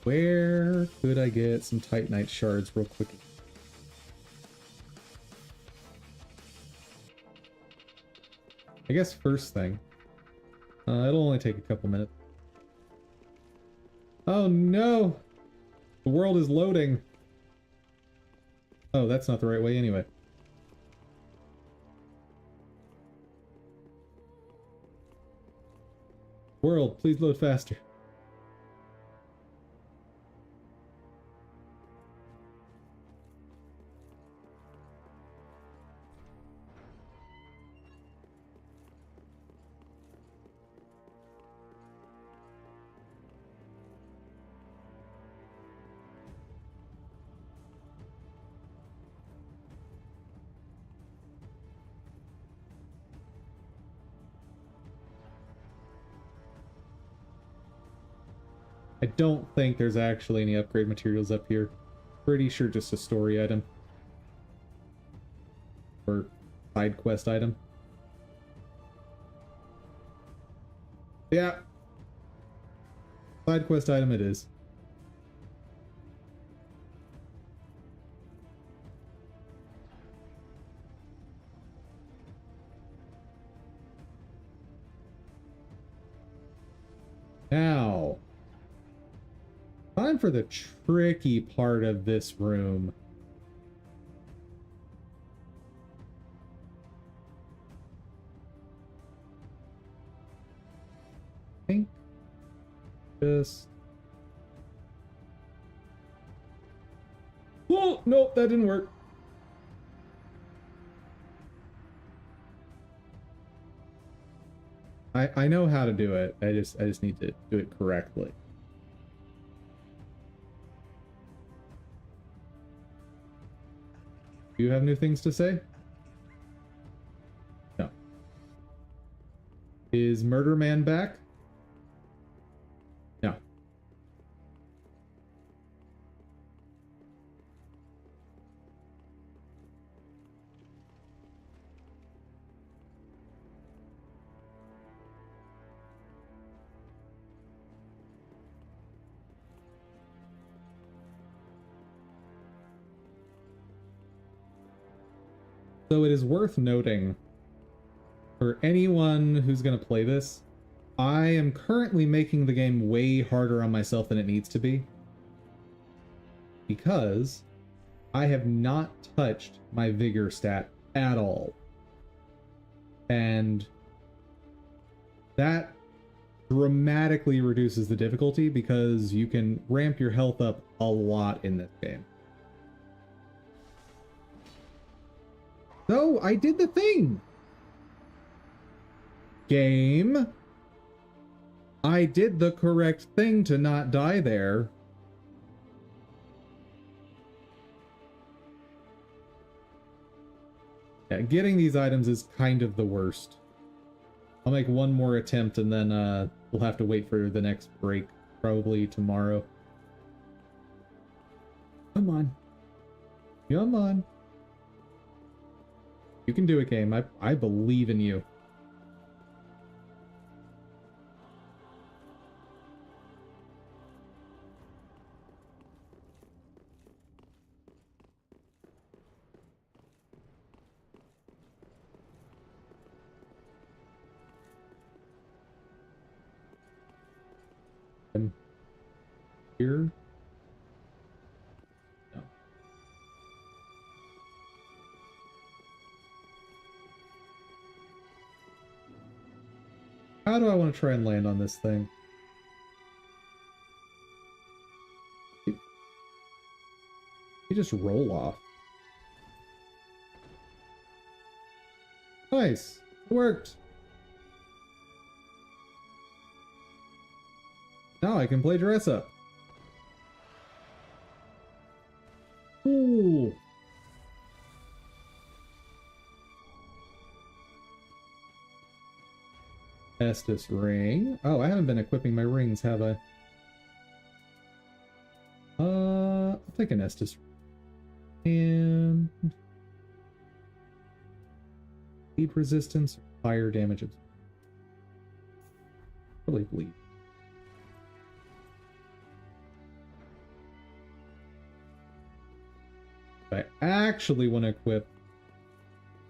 Where could I get some Titanite shards real quick? I guess first thing. It'll only take a couple minutes. Oh no! The world is loading. Oh, that's not the right way anyway. World, please load faster. I don't think there's actually any upgrade materials up here. Pretty sure just a story item. Or side quest item. Yeah. Side quest item it is. Now, time for the tricky part of this room. I think just... Oh, nope, that didn't work. I know how to do it. I just need to do it correctly. Do you have new things to say? No. Is Murder Man back? No. So it is worth noting, for anyone who's going to play this, I am currently making the game way harder on myself than it needs to be. Because I have not touched my vigor stat at all. And that dramatically reduces the difficulty because you can ramp your health up a lot in this game. So I did the thing! Game. I did the correct thing to not die there. Yeah, getting these items is kind of the worst. I'll make one more attempt and then we'll have to wait for the next break, probably tomorrow. Come on. Come on. You can do it, game. I believe in you. Here. No. How do I want to try and land on this thing? You just roll off. Nice. It worked. Now I can play dress up. Ooh. Estus ring. Oh, I haven't been equipping my rings, have I? I'll take an Estus and bleed resistance, fire damage. Probably bleed. I actually want to equip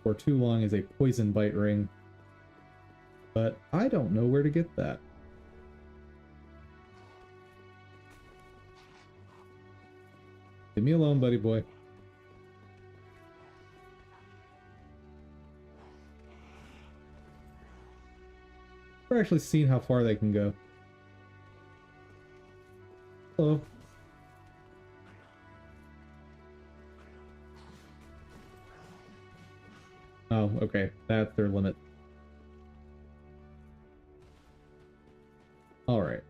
for too long is a poison bite ring, but I don't know where to get that. Leave me alone, buddy boy. We're actually seeing how far they can go. Hello. Oh, okay. That's their limit. Alright.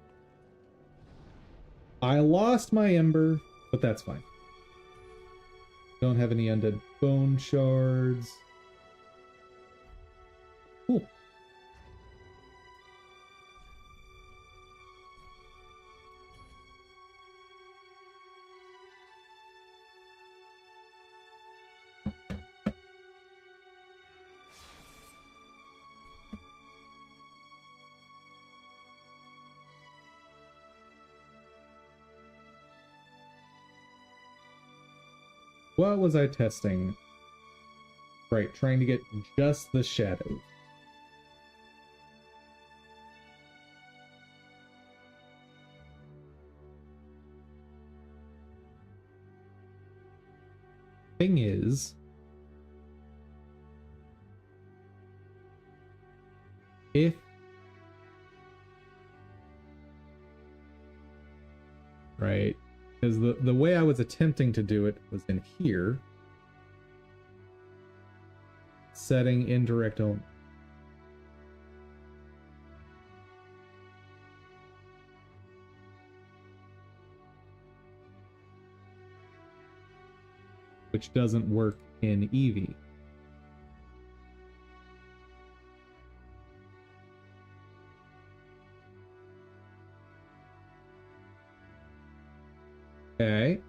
I lost my ember, but that's fine. Don't have any undead bone shards. Cool. What was I testing? Right, trying to get just the shadows. Thing is, if right, because the way I was attempting to do it was in here, setting indirect only. Which doesn't work in Eevee. Okay.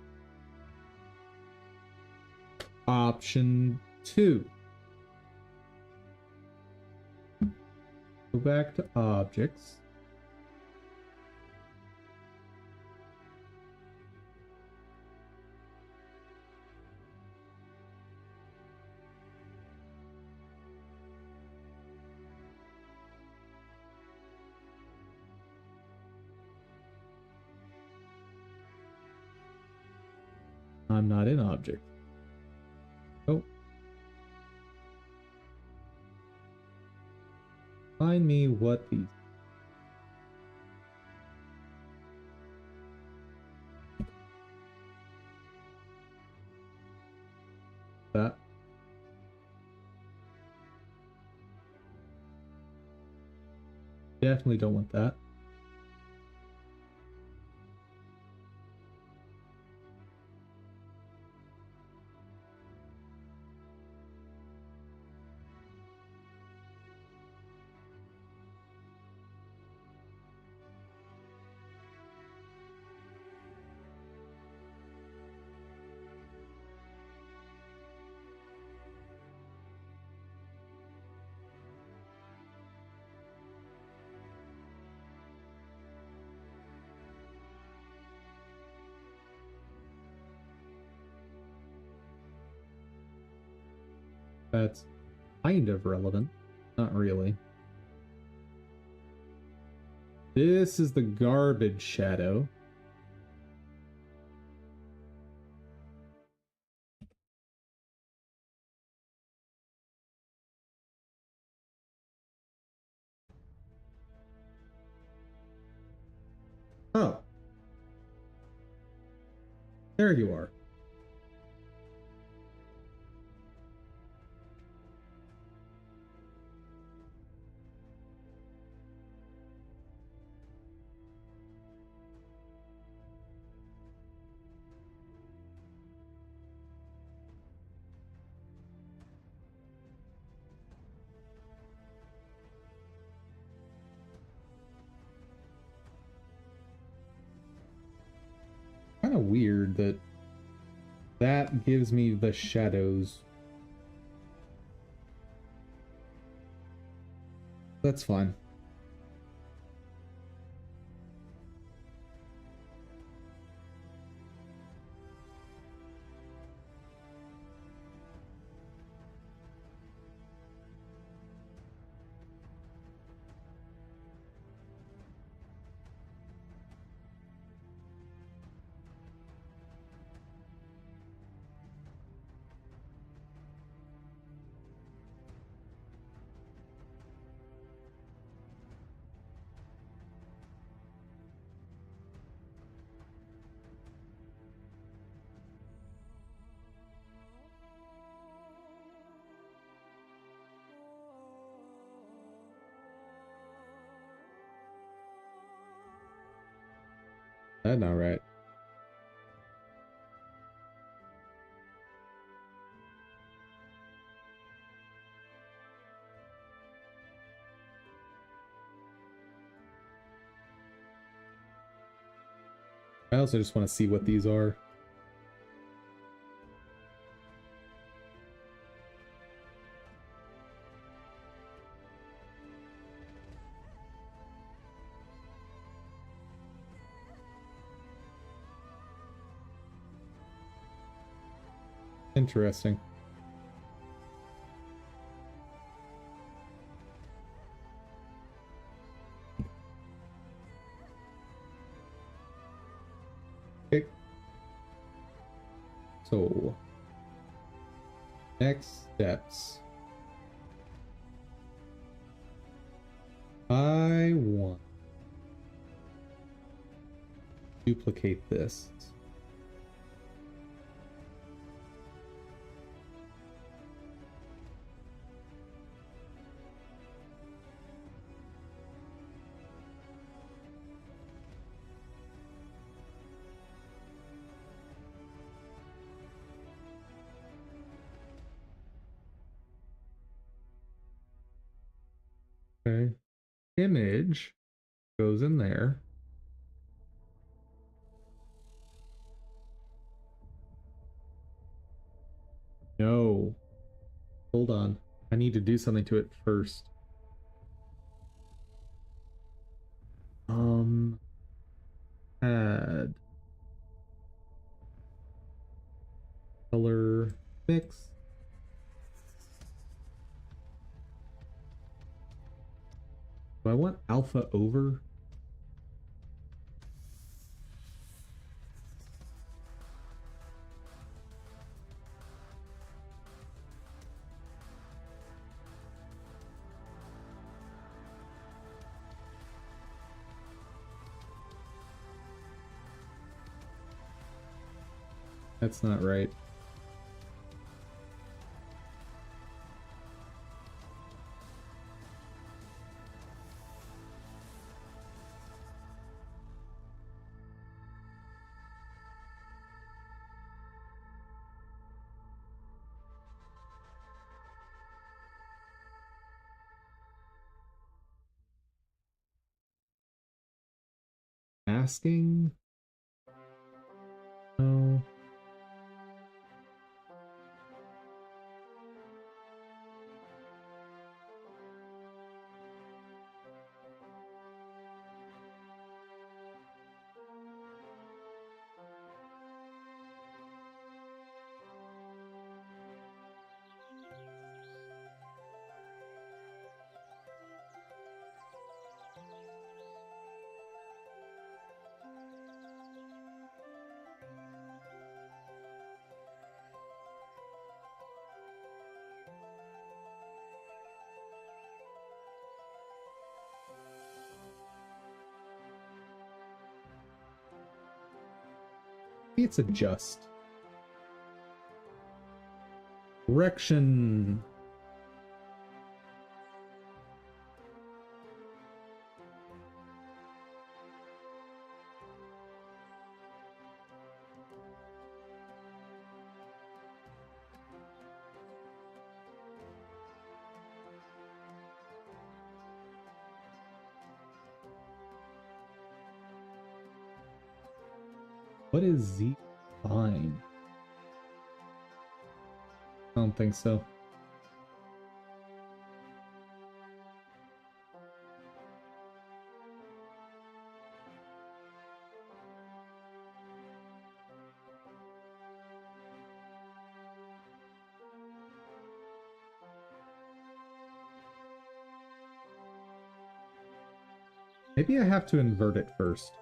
Option 2. Go back to objects. I'm not in object. Oh. Find me what these. That. Definitely don't want that. That's kind of relevant. Not really. This is the garbage shadow. Oh. There you are. Kind of weird that that gives me the shadows. That's fine. That's not right. I also just want to see what these are. Interesting. Okay. So, next steps. I want to duplicate this. Okay. Image goes in there. No. Hold on. I need to do something to it first. Add color mix. Do I want alpha over? That's not right. Masking? No. Maybe it's adjust. Correction. What is Z fine? I don't think so. Maybe I have to invert it first.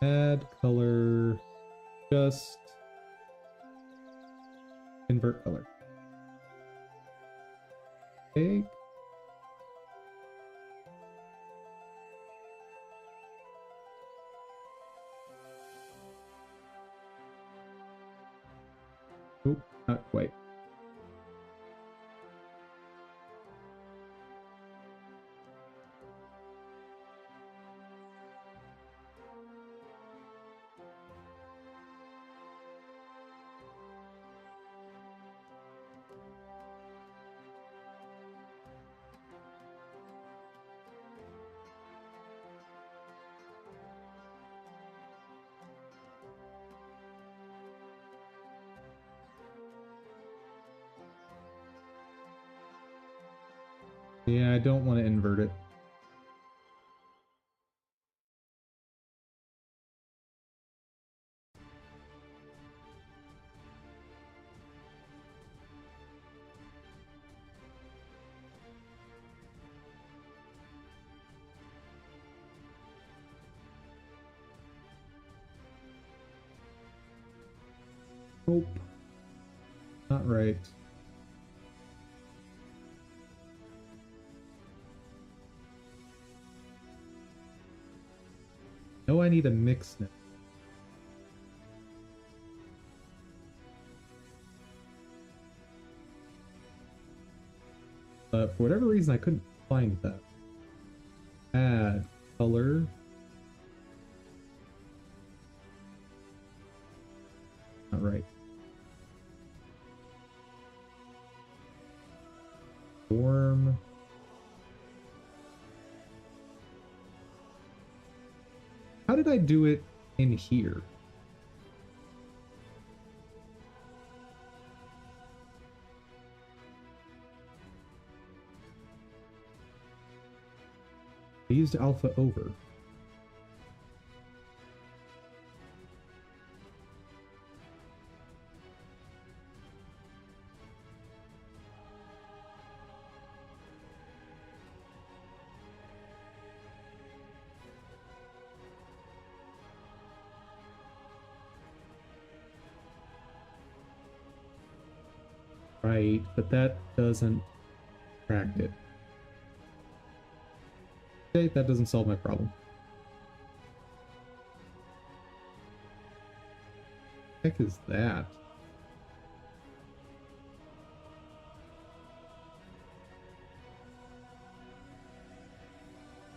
Add color, just invert color. Okay. Oh, not quite. Yeah, I don't want to invert it. Nope. Not right. No, I need a mix now. For whatever reason, I couldn't find that. Add color. Not right. Form. How did I do it in here? I used alpha over. Right, but that doesn't track it. Okay, that doesn't solve my problem. What the heck is that?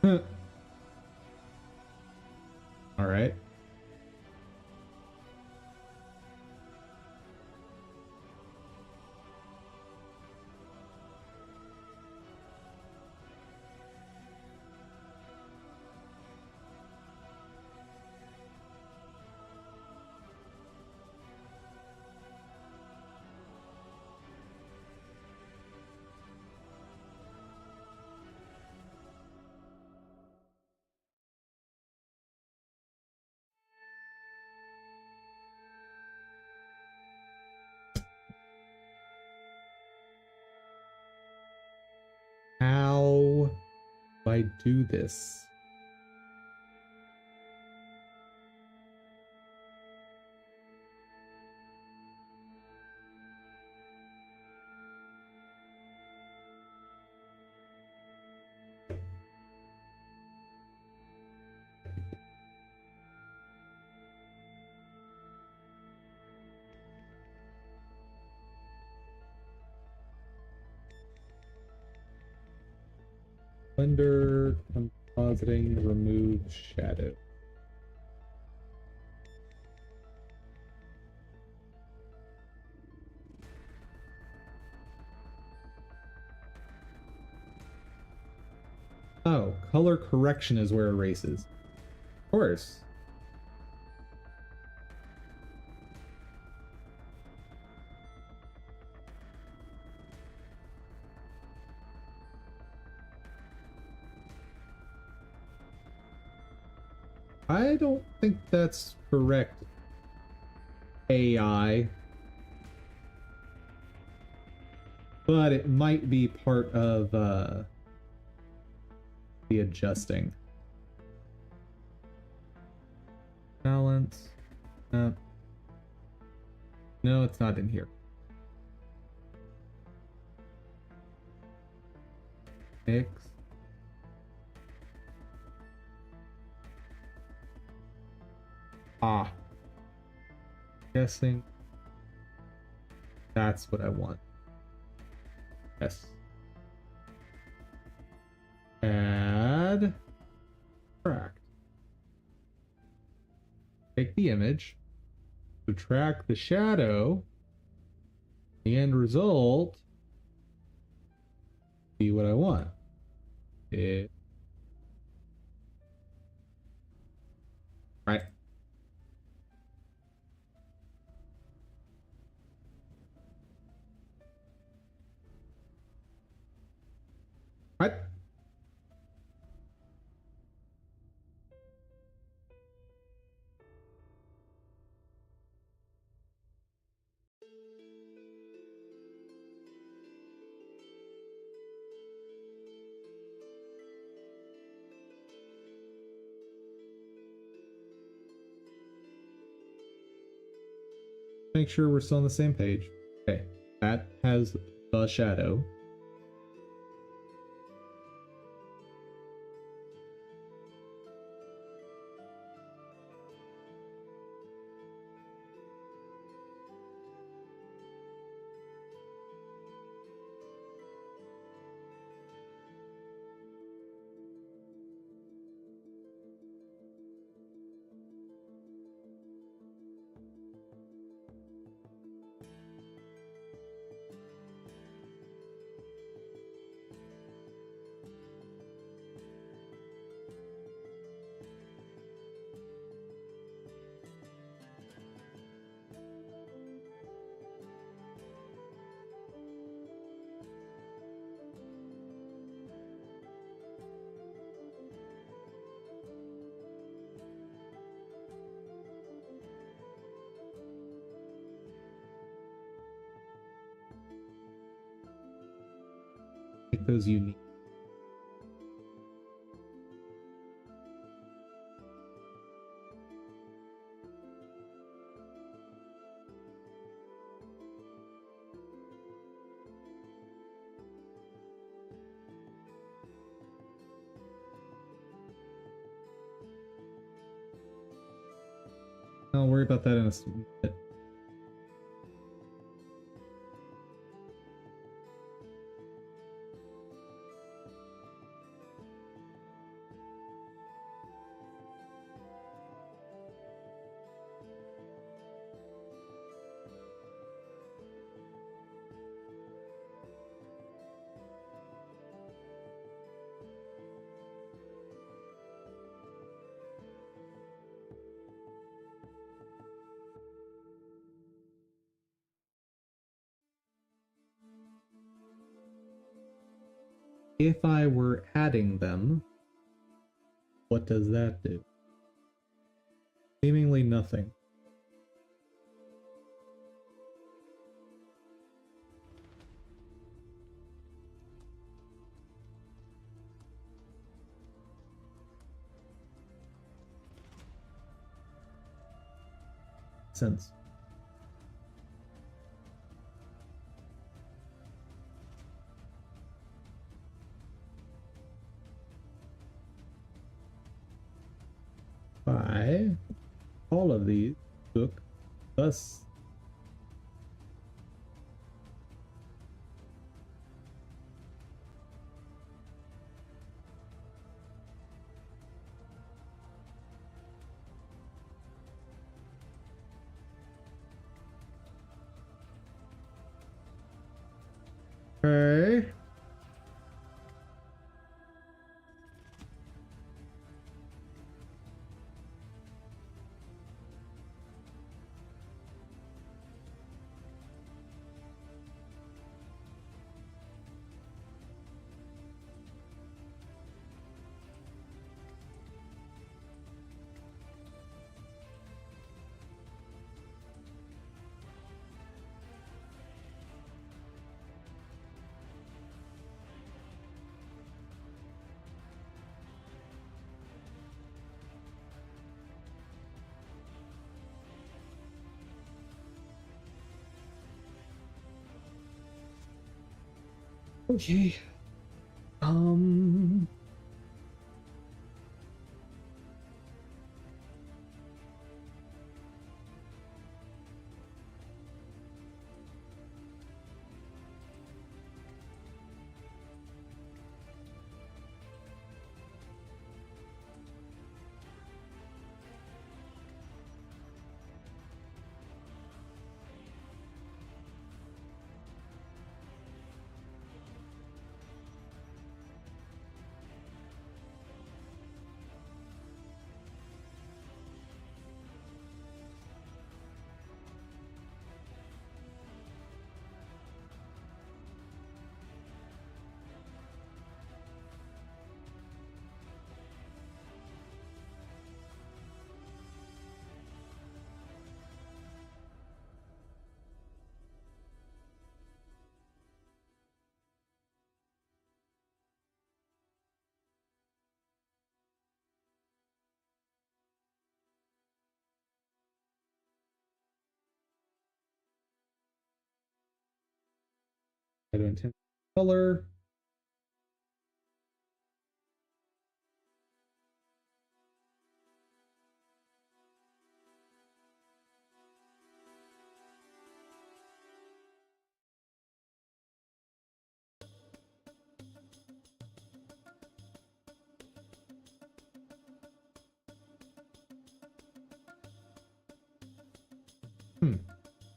All right. How do I do this? Blender compositing remove shadow. Oh, color correction is where erases. Of course. I don't think that's correct, AI. But it might be part of the adjusting. Balance. No, it's not in here. Mix. Ah. Guessing. That's what I want. Yes. Add. Subtract. Take the image. Subtract the shadow. The end result. Be what I want. Right. Right. make sure we're still on the same page. Okay, that has the shadow. Make those unique. I'll worry about that in a bit. If I were adding them, what does that do? Seemingly nothing. Sense. By all of these took us okay. Okay. Shadow intensity color.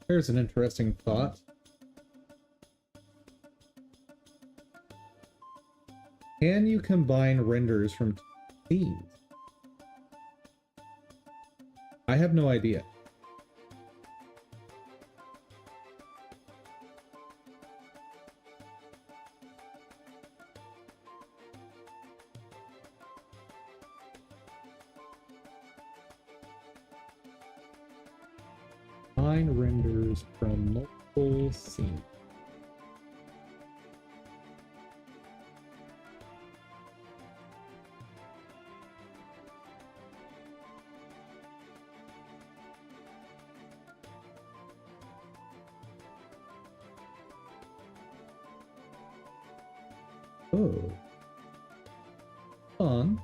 There's an interesting thought. Can you combine renders from scenes? I have no idea. Combine renders from multiple scenes. Oh. Fun.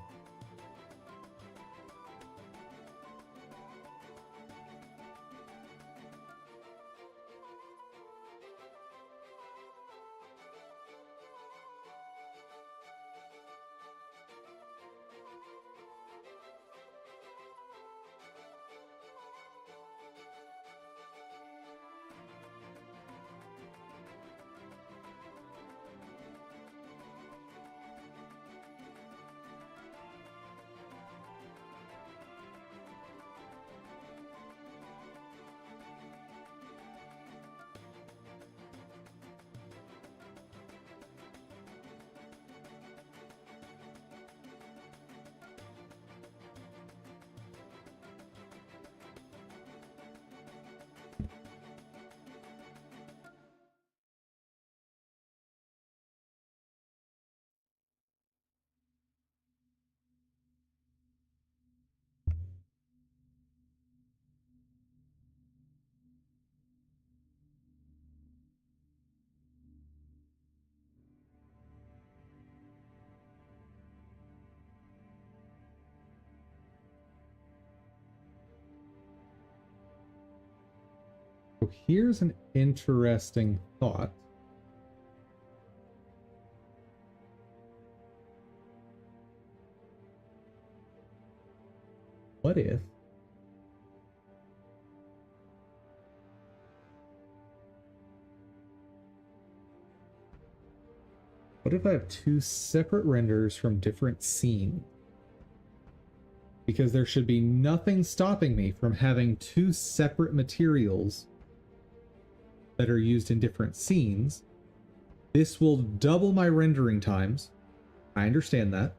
So here's an interesting thought. What if I have two separate renders from different scenes? Because there should be nothing stopping me from having two separate materials that are used in different scenes. This will double my rendering times. I understand that.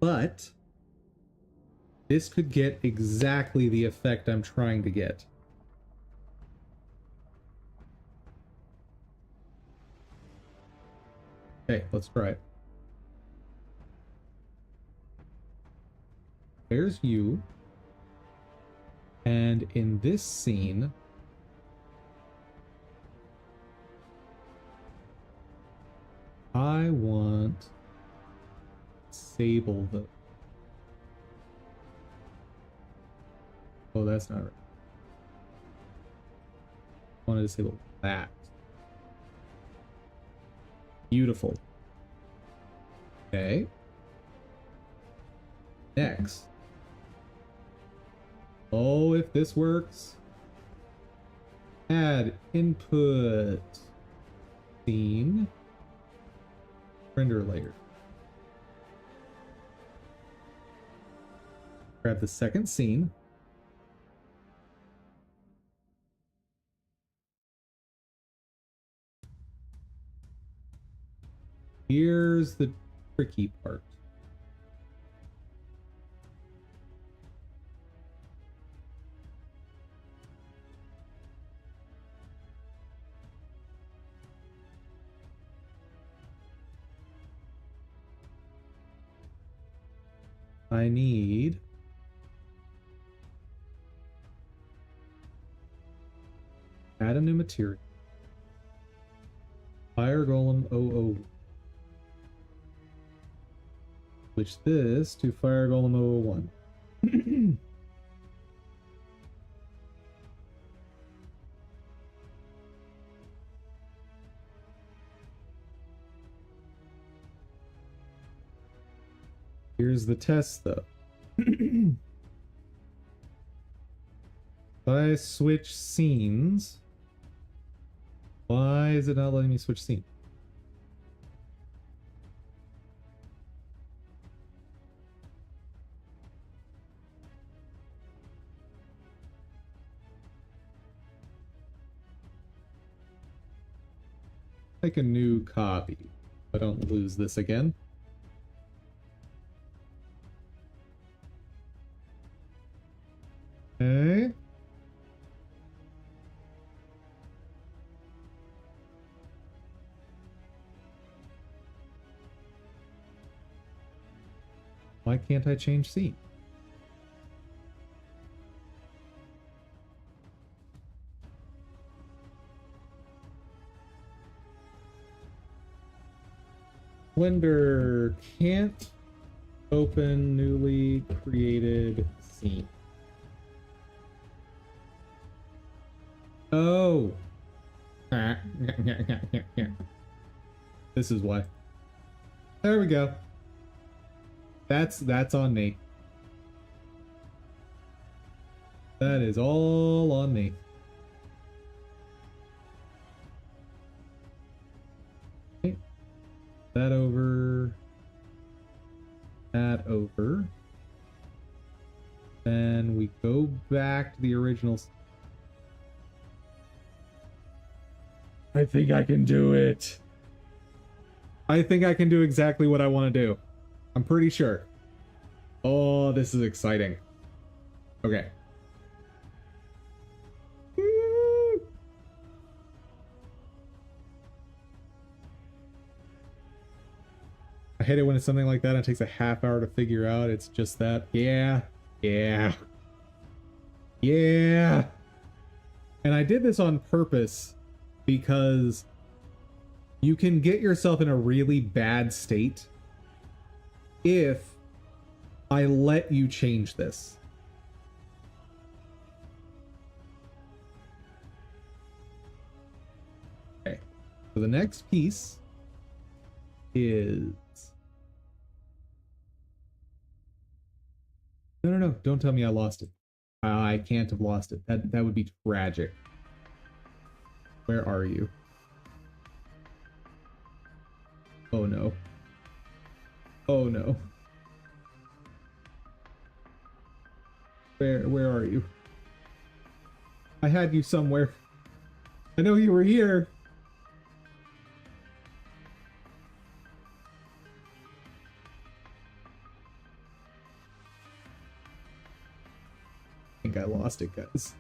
But this could get exactly the effect I'm trying to get. Okay, let's try it. There's you. And in this scene, I want to disable the... Oh, that's not right. I want to disable that. Beautiful. Okay. Next. Oh, if this works. Add input scene render layer. Grab the second scene. Here's the tricky part. I need add a new material. Fire Golem 00. Switch this to Fire Golem 001. Here's the test, though. If I switch scenes, why is it not letting me switch scenes? Make a new copy. I don't lose this again. Okay. Why can't I change scene? Blender can't open newly created scene. Oh. This is why. There we go. That's on me. That is all on me. Okay. That over. That over. Then we go back to the original. I think I can do it. I think I can do exactly what I want to do. I'm pretty sure. Oh, this is exciting. Okay. I hate it when it's something like that and it takes a half hour to figure out. It's just that. Yeah. Yeah. Yeah. And I did this on purpose because you can get yourself in a really bad state if I let you change this. Okay. So the next piece is... No. Don't tell me I lost it. I can't have lost it. That would be tragic. Where are you? Oh no. Oh no. Where are you? I had you somewhere. I know you were here. I think I lost it, guys.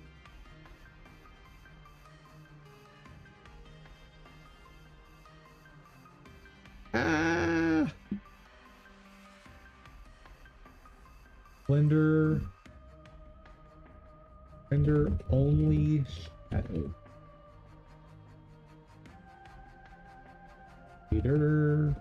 Ah! Blender. Render only shadow. Shader.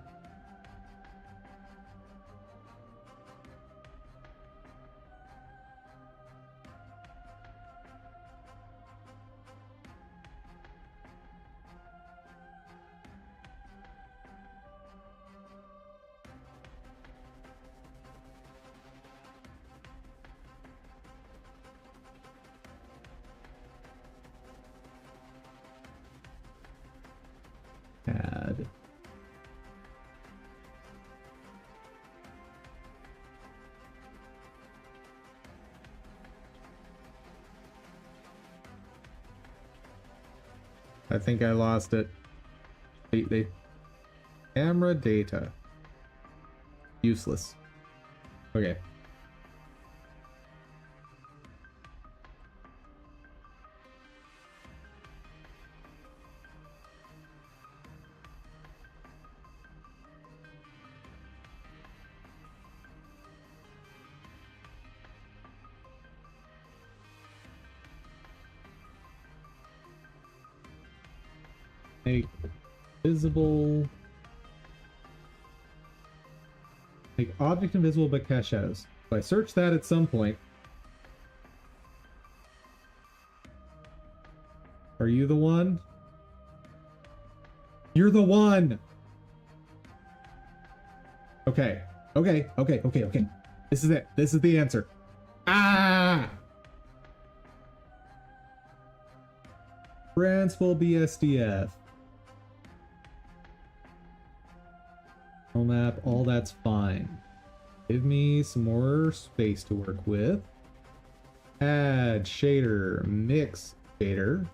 Add. I think I lost it. Completely. Camera data. Useless. Okay. Make visible. Make object invisible but cast shadows. If I search that at some point. Are you the one? You're the one! Okay. Okay. This is it. This is the answer. Ah! Transfull BSDF. Map, all that's fine. Give me some more space to work with. Add shader, mix shader.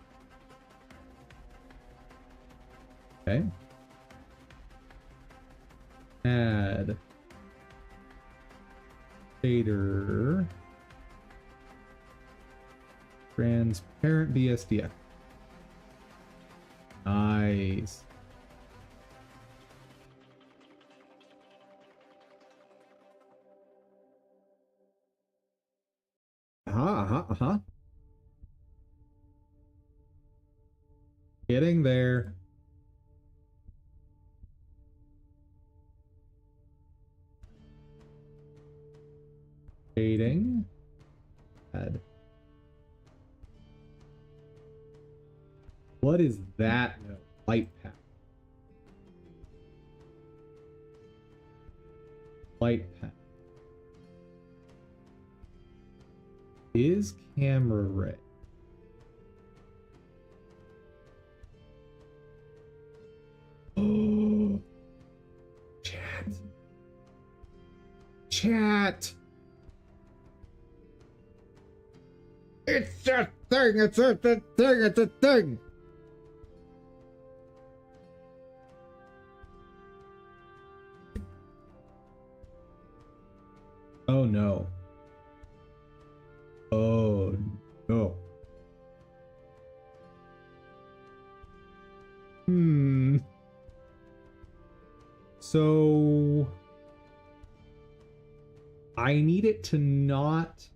Okay. Add shader. Transparent BSDF. Nice. Getting there. Shading. Add. What is that? No, light path. Light path. Is camera ray. Oh, chat. It's a thing. It's a thing. It's a thing. Oh no. Oh no. So I need it to not.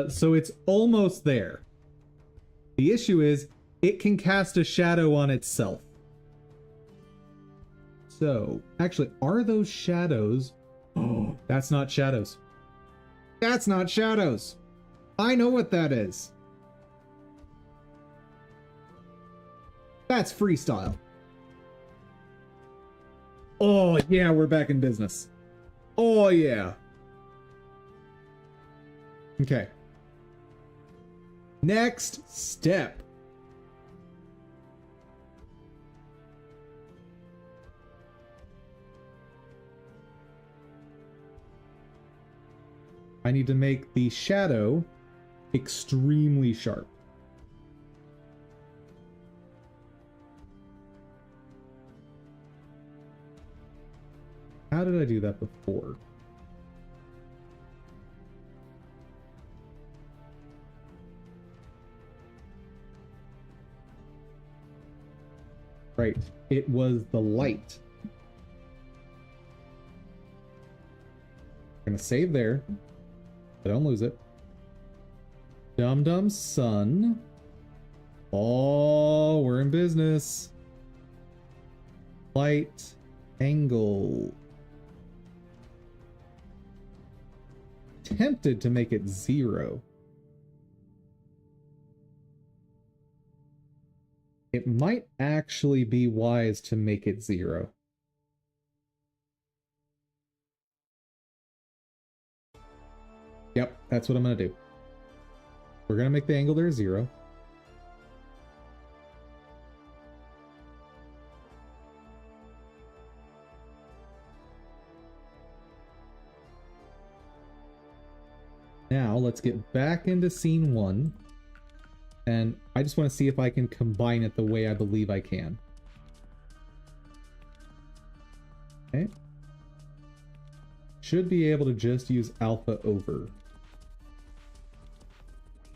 So it's almost there. The issue is it can cast a shadow on itself. So actually, are those shadows? Oh, that's not shadows. That's not shadows. I know what that is. That's freestyle. Oh yeah, we're back in business. Oh yeah. Okay. Next step. I need to make the shadow extremely sharp. How did I do that before? Right, it was the light. I'm gonna save there, but don't lose it. Dum Dum Sun. Oh, we're in business. Light angle. Tempted to make it 0. It might actually be wise to make it 0. Yep, that's what I'm going to do. We're going to make the angle there 0. Now, let's get back into scene 1. And I just want to see if I can combine it the way I believe I can. Okay. Should be able to just use alpha over.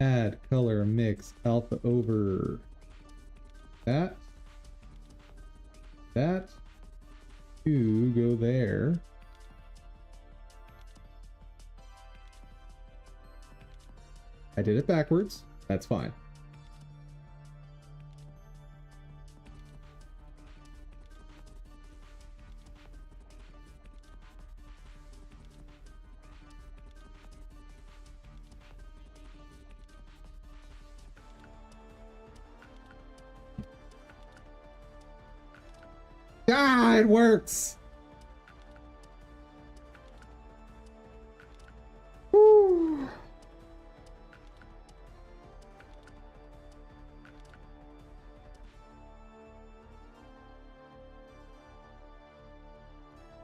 Add color mix alpha over that. That. To go there. I did it backwards. That's fine. Ah, it works! Woo.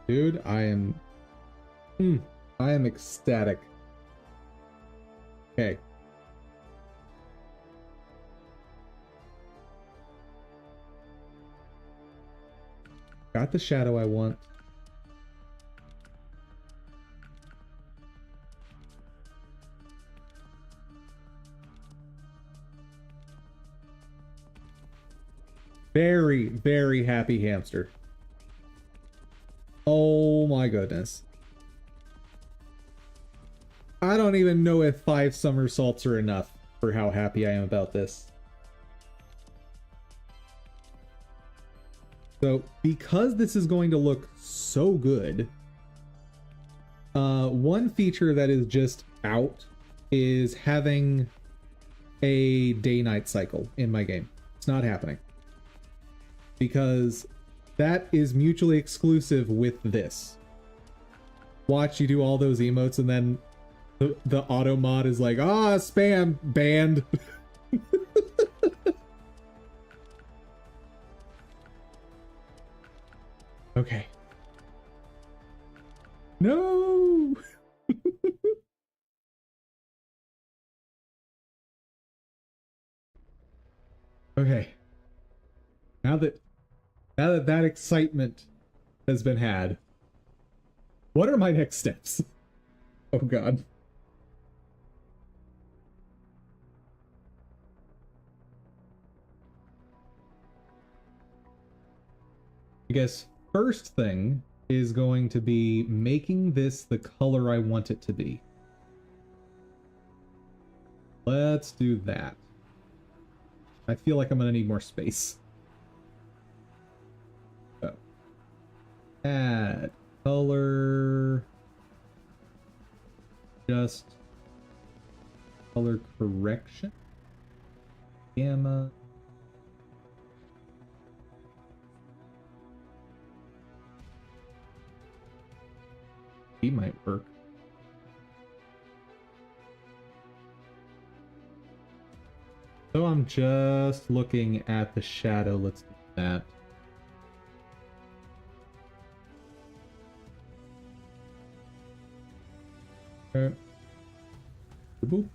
Dude, I am ecstatic. Okay. Got the shadow I want. Very, very happy hamster. Oh my goodness. I don't even know if 5 somersaults are enough for how happy I am about this. So, because this is going to look so good, one feature that is just out is having a day-night cycle in my game. It's not happening. Because that is mutually exclusive with this. Watch you do all those emotes and then the auto mod is like, spam, banned. Okay. No! Okay. Now that that excitement has been had, what are my next steps? Oh god. I guess first thing is going to be making this the color I want it to be. Let's do that. I feel like I'm gonna need more space. So, add color, just color correction, gamma. He might work. So I'm just looking at the shadow. Let's do that. Okay. Boop.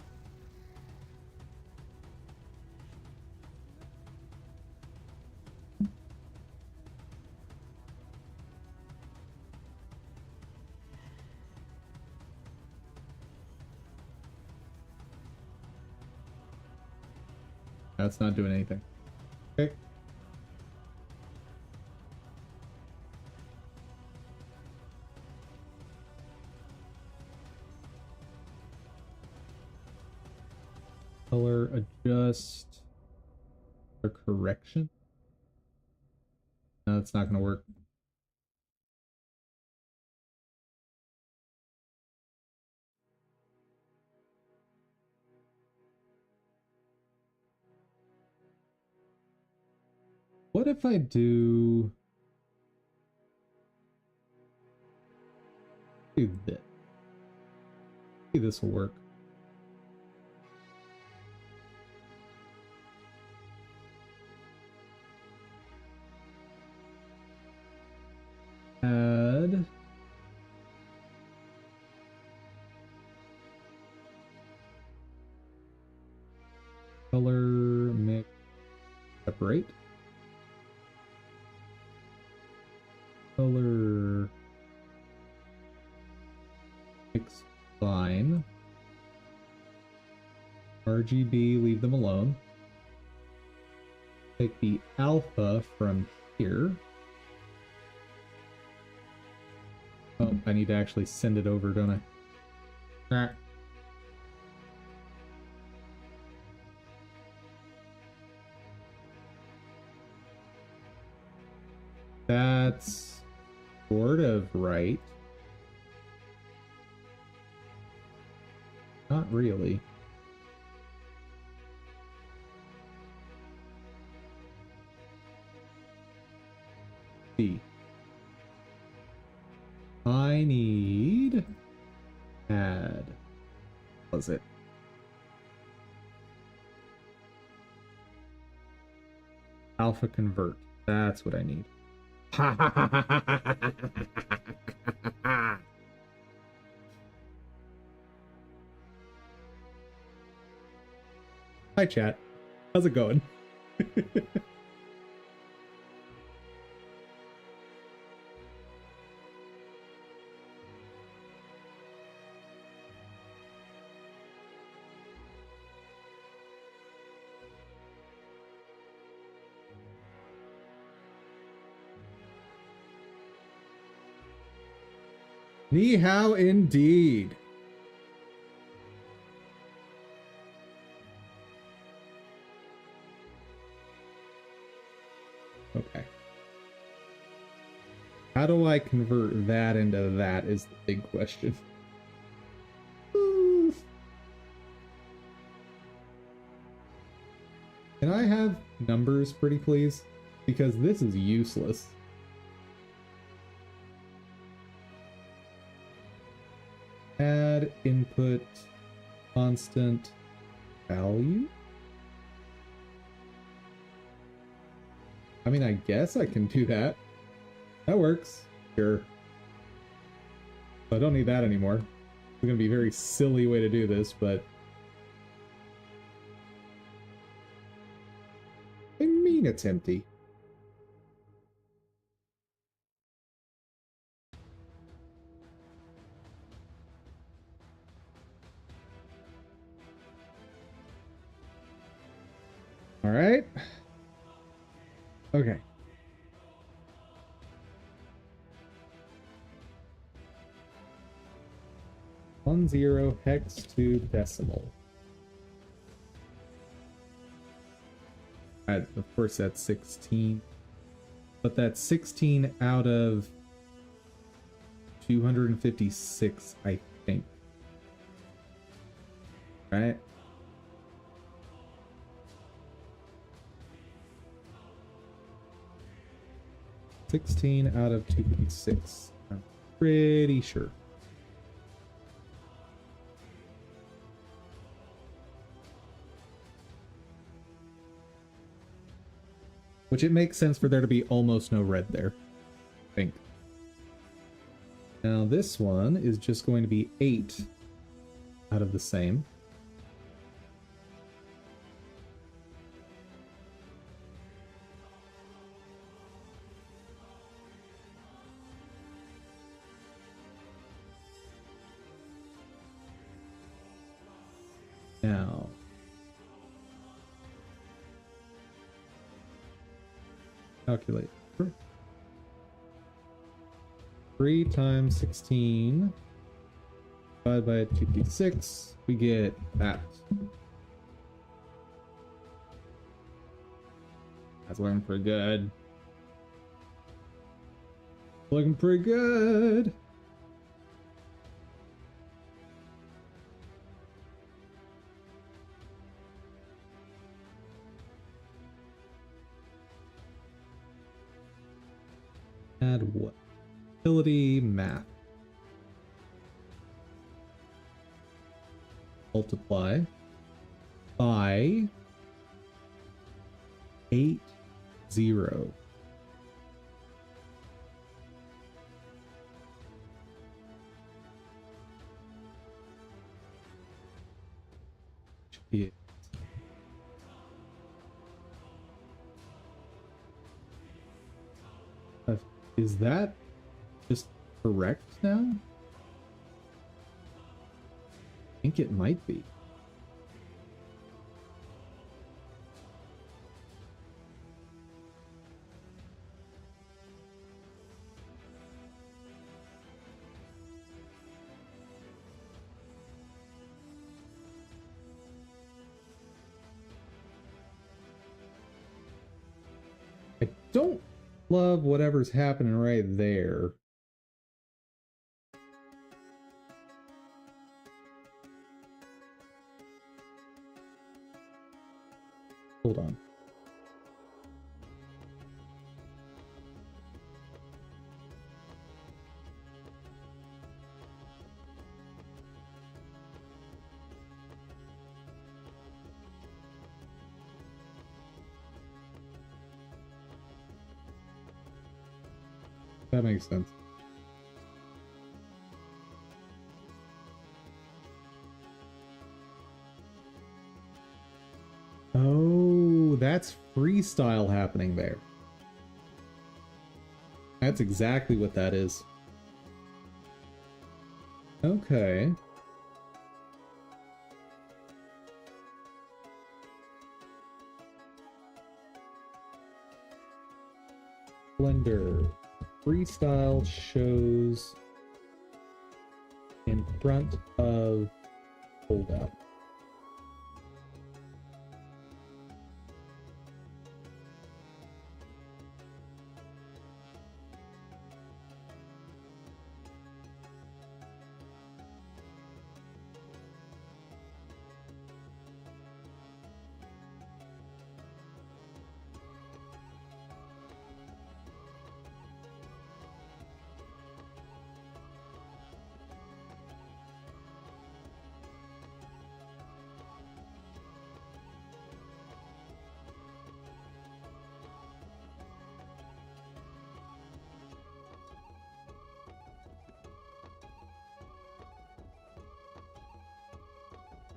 That's not doing anything. Okay. Color adjust or correction. No, that's not going to work. What if I do this? Maybe this will work. Add color mix separate. Color mix line. RGB, leave them alone. Take the alpha from here. Oh, I need to actually send it over, don't I? That's sort of right. Not really. B. I need add. What was it? Alpha convert. That's what I need. Hi, chat. How's it going? Ni hao indeed. Okay. How do I convert that into that is the big question. Can I have numbers, pretty please? Because this is useless. Add input constant value? I mean, I guess I can do that. That works. Sure. I don't need that anymore. It's going to be a very silly way to do this, but... I mean it's empty. All right. Okay. One zero hex to decimal. Of course, that's 16. But that's 16 out of 256, I think. Right? $16 out of 256. I'm pretty sure. Which it makes sense for there to be almost no red there, I think. Now this one is just going to be 8 out of the same. Now, calculate. 3 times 16 divided by 2d6, we get that. That's looking pretty good. Looking pretty good. Add what? Utility math. Multiply by 8, 0. Yeah. Is that just correct now? I think it might be. I don't love whatever's happening right there. Hold on. That makes sense. Oh, that's freestyle happening there. That's exactly what that is. Okay. Blender. Freestyle shows in front of holdout.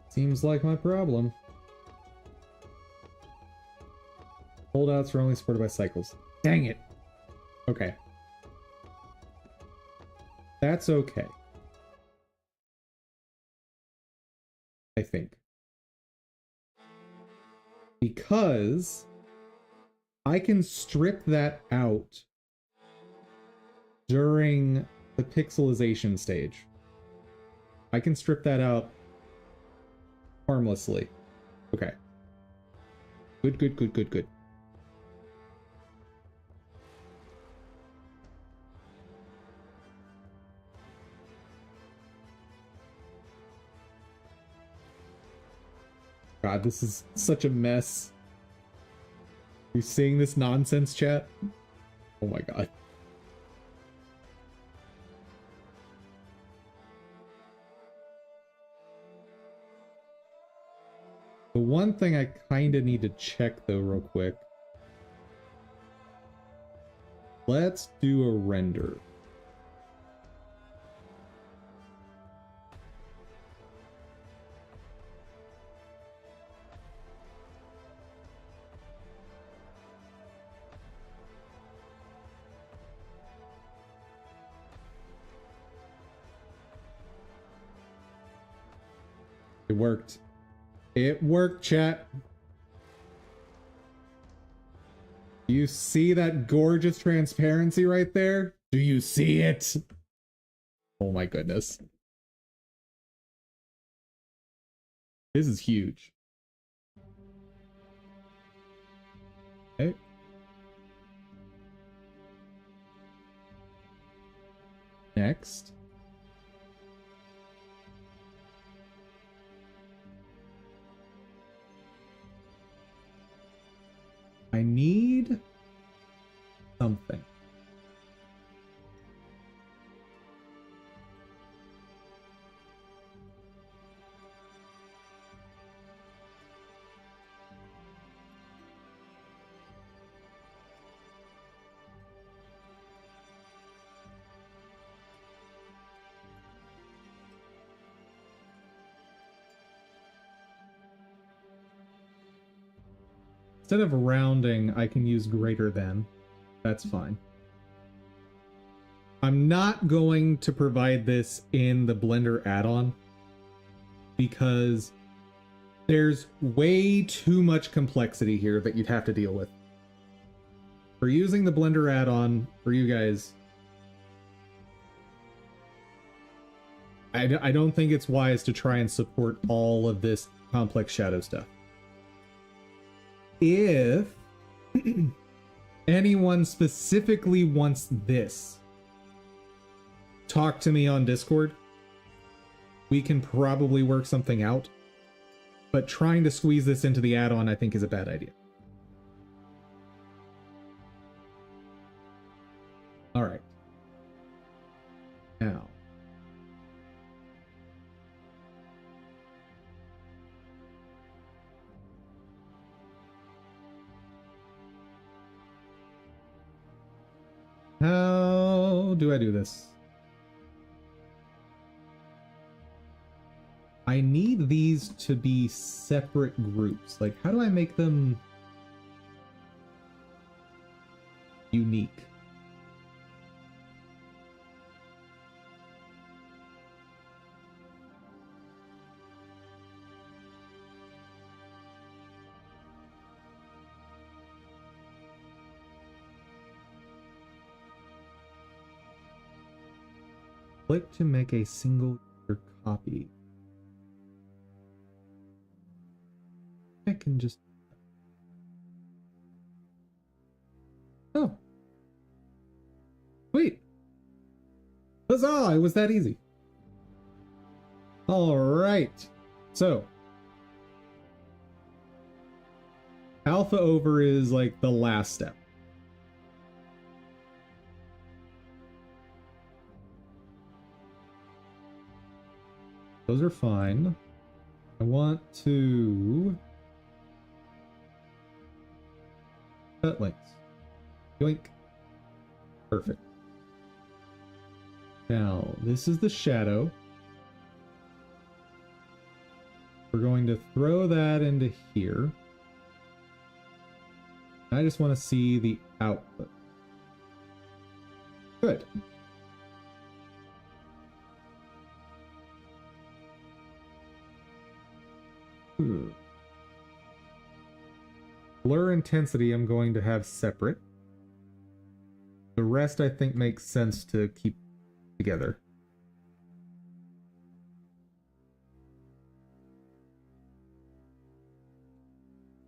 Seems like my problem. Holdouts are only supported by cycles. Dang it. Okay. That's okay. I think. Because I can strip that out during the pixelization stage. I can strip that out harmlessly. Okay. Good, good, good, good, good. God, this is such a mess. You seeing this nonsense, chat? Oh my god. The one thing I kind of need to check though real quick. Let's do a render. It worked. It worked, chat. You see that gorgeous transparency right there? Do you see it? Oh my goodness. This is huge. Okay. Next. I need something. Instead of rounding, I can use greater than. That's fine. I'm not going to provide this in the Blender add-on because there's way too much complexity here that you'd have to deal with. For using the Blender add-on, for you guys, I don't think it's wise to try and support all of this complex shadow stuff. If anyone specifically wants this, talk to me on Discord. We can probably work something out. But trying to squeeze this into the add-on, I think, is a bad idea. All right. Now. How do I do this? I need these to be separate groups. Like, how do I make them unique? Click to make a single copy. I can just... Oh. Wait. Huzzah! It was that easy. All right. So. Alpha over is like the last step. Those are fine. I want to cut links. Yoink. Perfect. Now, this is the shadow. We're going to throw that into here. I just want to see the output. Good. Blur intensity I'm going to have separate. The rest I think makes sense to keep together.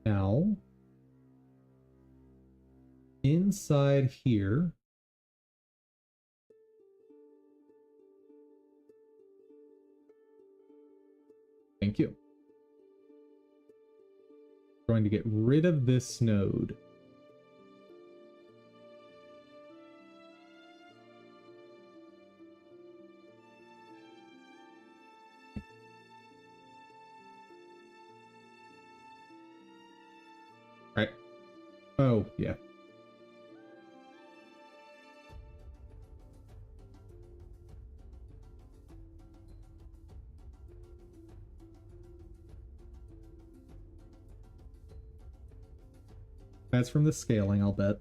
Now, inside here, thank you. Going to get rid of this node. Right. Oh, yeah. That's from the scaling, I'll bet.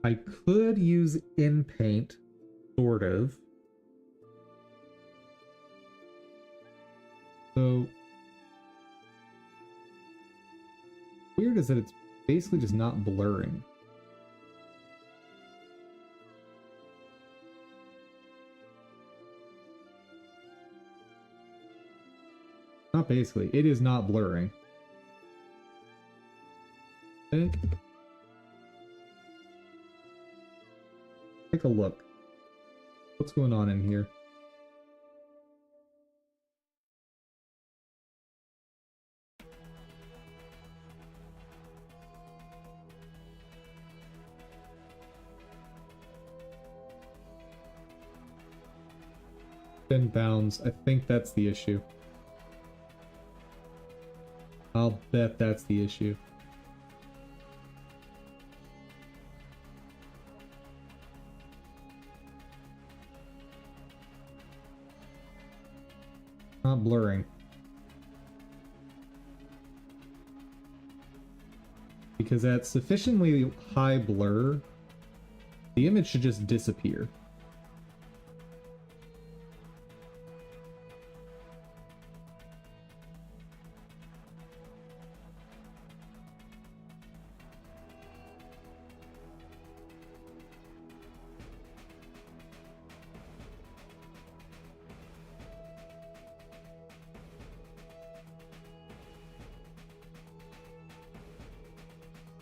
I could use in paint, sort of. So weird is that it's basically just not blurring. Not basically, it is not blurring. Okay. Take a look. What's going on in here? Thin bounds. I think that's the issue. I'll bet that's the issue. Not blurring. Because at sufficiently high blur, the image should just disappear.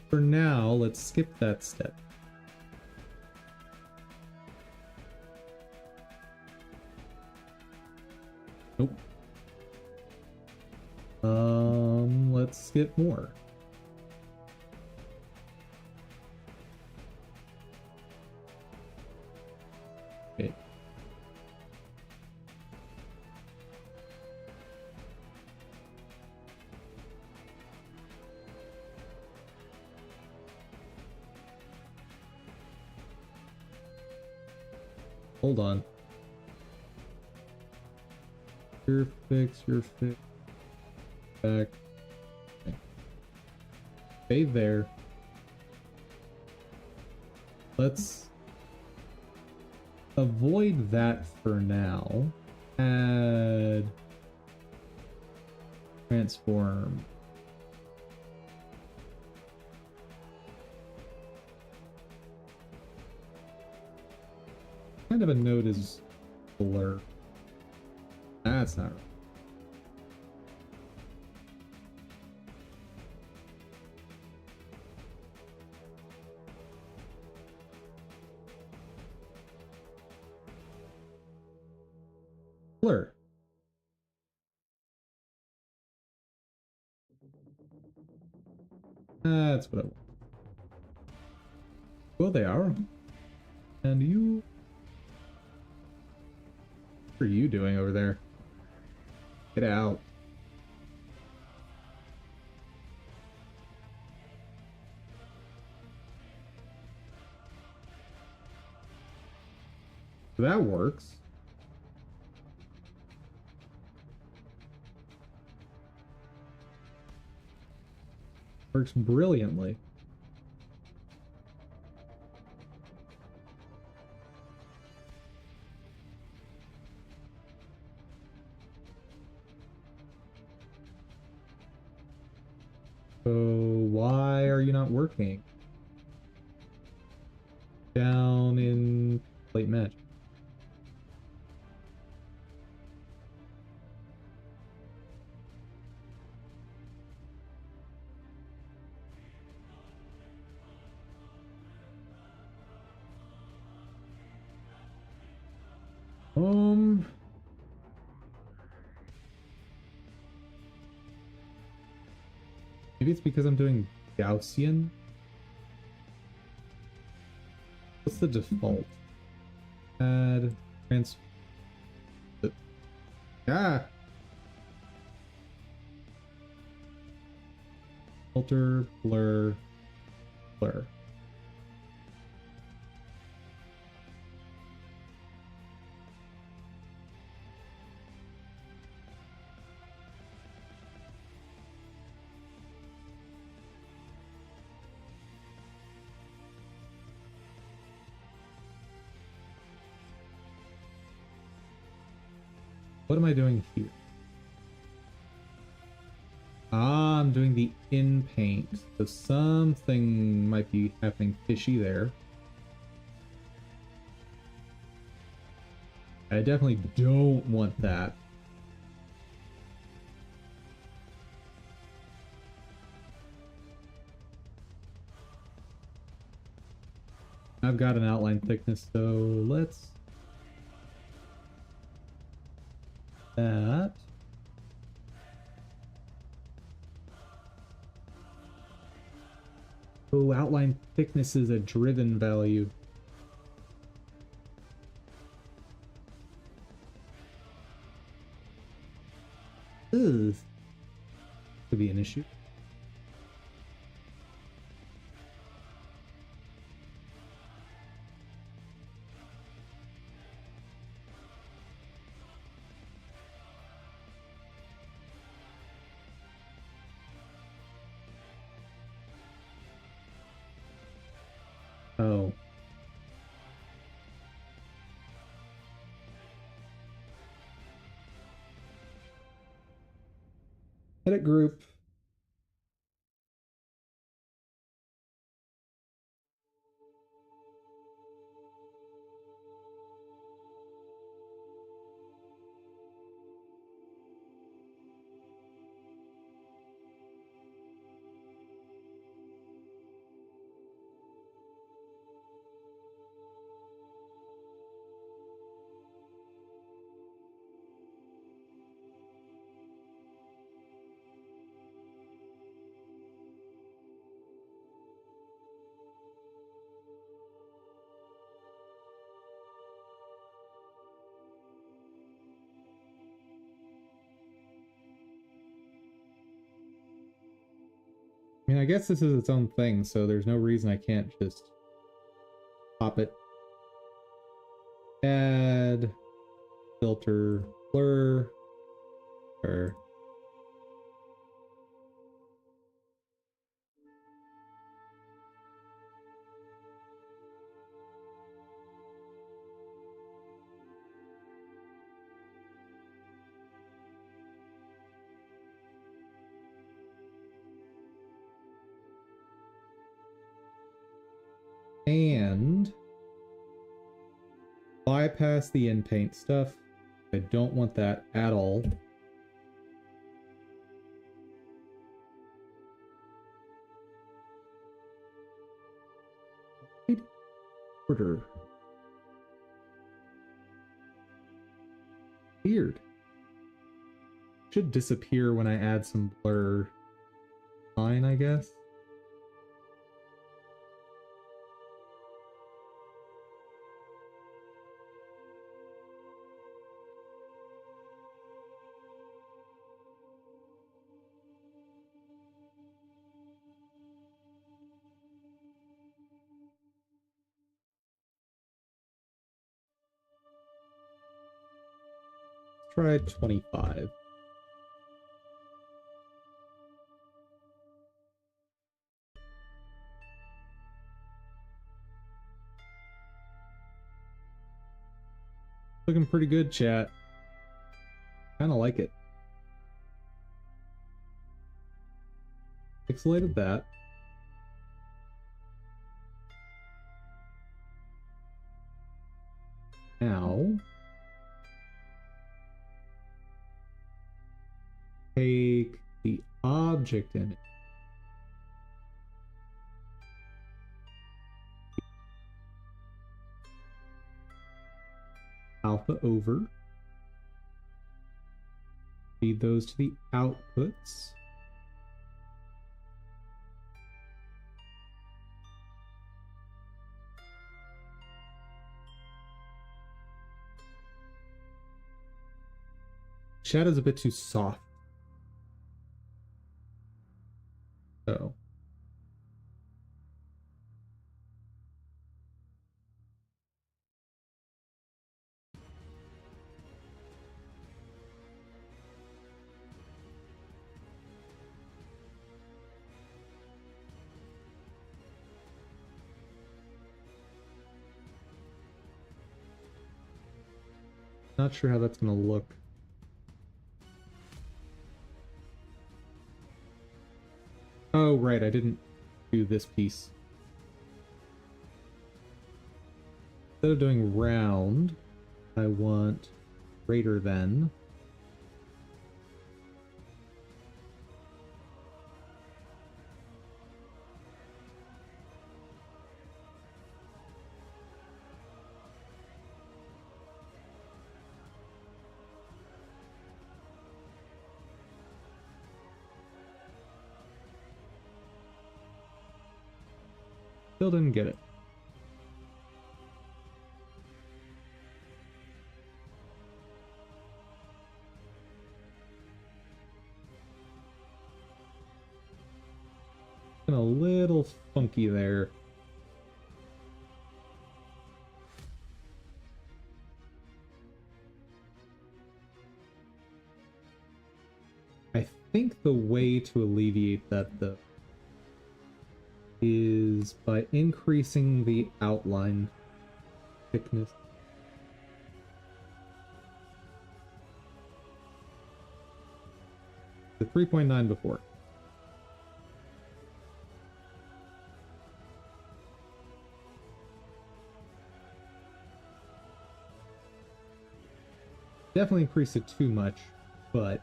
For now, let's skip that step. Let's skip more. Okay. Hold on. You're fixed. Back. Okay. Stay there. Let's avoid that for now. Add transform. Kind of a node is blur. That's not right. Blur. That's what I want. Well, they are. And you... What are you doing over there? Get out. That works. Works brilliantly. So why are you not working? Down in late match. Maybe it's because I'm doing Gaussian. What's the default? Add trans. Ah. Filter, blur, blur. What am I doing here? Ah, I'm doing the in paint. So something might be happening fishy there. I definitely don't want that. I've got an outline thickness, so let's... that. Oh, outline thickness is a driven value. Ugh. Could be an issue. Oh. Edit group. I mean, I guess this is its own thing, so there's no reason I can't just pop it. Add, filter, blur, or and bypass the in-paint stuff. I don't want that at all. Order. Weird. Should disappear when I add some blur. Fine, I guess. Try 25. Looking pretty good, chat. Kind of like it. Pixelated that. Now, take the object in it. Alpha over. Feed those to the outputs. Shadow's a bit too soft. So. Not sure how that's going to look. Oh, right, I didn't do this piece. Instead of doing round, I want greater than. Still didn't get it. A little funky there. I think the way to alleviate that, though, is by increasing the outline thickness. The 3.9 before. Definitely increase it too much, but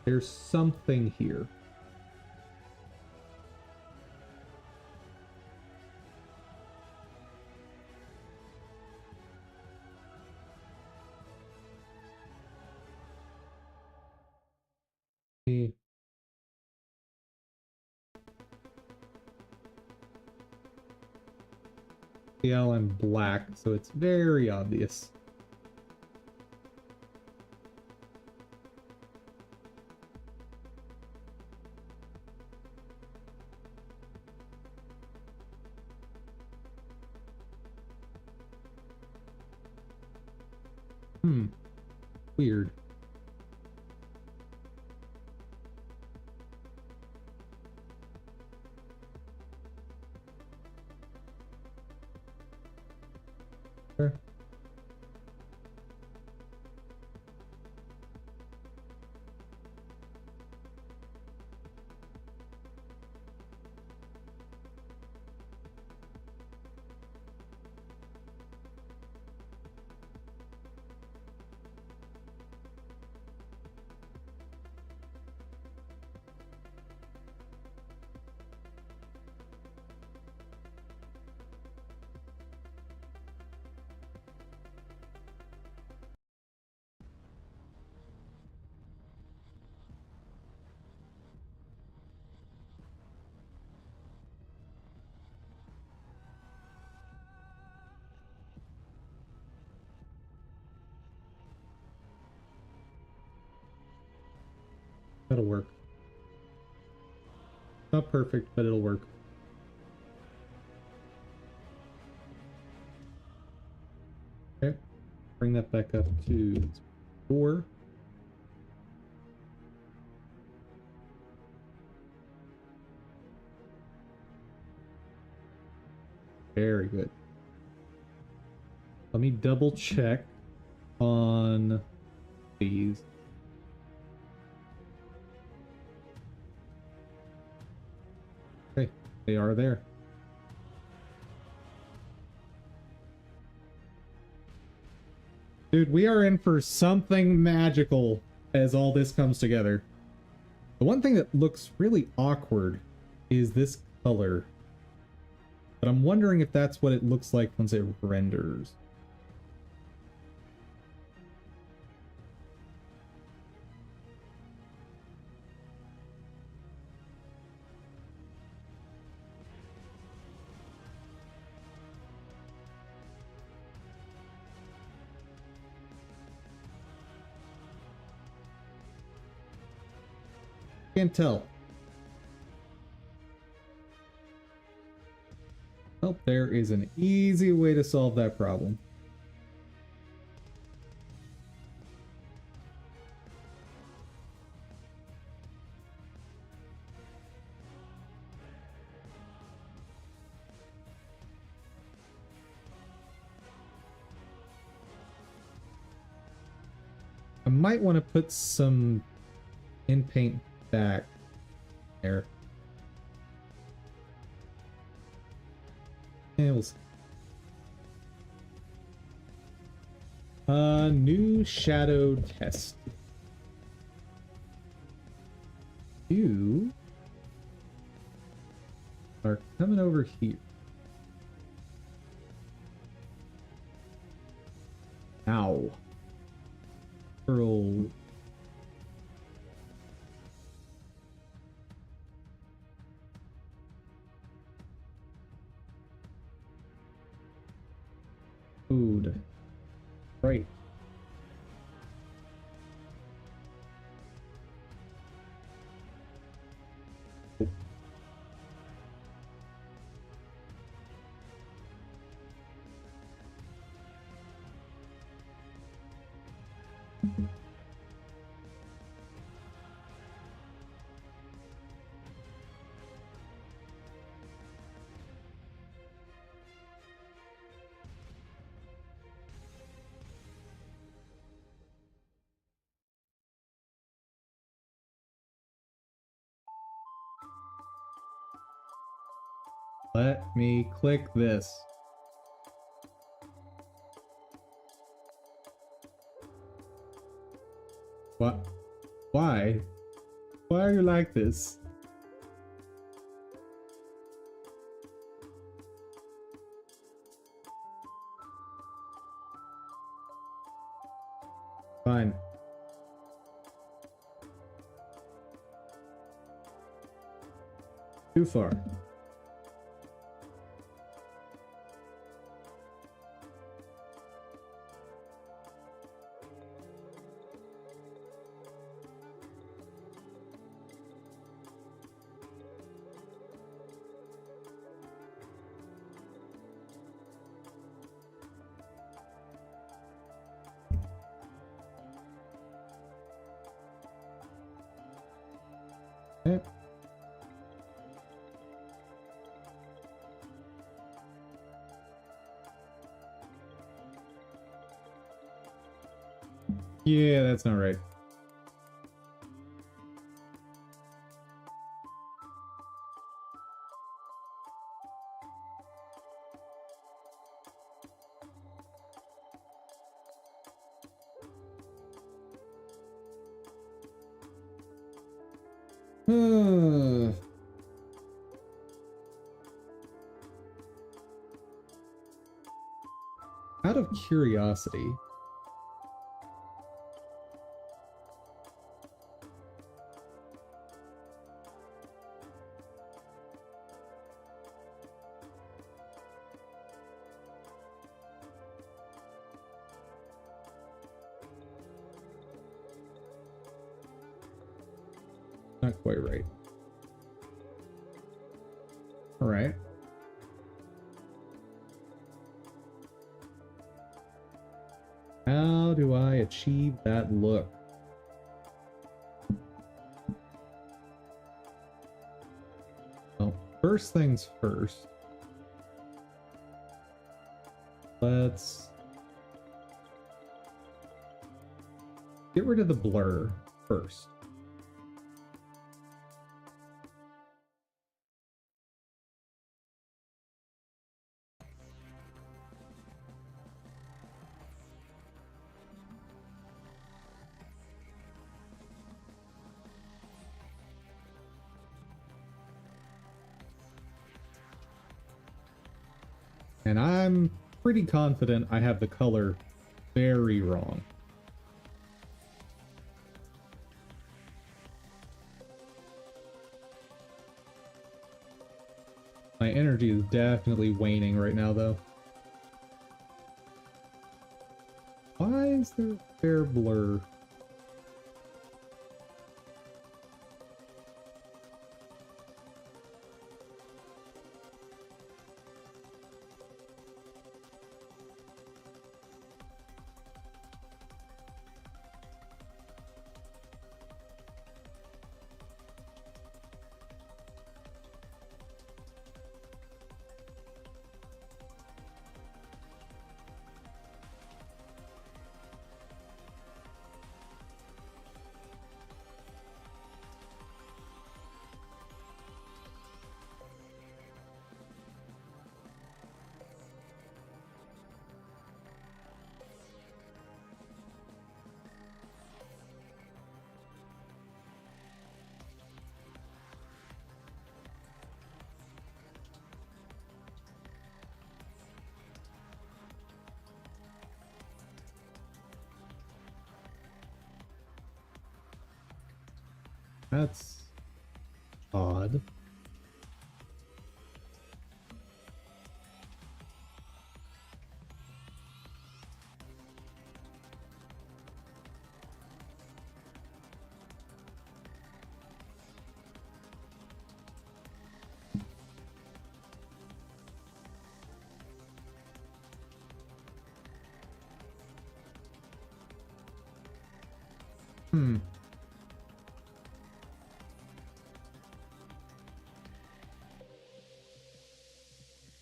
there's something here. The outline black, so it's very obvious. Weird. Sure. That'll work. Not perfect, but it'll work. Okay. Bring that back up to 4. Very good. Let me double check on these. Okay, they are there. Dude, we are in for something magical as all this comes together. The one thing that looks really awkward is this color. But I'm wondering if that's what it looks like once it renders. Can't tell. Oh, there is an easy way to solve that problem. I might want to put some in paint back there. Yeah, we'll see. New shadow test. You are coming over here. Ow. Pearl. Food. Right. Let me click this. What? Why? Why are you like this? Fine. Too far. Okay. Yeah, that's not right. Out of curiosity, not quite right. All right. How do I achieve that look? Well, first things first. Let's get rid of the blur first. And I'm pretty confident I have the color very wrong. My energy is definitely waning right now, though. Why is there a fair blur? That's odd.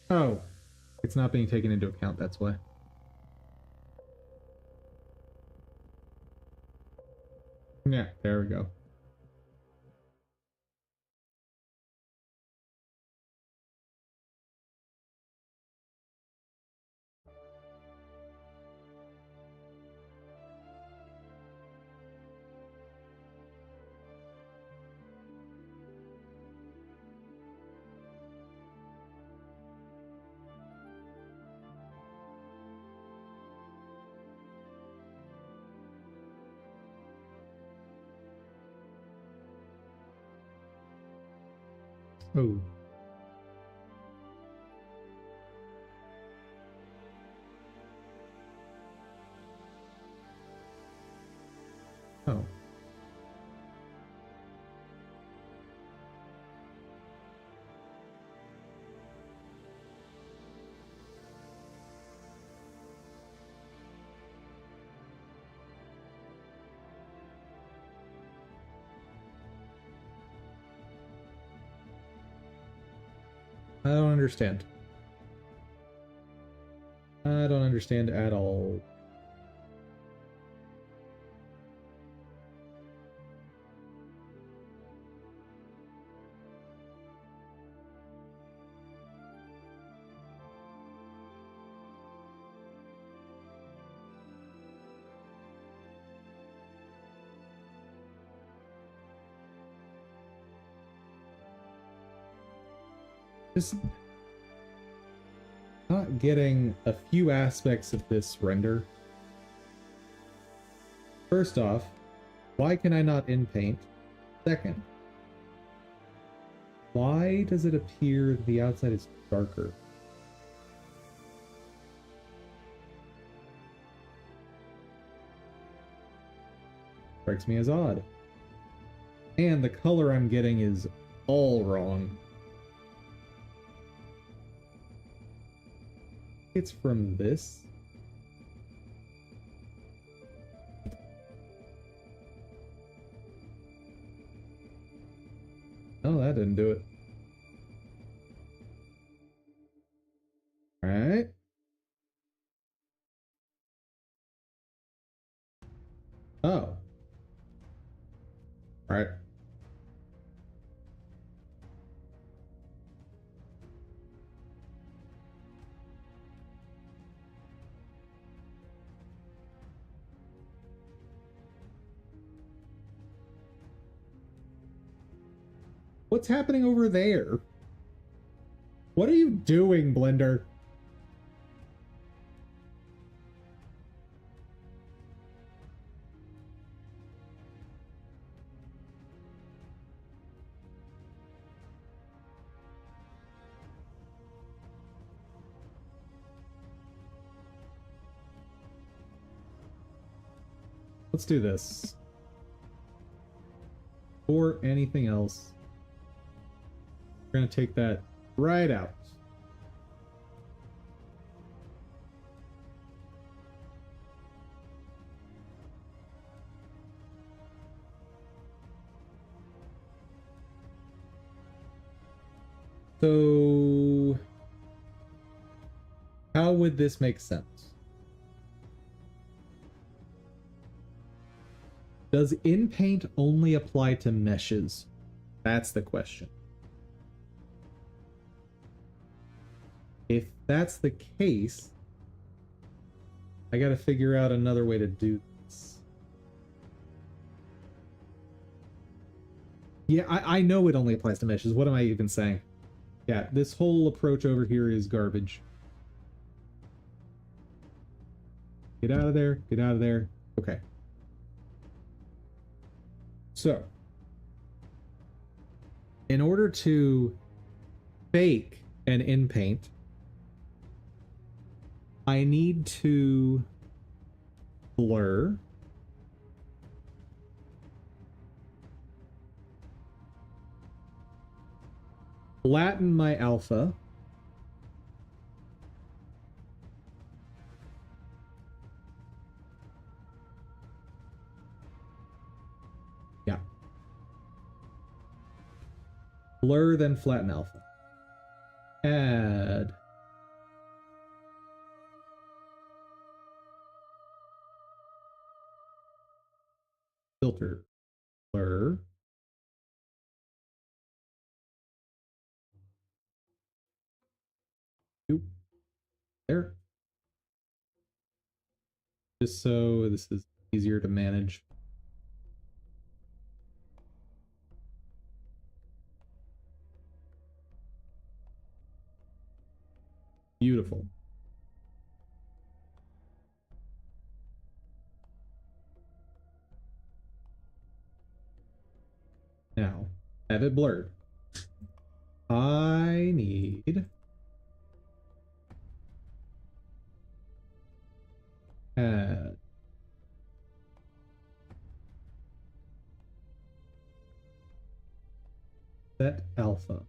Oh, it's not being taken into account, that's why. Yeah, there we go. Oh. Oh. I don't understand. I don't understand at all. Just not getting a few aspects of this render. First off, why can I not in-paint? Second, why does it appear the outside is darker? Strikes me as odd. And the color I'm getting is all wrong. It's from this. Oh, that didn't do it. All right. Oh. All right. What's happening over there? What are you doing, Blender? Let's do this. Or anything else. We're going to take that right out. So, how would this make sense? Does in-paint only apply to meshes? That's the question. If that's the case, I gotta figure out another way to do this. Yeah, I know it only applies to meshes. What am I even saying? Yeah, this whole approach over here is garbage. Get out of there. Get out of there. Okay. So, in order to fake an in-paint, I need to blur, flatten my alpha, yeah, blur, then flatten alpha, add filter, blur, there, just so this is easier to manage. Beautiful. Now, have it blurred. I need add set alpha.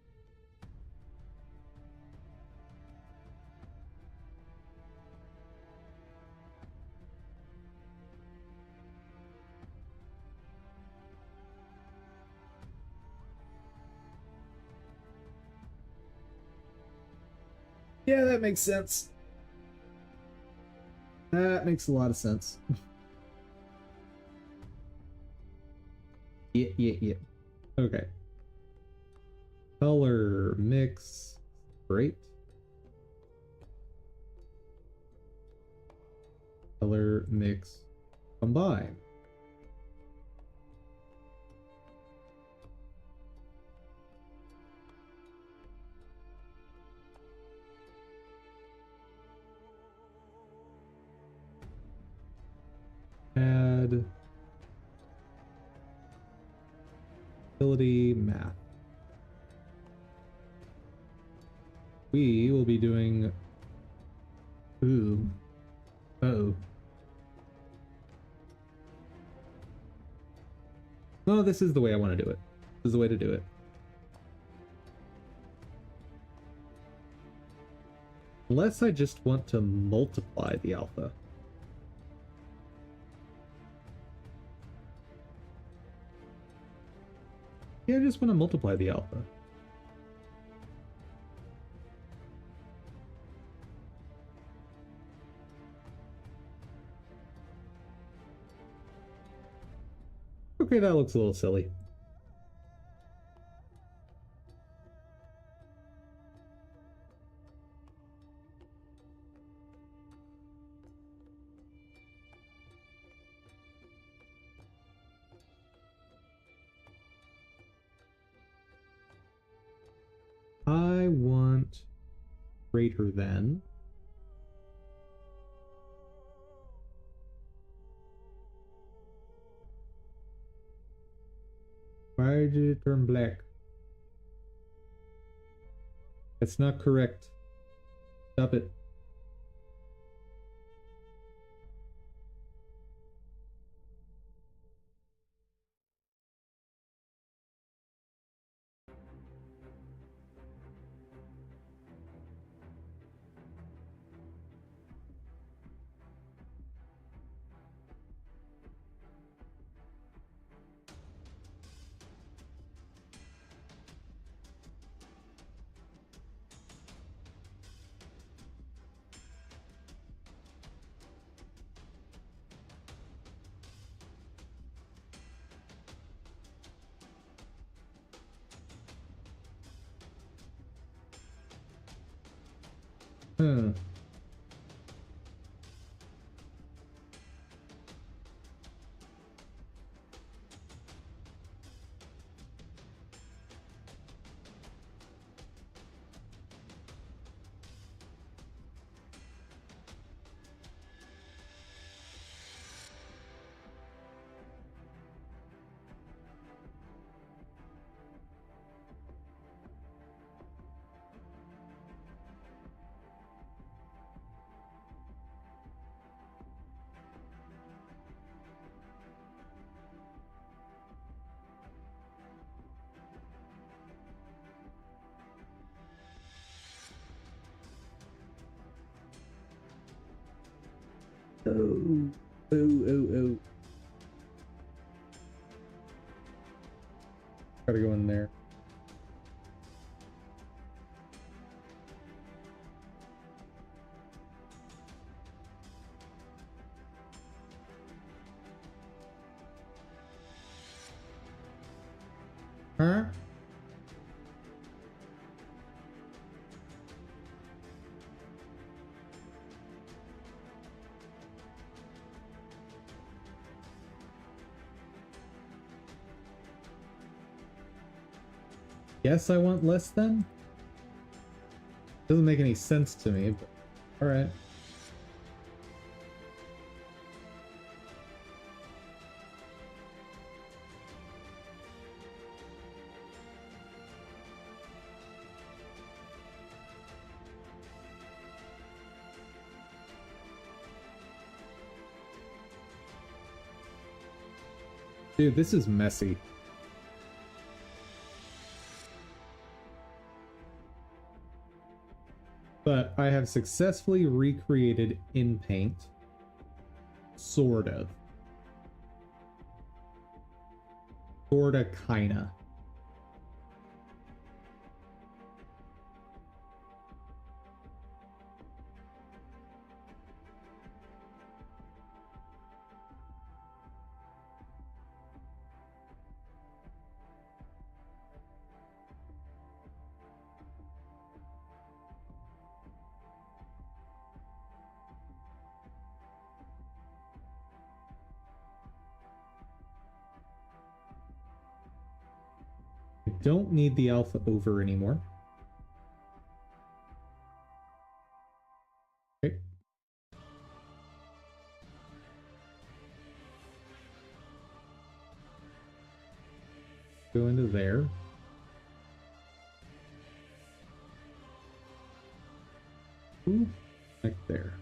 Yeah, that makes sense. That makes a lot of sense. Yeah. Okay. Color mix. Great. Color mix. Combine. Add ability math. We will be doing. Ooh. Uh-oh. No, this is the way I want to do it. This is the way to do it. Unless I just want to multiply the alpha. Yeah, I just want to multiply the alpha. Okay, that looks a little silly. I want greater than. Why did it turn black? That's not correct. Stop it. Huh. Oh. Gotta go in there. Huh? Yes, I want less then? Doesn't make any sense to me, but alright. Dude, this is messy. But I have successfully recreated in Paint. Sort of. Sorta, kinda. don't need the alpha over anymore. Okay. Go into there. Ooh, like there.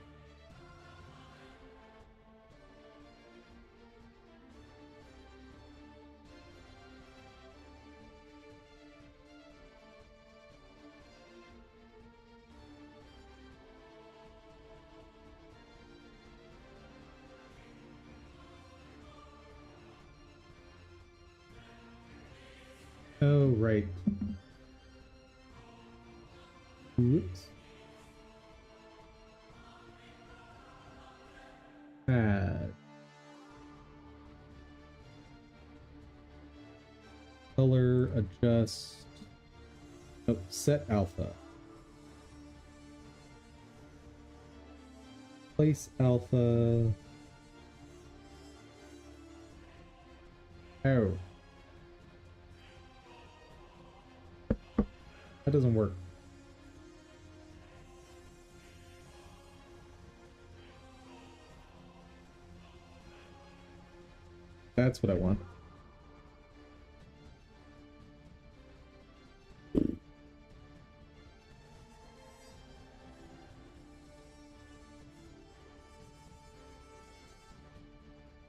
Oh, right. Whoops. Add. Color, adjust. Oh, set alpha. Place alpha. Oh. That doesn't work. That's what I want.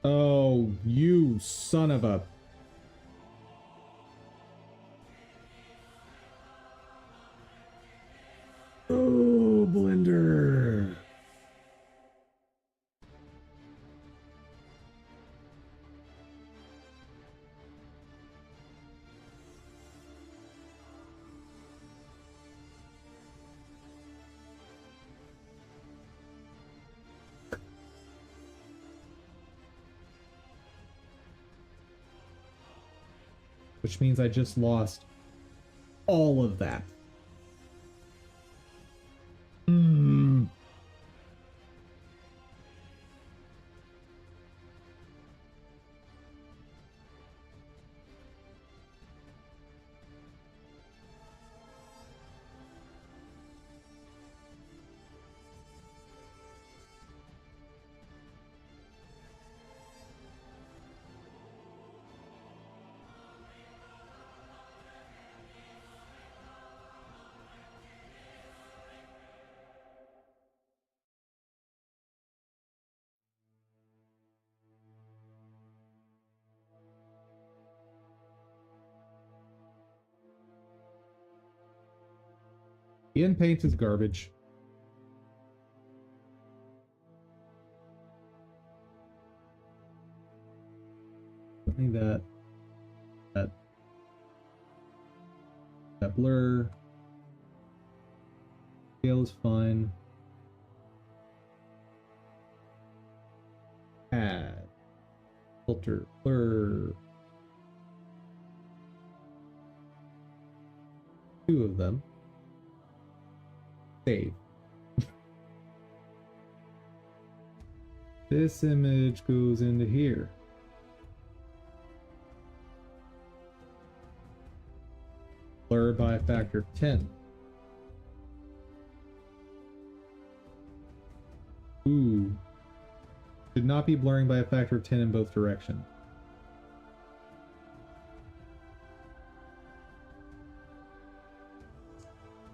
Oh, you son of a... Oh, Blender. Which means I just lost all of that. Hmm. In paint is garbage. Something that blur scale is fine. Add filter blur. Two of them. Save. This image goes into here. Blur by a factor of 10. Ooh. Should not be blurring by a factor of 10 in both directions.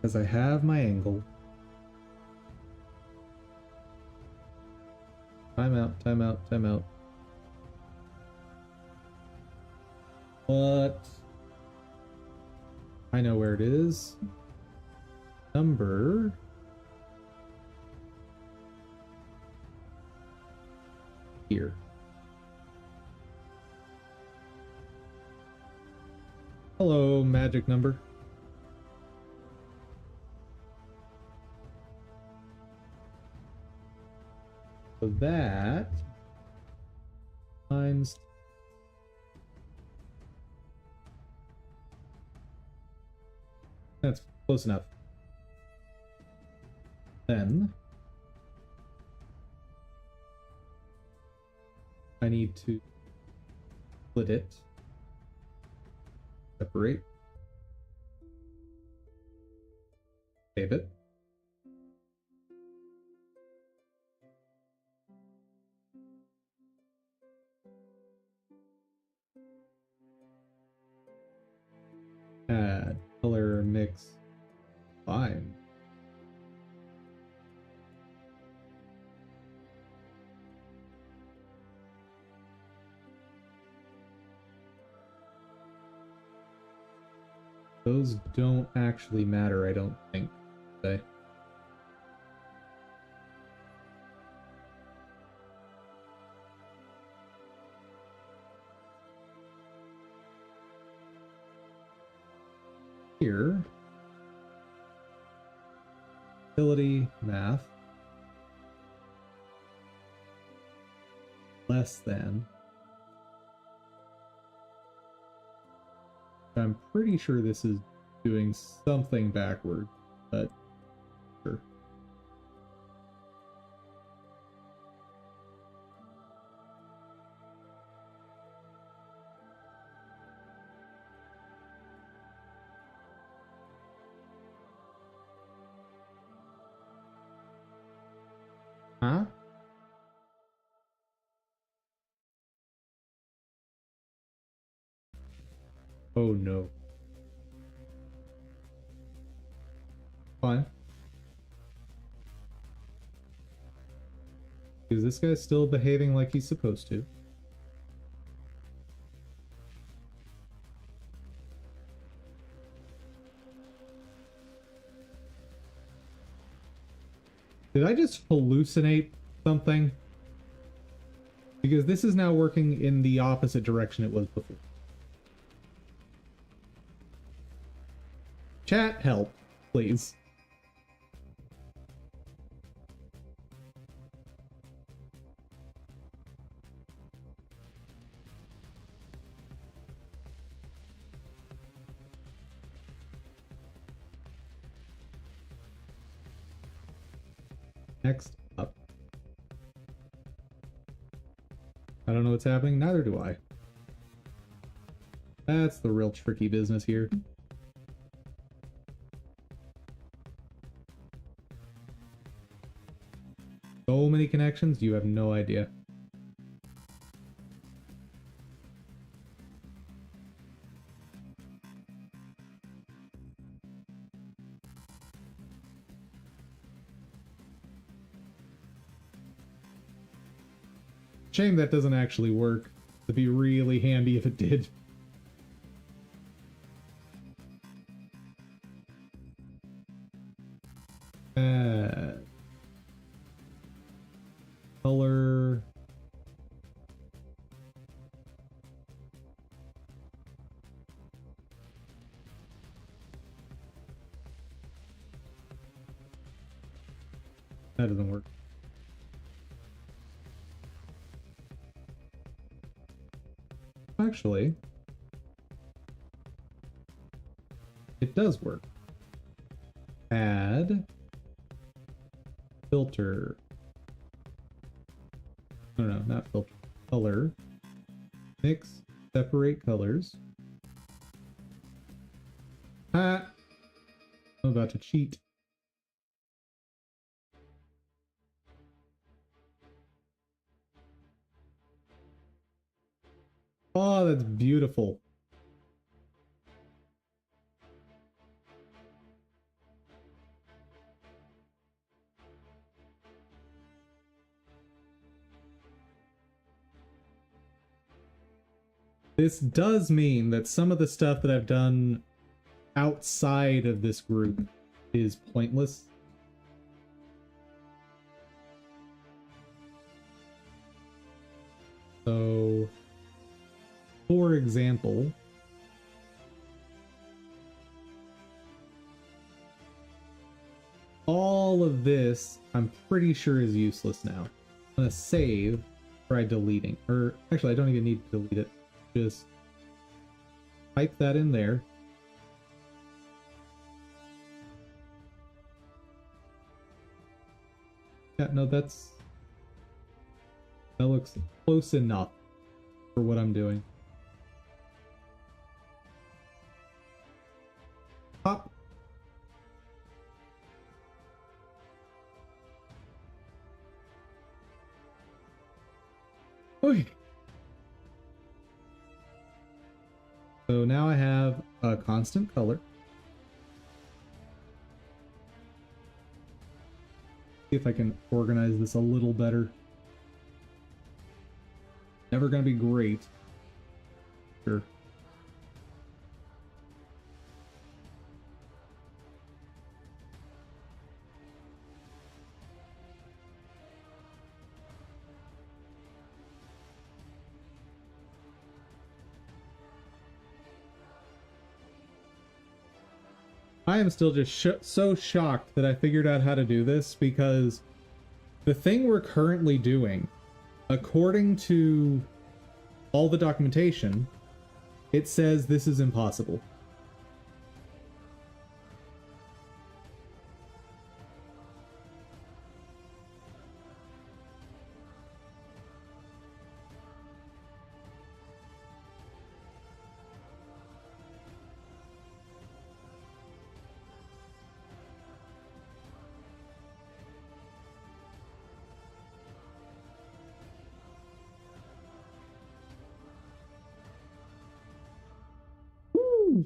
Because I have my angle. Timeout, timeout, timeout. But I know where it is. Number here. Hello, magic number. So that times that's close enough. Then I need to split it, separate, Save it. Add color mix. Fine. Those don't actually matter, I don't think. Okay. Here, ability math less than. I'm pretty sure this is doing something backward, but sure. Huh? Oh no. Fine. Because this guy's still behaving like he's supposed to. Did I just hallucinate something? Because this is now working in the opposite direction it was before. Chat, help, please. Next up. I don't know what's happening, neither do I. That's the real tricky business here. So many connections, you have no idea. Shame that doesn't actually work. It'd be really handy if it did. Color. That doesn't work. Actually, it does work. Add filter. No, not filter. Color. Mix. Separate colors. Ah! I'm about to cheat. Oh, that's beautiful. This does mean that some of the stuff that I've done outside of this group is pointless. So, for example, all of this I'm pretty sure is useless now. I'm gonna save, try deleting, or actually I don't even need to delete it. Just type that in there. Yeah, no, that looks close enough for what I'm doing. Pop. Okay. So now I have a constant color. See if I can organize this a little better. Never gonna be great. Sure. I am still just so shocked that I figured out how to do this, because the thing we're currently doing, according to all the documentation, it says this is impossible. Woo!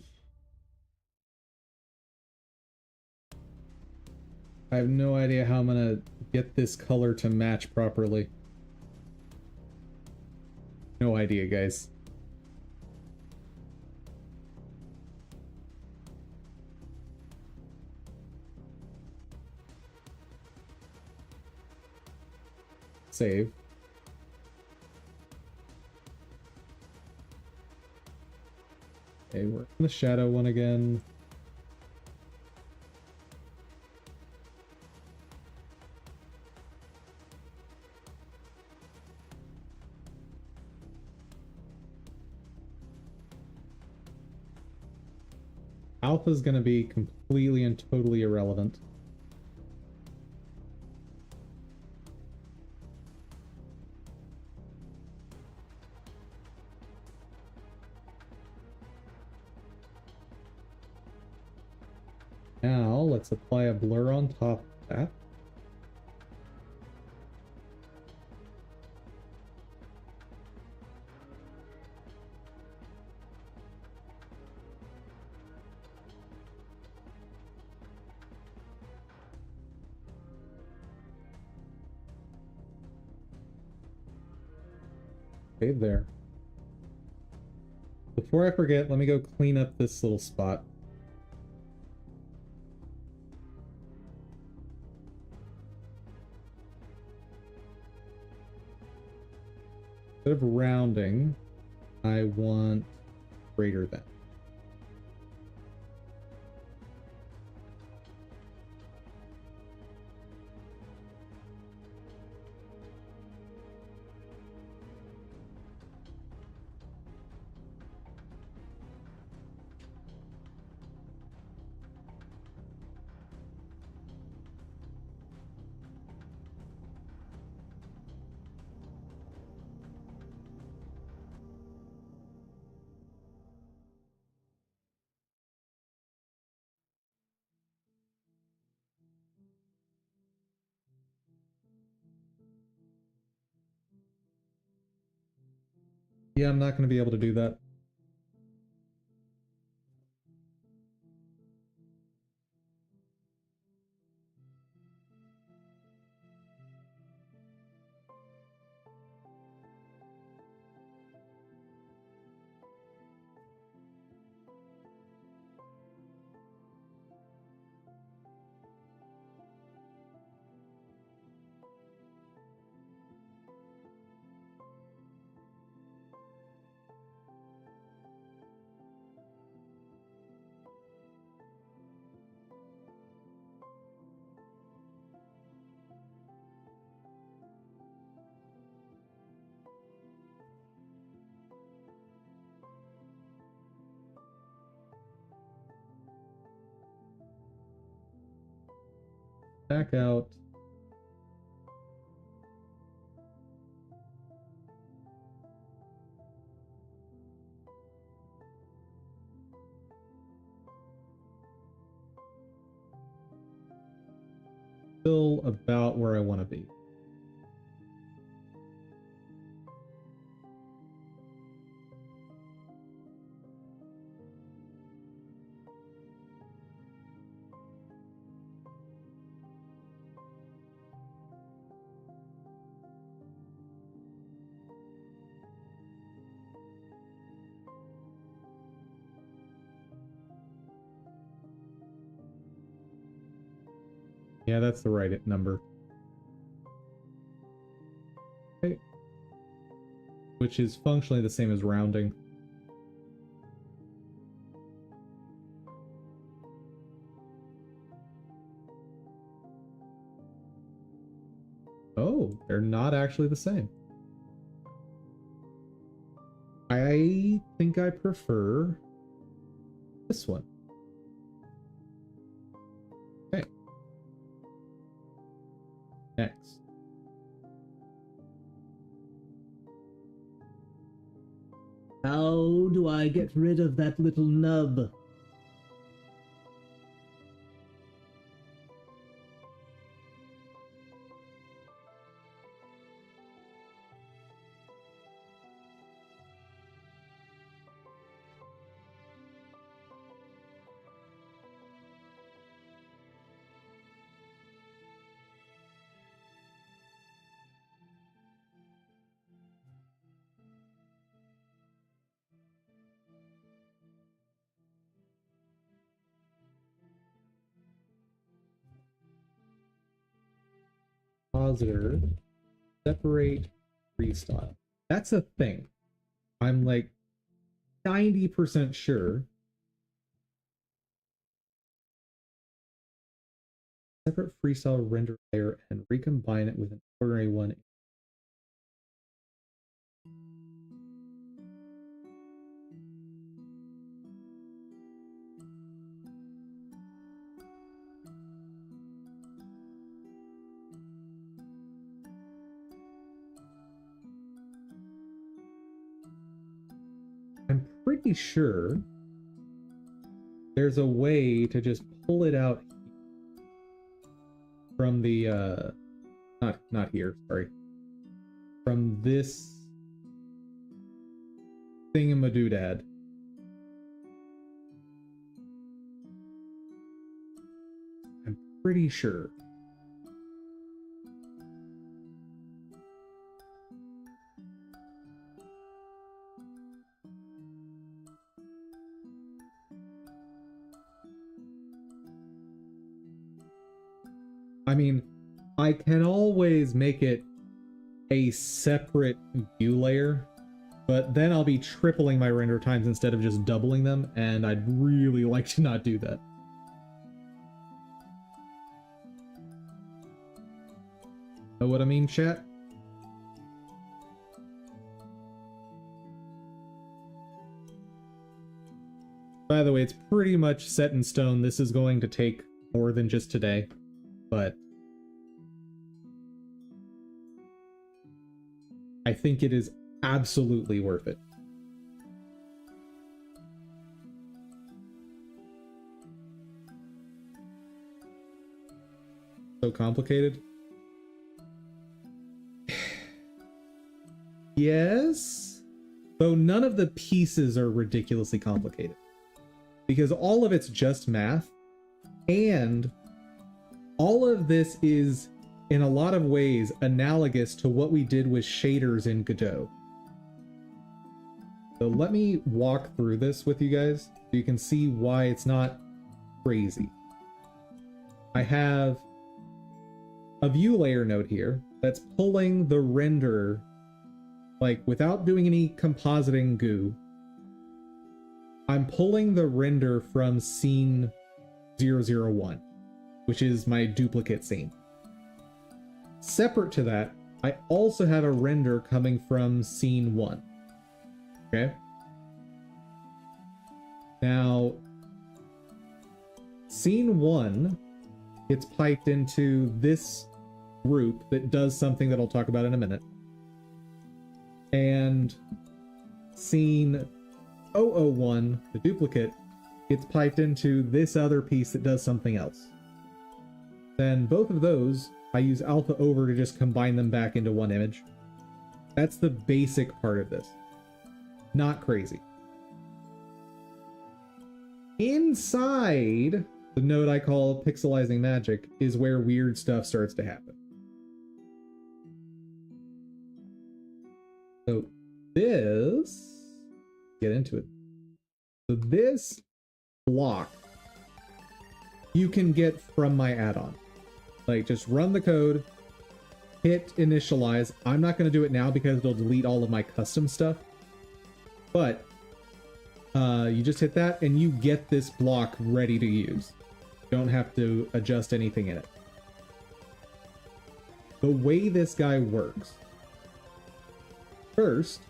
I have no idea how I'm gonna get this color to match properly. No idea, guys. Save. Okay, we're in the shadow one again. Alpha is going to be completely and totally irrelevant. Now let's apply a blur on top of that. Okay, there. Before I forget, let me go clean up this little spot. Instead of rounding, I want greater than. Yeah, I'm not going to be able to do that. Back out. Still about where I want to be. Yeah, that's the right number. Okay. Which is functionally the same as rounding. Oh, they're not actually the same. I think I prefer this one. Okay. Next. How do I get rid of that little nub? Positor, separate freestyle. That's a thing. I'm like 90% sure. Separate freestyle render layer and recombine it with an ordinary one. I'm pretty sure there's a way to just pull it out from the not here, sorry. From this thingamadoodad. I'm pretty sure. I mean, I can always make it a separate view layer, but then I'll be tripling my render times instead of just doubling them, and I'd really like to not do that. Know what I mean, chat? By the way, it's pretty much set in stone. This is going to take more than just today, but I think it is absolutely worth it. So complicated? Yes, though none of the pieces are ridiculously complicated. Because all of it's just math, and all of this is, in a lot of ways, analogous to what we did with shaders in Godot. So let me walk through this with you guys so you can see why it's not crazy. I have a view layer node here that's pulling the render, like without doing any compositing goo. I'm pulling the render from scene 001, which is my duplicate scene. Separate to that, I also have a render coming from scene 1. Okay? Now, scene 1 gets piped into this group that does something that I'll talk about in a minute. And scene 001, the duplicate, gets piped into this other piece that does something else. Then both of those, I use alpha over to just combine them back into one image. That's the basic part of this. Not crazy. Inside the node I call pixelizing magic is where weird stuff starts to happen. So this, get into it. So this block you can get from my add-on. Like, just run the code, hit initialize. I'm not going to do it now because it'll delete all of my custom stuff. But you just hit that and you get this block ready to use. You don't have to adjust anything in it. The way this guy works. First,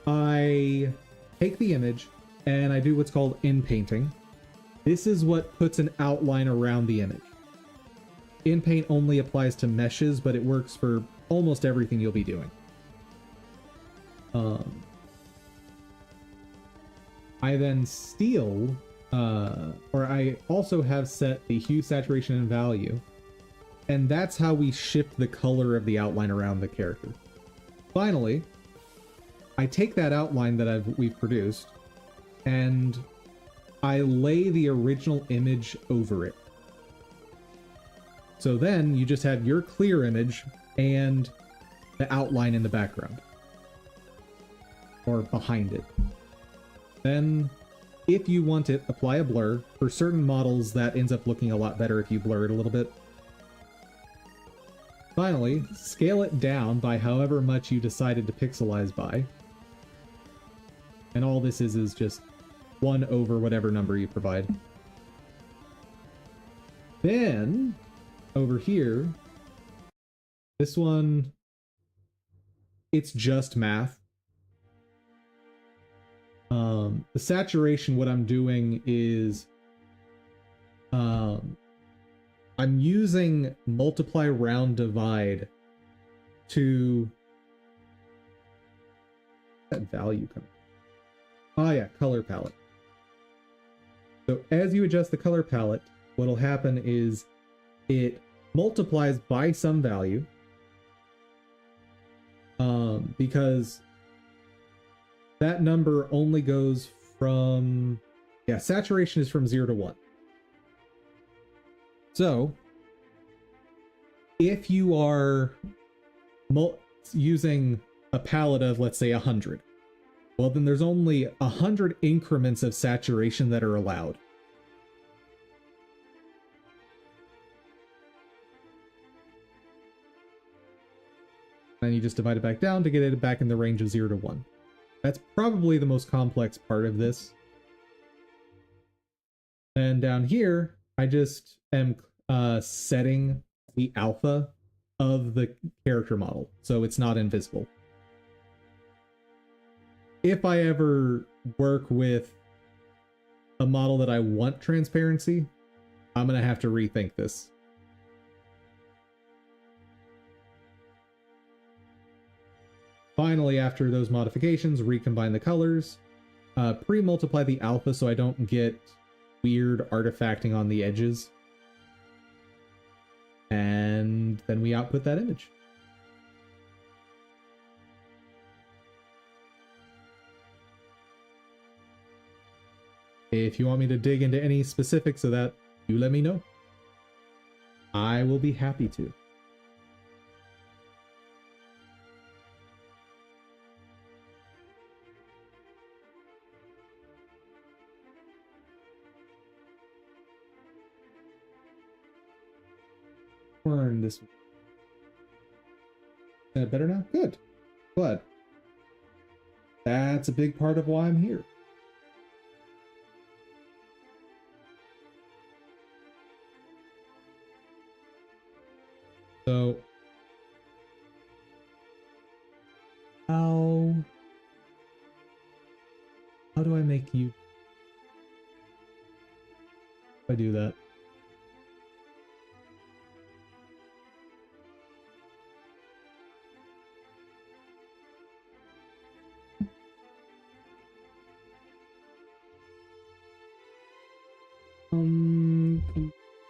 I take the image and I do what's called in-painting. This is what puts an outline around the image. In-paint only applies to meshes, but it works for almost everything you'll be doing. I then steal, or I also have set the hue, saturation, and value, and that's how we shift the color of the outline around the character. Finally, I take that outline that we've produced, and I lay the original image over it. So then you just have your clear image and the outline in the background. Or behind it. Then, if you want it, apply a blur. For certain models, that ends up looking a lot better if you blur it a little bit. Finally, scale it down by however much you decided to pixelize by. And all this is just 1 over whatever number you provide. Then, over here, this one, it's just math. The saturation, what I'm doing is I'm using multiply, round, divide to that value coming. Oh yeah, color palette. So as you adjust the color palette, what'll happen is it multiplies by some value, because that number only goes from, yeah, saturation is from 0 to 1. So if you are using a palette of, let's say, 100, well, then there's only 100 increments of saturation that are allowed. And you just divide it back down to get it back in the range of 0 to 1. That's probably the most complex part of this. And down here, I just am setting the alpha of the character model, so it's not invisible. If I ever work with a model that I want transparency, I'm going to have to rethink this. Finally, after those modifications, recombine the colors, pre-multiply the alpha so I don't get weird artifacting on the edges, and then we output that image. If you want me to dig into any specifics of that, you let me know. I will be happy to. Turn this. Better now? Good. But that's a big part of why I'm here. So how do I make you? How do I do that?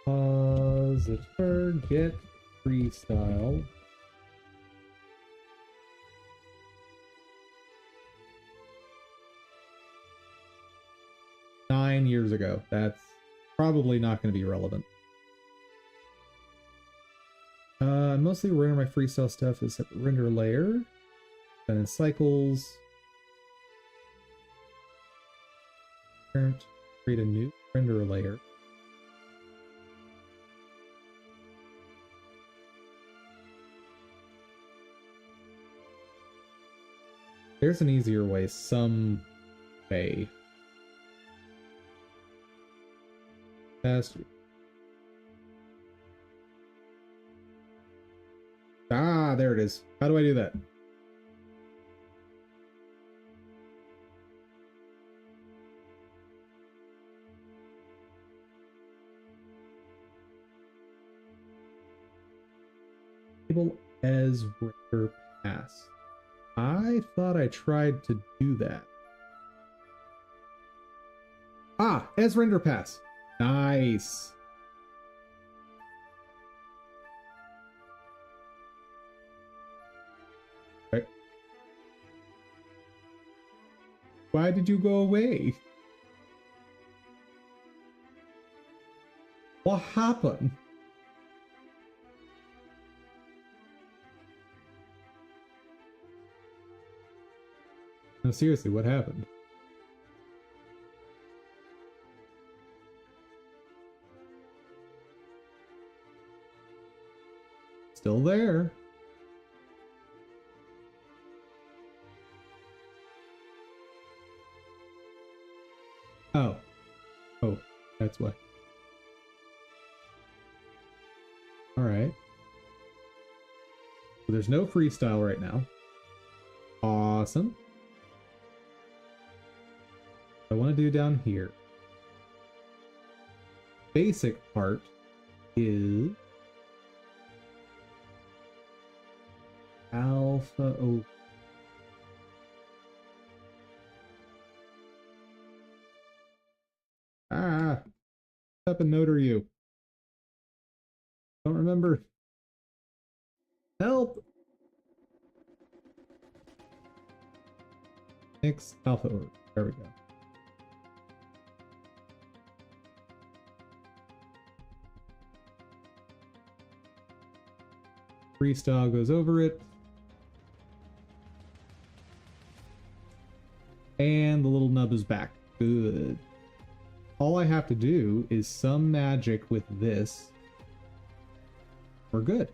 Compositor get freestyle. Nine years ago. That's probably not going to be relevant. Mostly render my freestyle stuff is separate render layer. Then in cycles. Create a new render layer. There's an easier way, some way. Past. Ah, there it is. How do I do that? Table as render pass. I thought I tried to do that. Ah, as render pass. Nice. Right. Why did you go away? What happened? No, seriously, what happened? Still there. Oh. Oh, that's why. Alright. So there's no freestyle right now. Awesome. What I want to do down here. Basic part is alpha O. Ah, what type of note are you? Don't remember. Help! Mix alpha O. There we go. Freestyle goes over it. And the little nub is back. Good. All I have to do is some magic with this. We're good.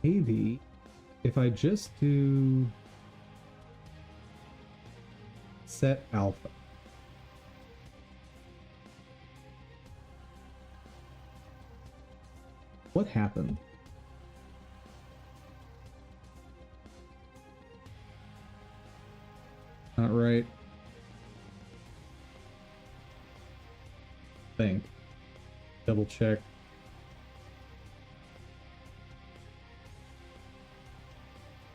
Maybe if I just do set alpha. What happened? Not right. Think. Double check.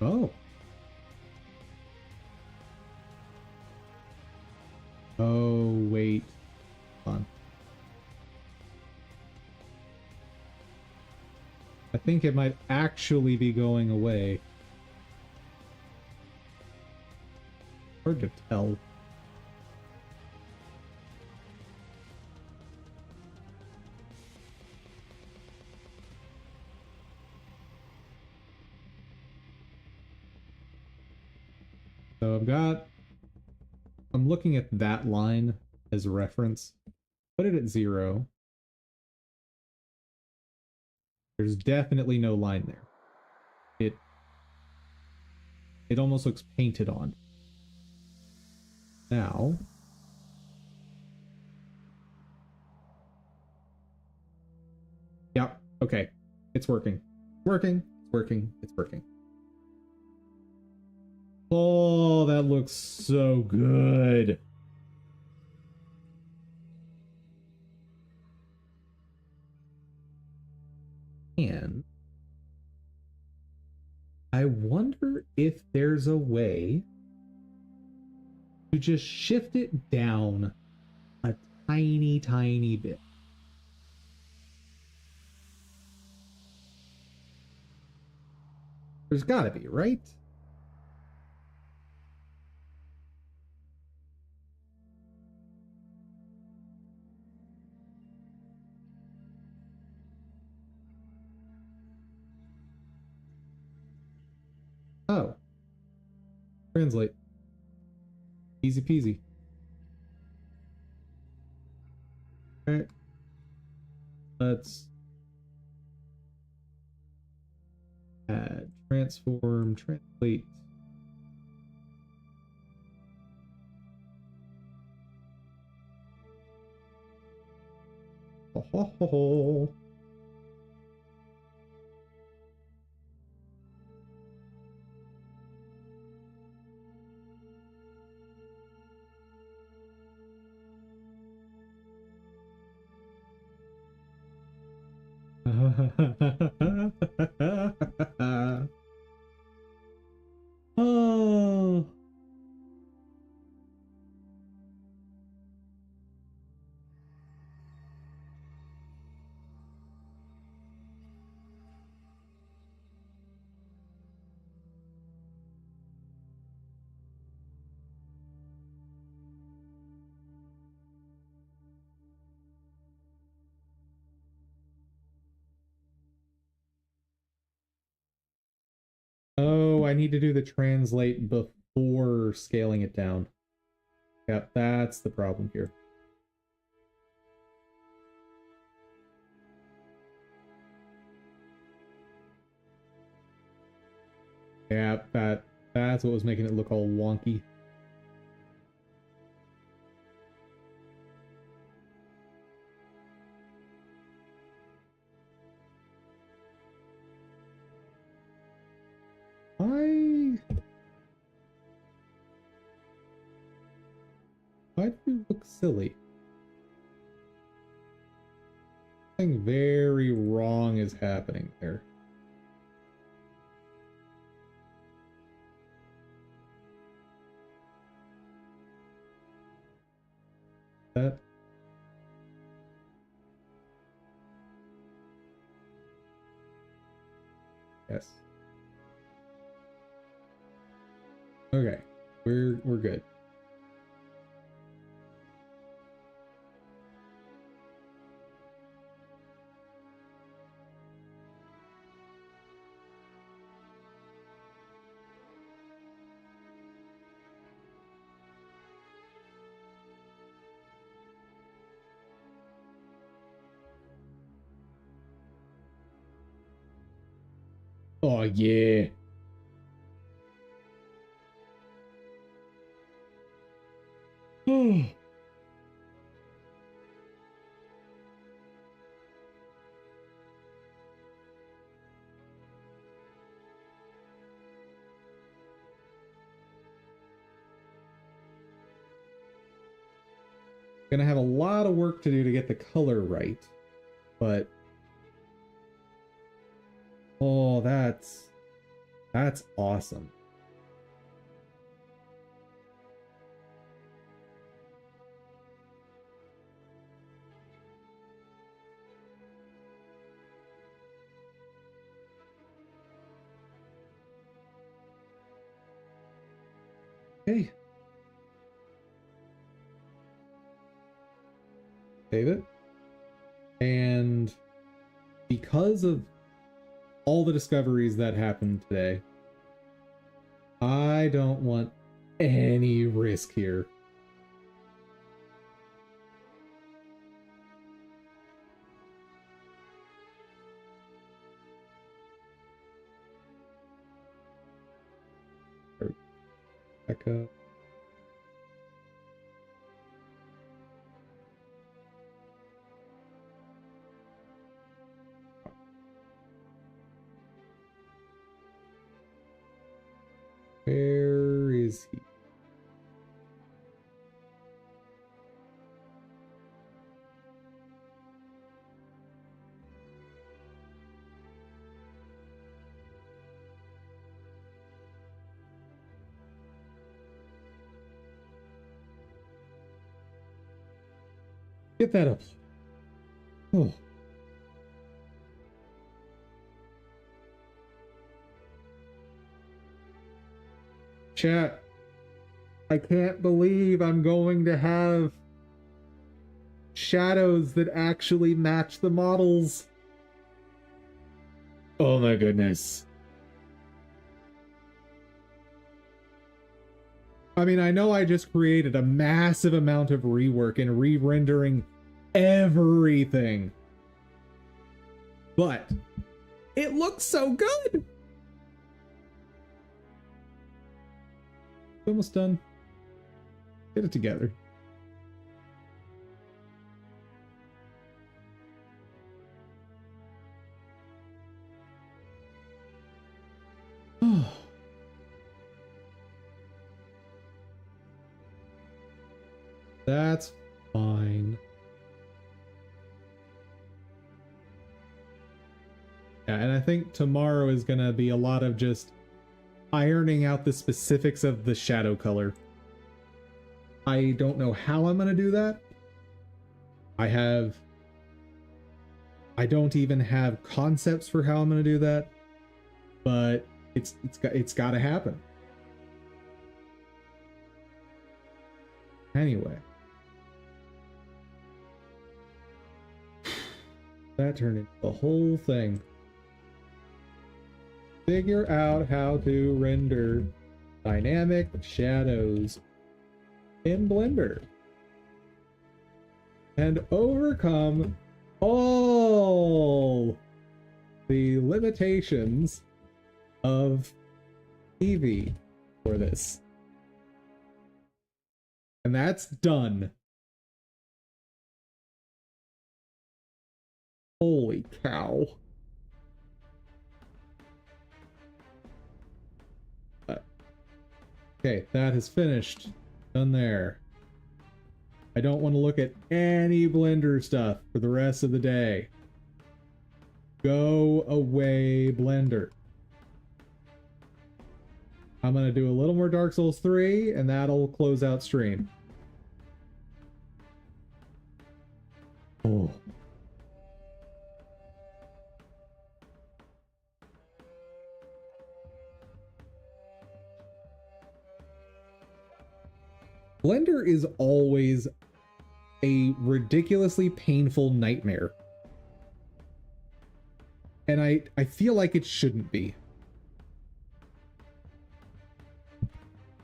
Oh. Oh, wait. Hold on. I think it might actually be going away. Hard to tell. So I'm looking at that line as a reference. Put it at 0. There's definitely no line there. It almost looks painted on. Now, yeah, okay. It's working. It's working. It's working. It's working. Oh, that looks so good. And I wonder if there's a way to just shift it down a tiny, tiny bit. There's gotta be, right? Oh, translate. Easy peasy. All right. Let's add, transform, translate. Ho, ho, ho, ho. Oh. Oh, I need to do the translate before scaling it down. Yep, that's the problem here. Yeah, that's what was making it look all wonky. Why do you look silly? Something very wrong is happening there. That. Yes. Okay. We're good. Oh yeah. Gonna have a lot of work to do to get the color right, but oh, that's awesome. Okay. Save it. And because of all the discoveries that happened today, I don't want any risk here. Back up. Where is he? Get that up. Oh. Chat. I can't believe I'm going to have shadows that actually match the models. Oh my goodness. I mean, I know I just created a massive amount of rework and re-rendering everything, but it looks so good. Almost done. Get it together. That's fine. Yeah, and I think tomorrow is gonna be a lot of just ironing out the specifics of the shadow color. I don't know how I'm gonna do that. I don't even have concepts for how I'm gonna do that, but it's got to happen. Anyway, that turned into the whole thing. Figure out how to render dynamic shadows in Blender and overcome all the limitations of Eevee for this. And that's done. Holy cow. Okay, that is finished. Done there. I don't want to look at any Blender stuff for the rest of the day. Go away, Blender. I'm going to do a little more Dark Souls 3, and that'll close out stream. Oh. Blender is always a ridiculously painful nightmare. And I feel like it shouldn't be.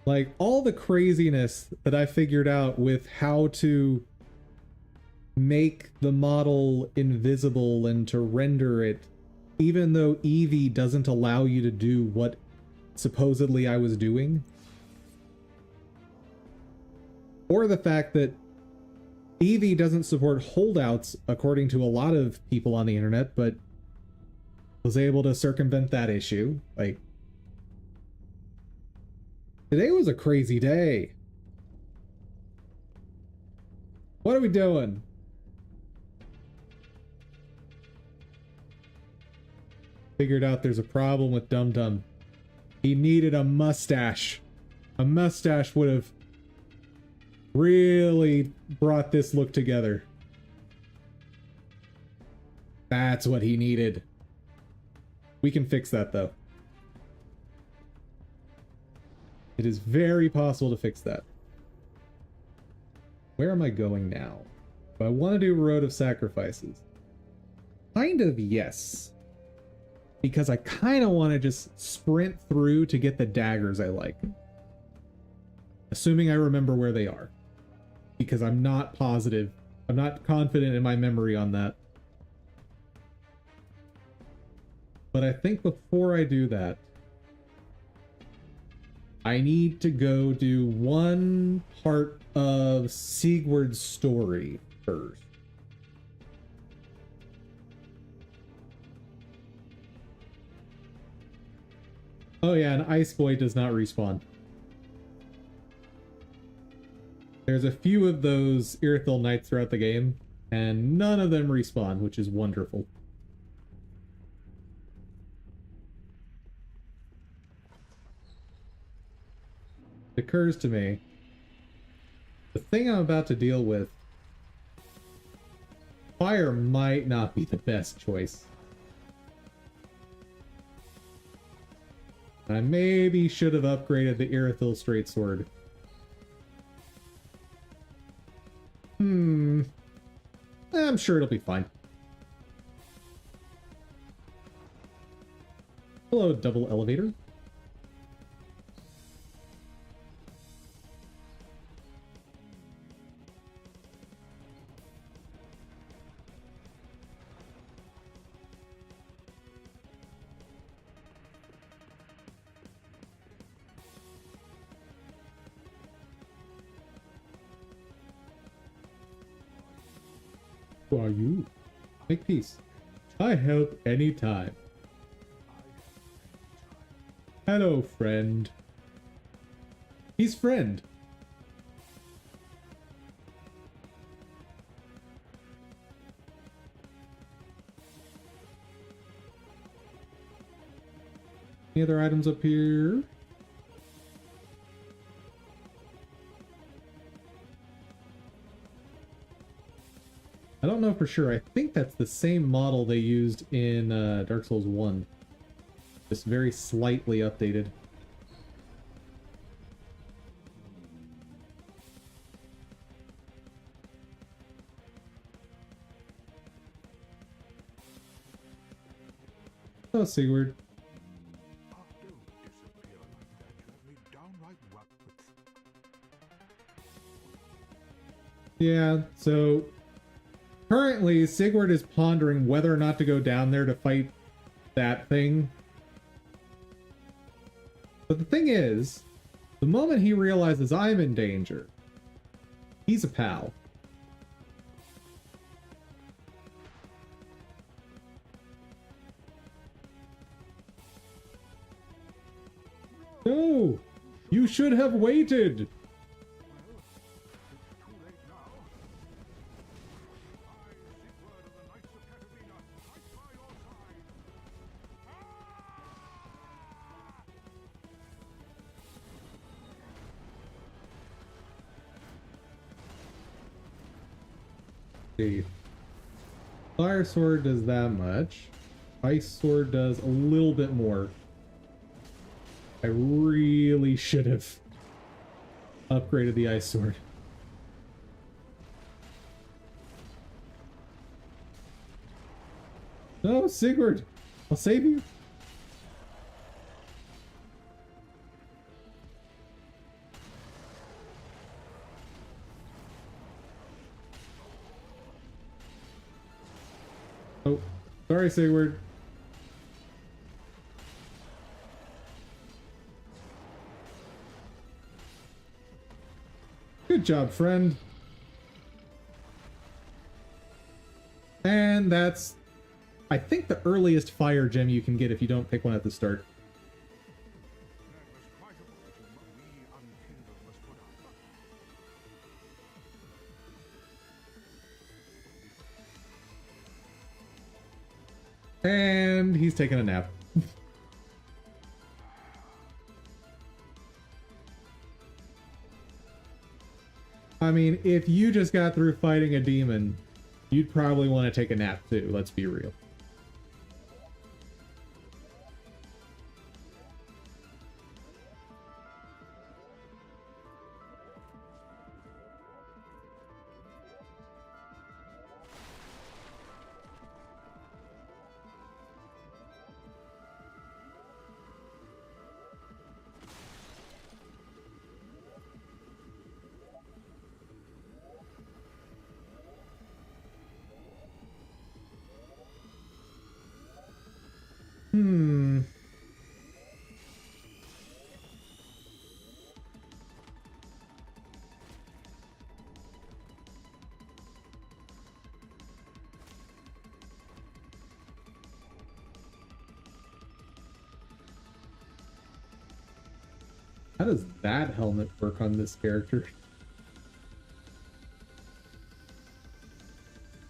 Like, all the craziness that I figured out with how to make the model invisible and to render it, even though Eevee doesn't allow you to do what supposedly I was doing. Or the fact that Eevee doesn't support holdouts, according to a lot of people on the internet, but was able to circumvent that issue. Like, today was a crazy day. What are we doing? Figured out there's a problem with Dum Dum. He needed a mustache. A mustache would have really brought this look together. That's what he needed. We can fix that, though. It is very possible to fix that. Where am I going now? Do I want to do Road of Sacrifices? Kind of, yes. Because I kind of want to just sprint through to get the daggers I like. Assuming I remember where they are. Because I'm not positive. I'm not confident in my memory on that. But I think before I do that, I need to go do one part of Sigurd's story first. Oh yeah, and Ice Boy does not respawn. There's a few of those Irithyll Knights throughout the game, and none of them respawn, which is wonderful. It occurs to me, the thing I'm about to deal with, fire might not be the best choice. I maybe should have upgraded the Irithyll Straight Sword. I'm sure it'll be fine. Hello, double elevator. Who are you? Make peace. I help anytime. Hello, friend. He's friend. Any other items up here? I don't know for sure. I think that's the same model they used in Dark Souls 1. Just very slightly updated. Oh, Sigurd. Yeah, so currently Sigurd is pondering whether or not to go down there to fight that thing. But the thing is, the moment he realizes I'm in danger, he's a pal. No! You should have waited! See. Fire sword does that much. Ice sword does a little bit more. I really should have upgraded the ice sword. No, Sigurd! I'll save you! Oh, sorry, Sigurd. Good job, friend. And that's, I think, the earliest fire gem you can get if you don't pick one at the start. And he's taking a nap. I mean, if you just got through fighting a demon, you'd probably want to take a nap too, let's be real. How does that helmet work on this character?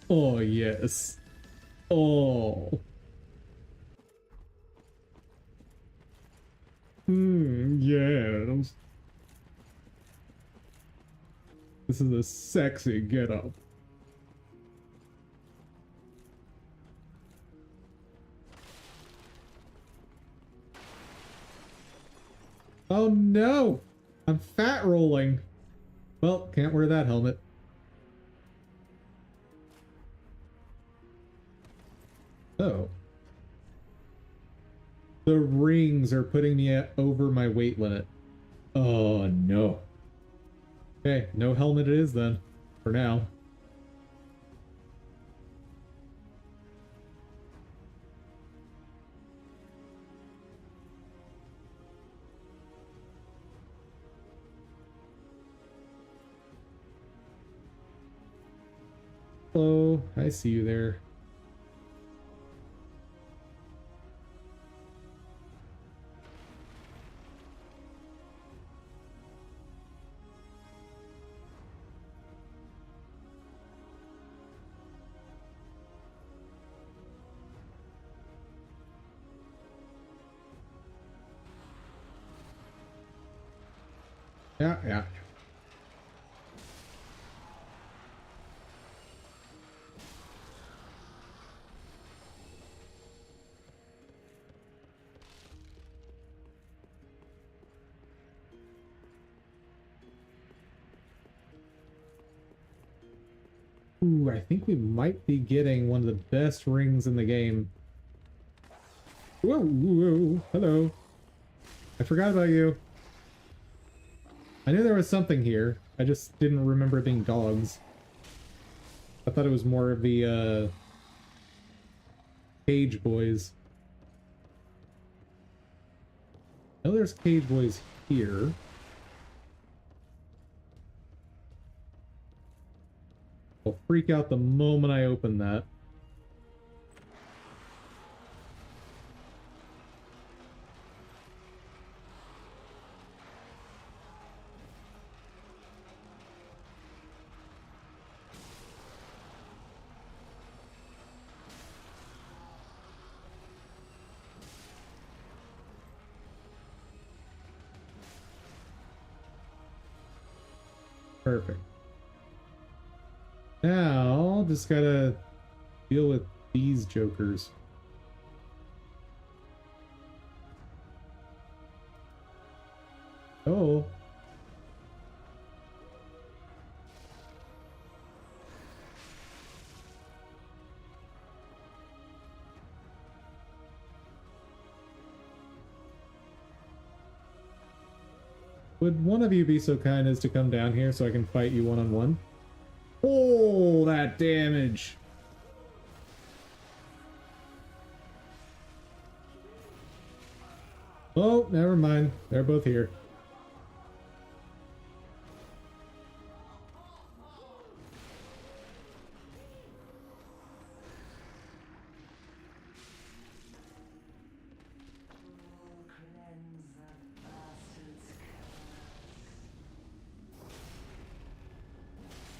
Oh, yes. Oh. Yes. This is a sexy getup. Oh no! I'm fat rolling. Well, can't wear that helmet. Oh. The rings are putting me over my weight limit. Oh no. Okay, no helmet it is then. For now. Hello, I see you there. Yeah, yeah. Ooh, I think we might be getting one of the best rings in the game. Whoa, whoa, hello. I forgot about you. I knew there was something here. I just didn't remember it being dogs. I thought it was more of the, cage boys. I know there's cage boys here. I'll freak out the moment I open that. Perfect. Now, just gotta deal with these jokers. Oh. Would one of you be so kind as to come down here so I can fight you one-on-one? Oh, that damage! Oh, never mind. They're both here.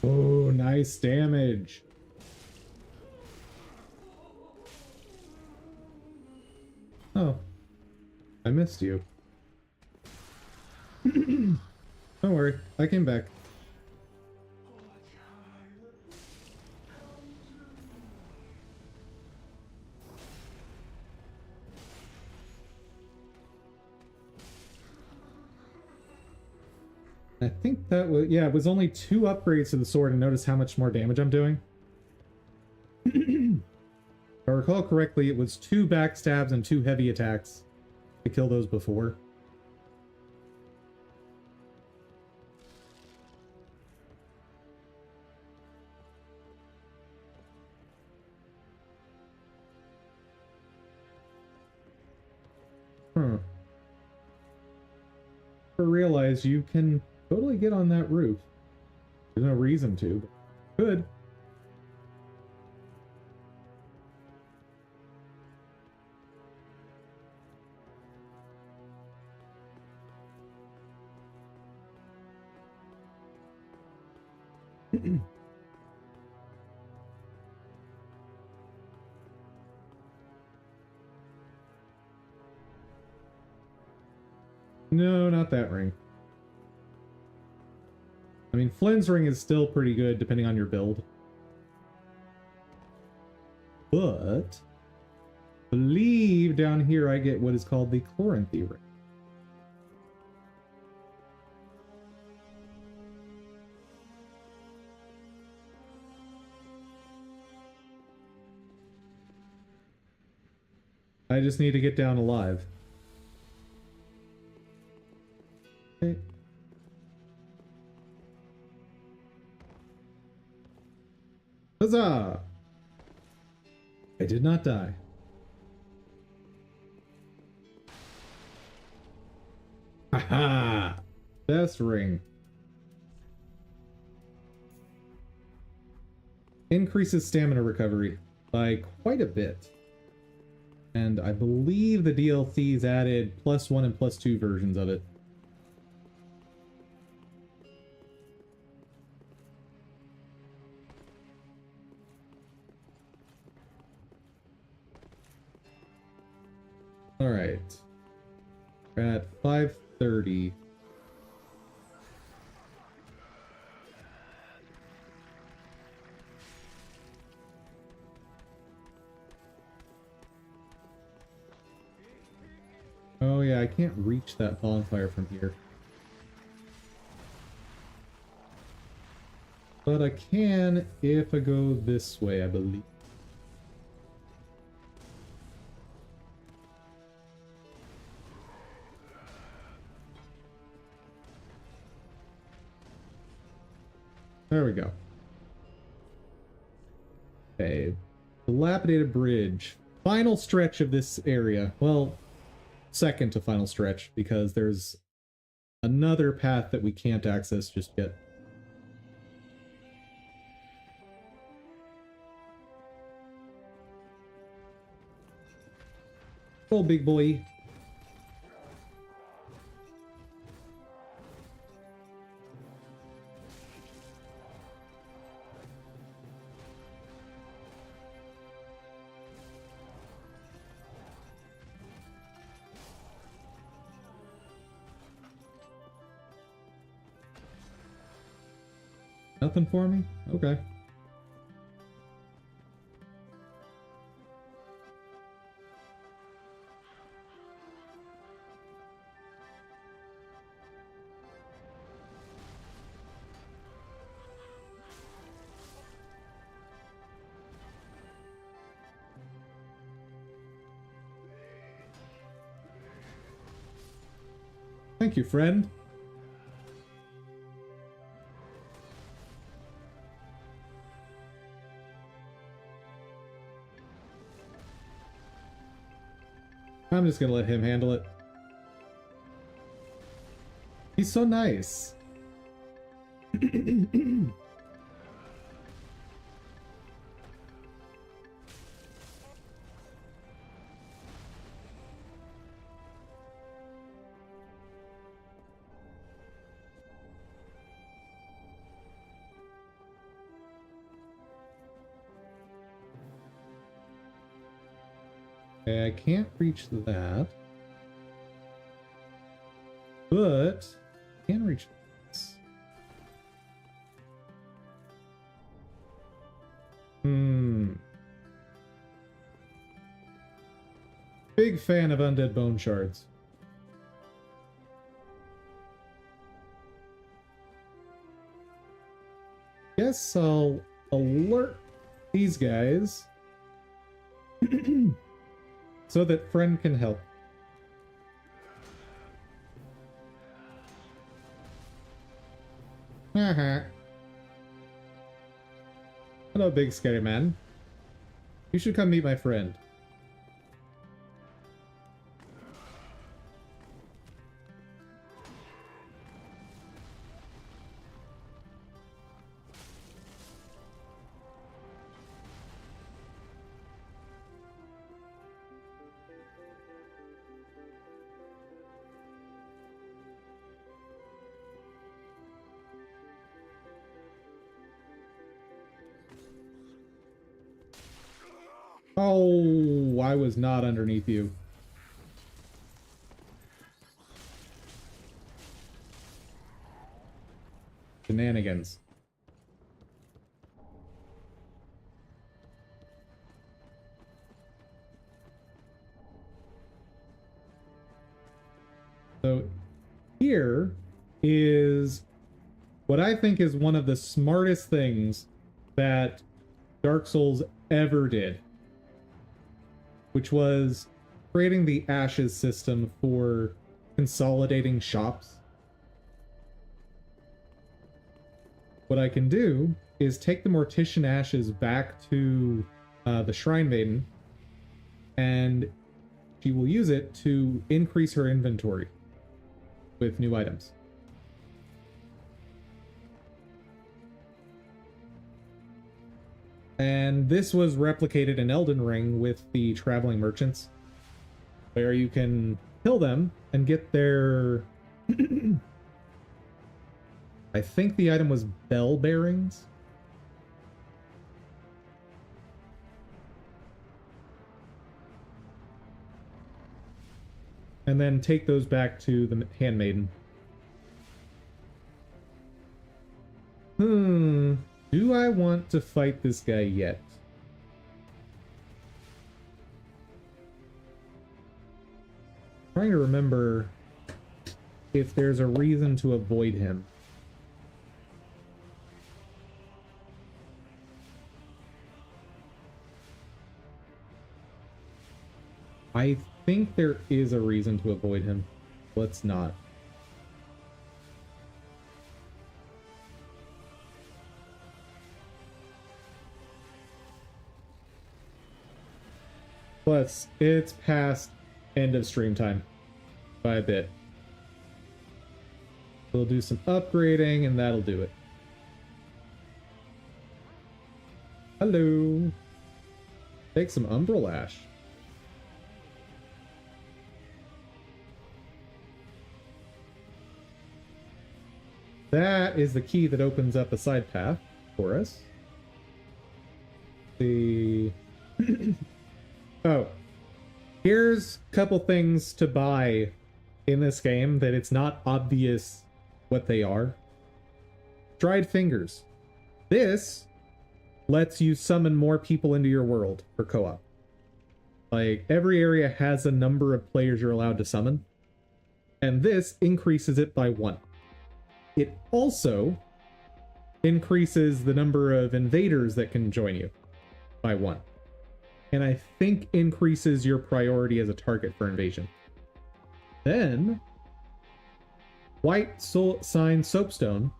Oh, nice damage. Oh, I missed you. Don't worry, I came back. I think that was, yeah, it was only 2 upgrades to the sword, and notice how much more damage I'm doing. If I recall correctly, it was 2 backstabs and 2 heavy attacks to kill those before. Huh. I realize you can totally get on that roof. There's no reason to, but could. No, not that ring. I mean, Flynn's ring is still pretty good depending on your build. But I believe down here I get what is called the Chloranthy ring. I just need to get down alive. Okay. Huzzah! I did not die. Haha! Best ring. increases stamina recovery by quite a bit. And I believe the DLC's added +1 and +2 versions of it. All right. We're at 5:30. Oh yeah, I can't reach that bonfire from here. But I can if I go this way, I believe. There we go. Okay. Dilapidated bridge. Final stretch of this area. Well, second to final stretch, because there's another path that we can't access just yet. Oh, big boy. Nothing for me? Okay. Thank you, friend. I'm just gonna let him handle it. He's so nice. Okay, I can't reach that. But I can reach this. Big fan of undead bone shards. Guess I'll alert these guys so that friend can help. Hello, big scary man. You should come meet my friend. Oh, I was not underneath you. Shenanigans. So here is what I think is one of the smartest things that Dark Souls ever did, which was creating the ashes system for consolidating shops. What I can do is take the Mortician ashes back to the Shrine Maiden, and she will use it to increase her inventory with new items. And this was replicated in Elden Ring with the traveling merchants, where you can kill them and get their... I think the item was bell bearings. And then take those back to the handmaiden. Do I want to fight this guy yet? I'm trying to remember if there's a reason to avoid him. I think there is a reason to avoid him. Let's not. Plus, it's past end of stream time by a bit. We'll do some upgrading and that'll do it. Hello. Take some Umbral Ash. That is the key that opens up a side path for us. The oh, here's a couple things to buy in this game that it's not obvious what they are. Dried fingers. This lets you summon more people into your world for co-op. Like, every area has a number of players you're allowed to summon, and this increases it by 1. It also increases the number of invaders that can join you by 1. And I think increases your priority as a target for invasion. Then, White Soul Sign Soapstone.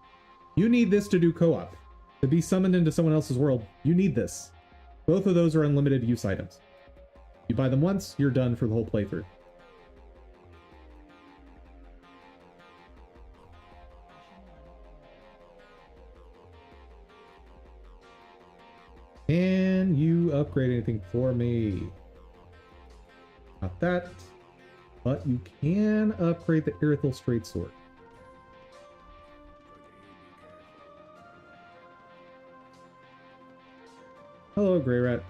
You need this to do co-op. To be summoned into someone else's world, you need this. Both of those are unlimited use items. You buy them once, you're done for the whole playthrough. Can you upgrade anything for me? Not that, but you can upgrade the Irithel Straight Sword. Hello, Grey Rat.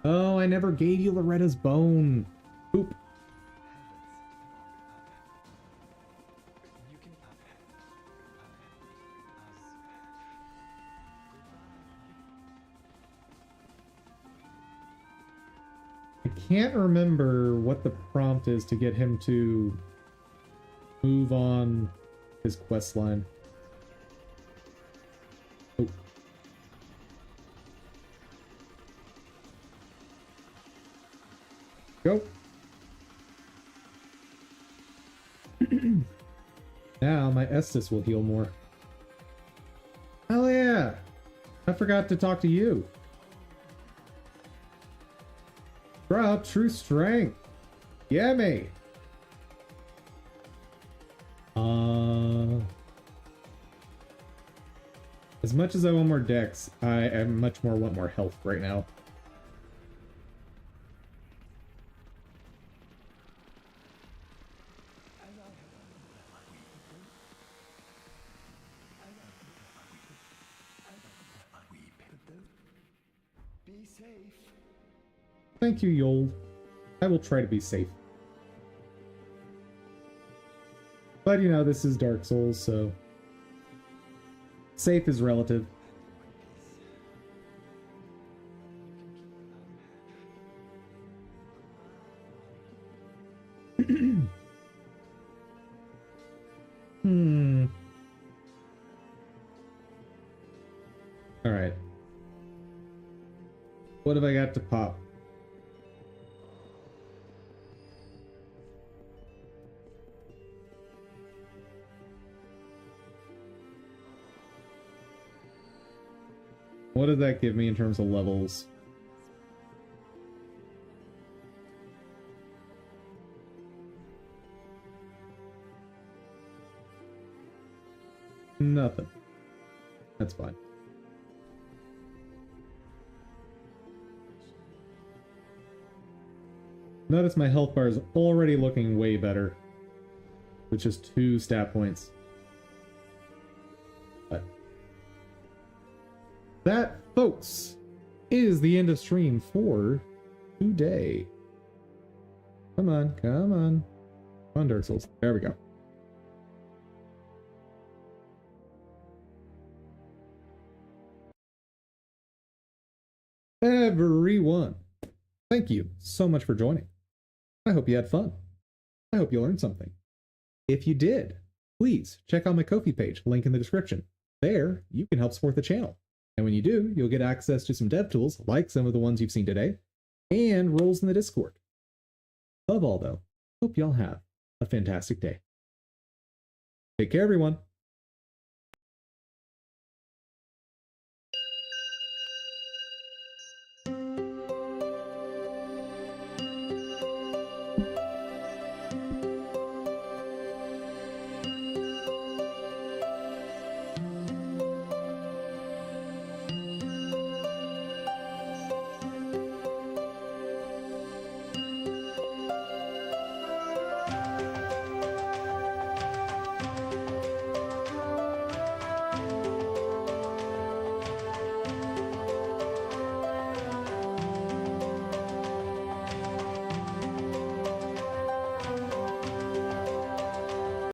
Oh, I never gave you Loretta's bone. Oop. I can't remember what the prompt is to get him to move on his quest line. Oh. Go. Now my Estus will heal more. Hell yeah! I forgot to talk to you. Draw true strength. Yeah, mate. As much as I want more dex, I much more want more health right now. Be safe. Thank you, Yol. I will try to be safe. But you know, this is Dark Souls, so safe is relative. All right. What have I got to pop? What does that give me in terms of levels? Nothing. That's fine. Notice my health bar is already looking way better. With just 2 stat points. But that, folks, is the end of stream for today. Come on, come on. Come on, Dark Souls. There we go. Everyone, thank you so much for joining. I hope you had fun. I hope you learned something. If you did, please check out my Ko-fi page, link in the description. There, you can help support the channel. And when you do, you'll get access to some dev tools, like some of the ones you've seen today, and roles in the Discord. Above all, though, hope y'all have a fantastic day. Take care, everyone.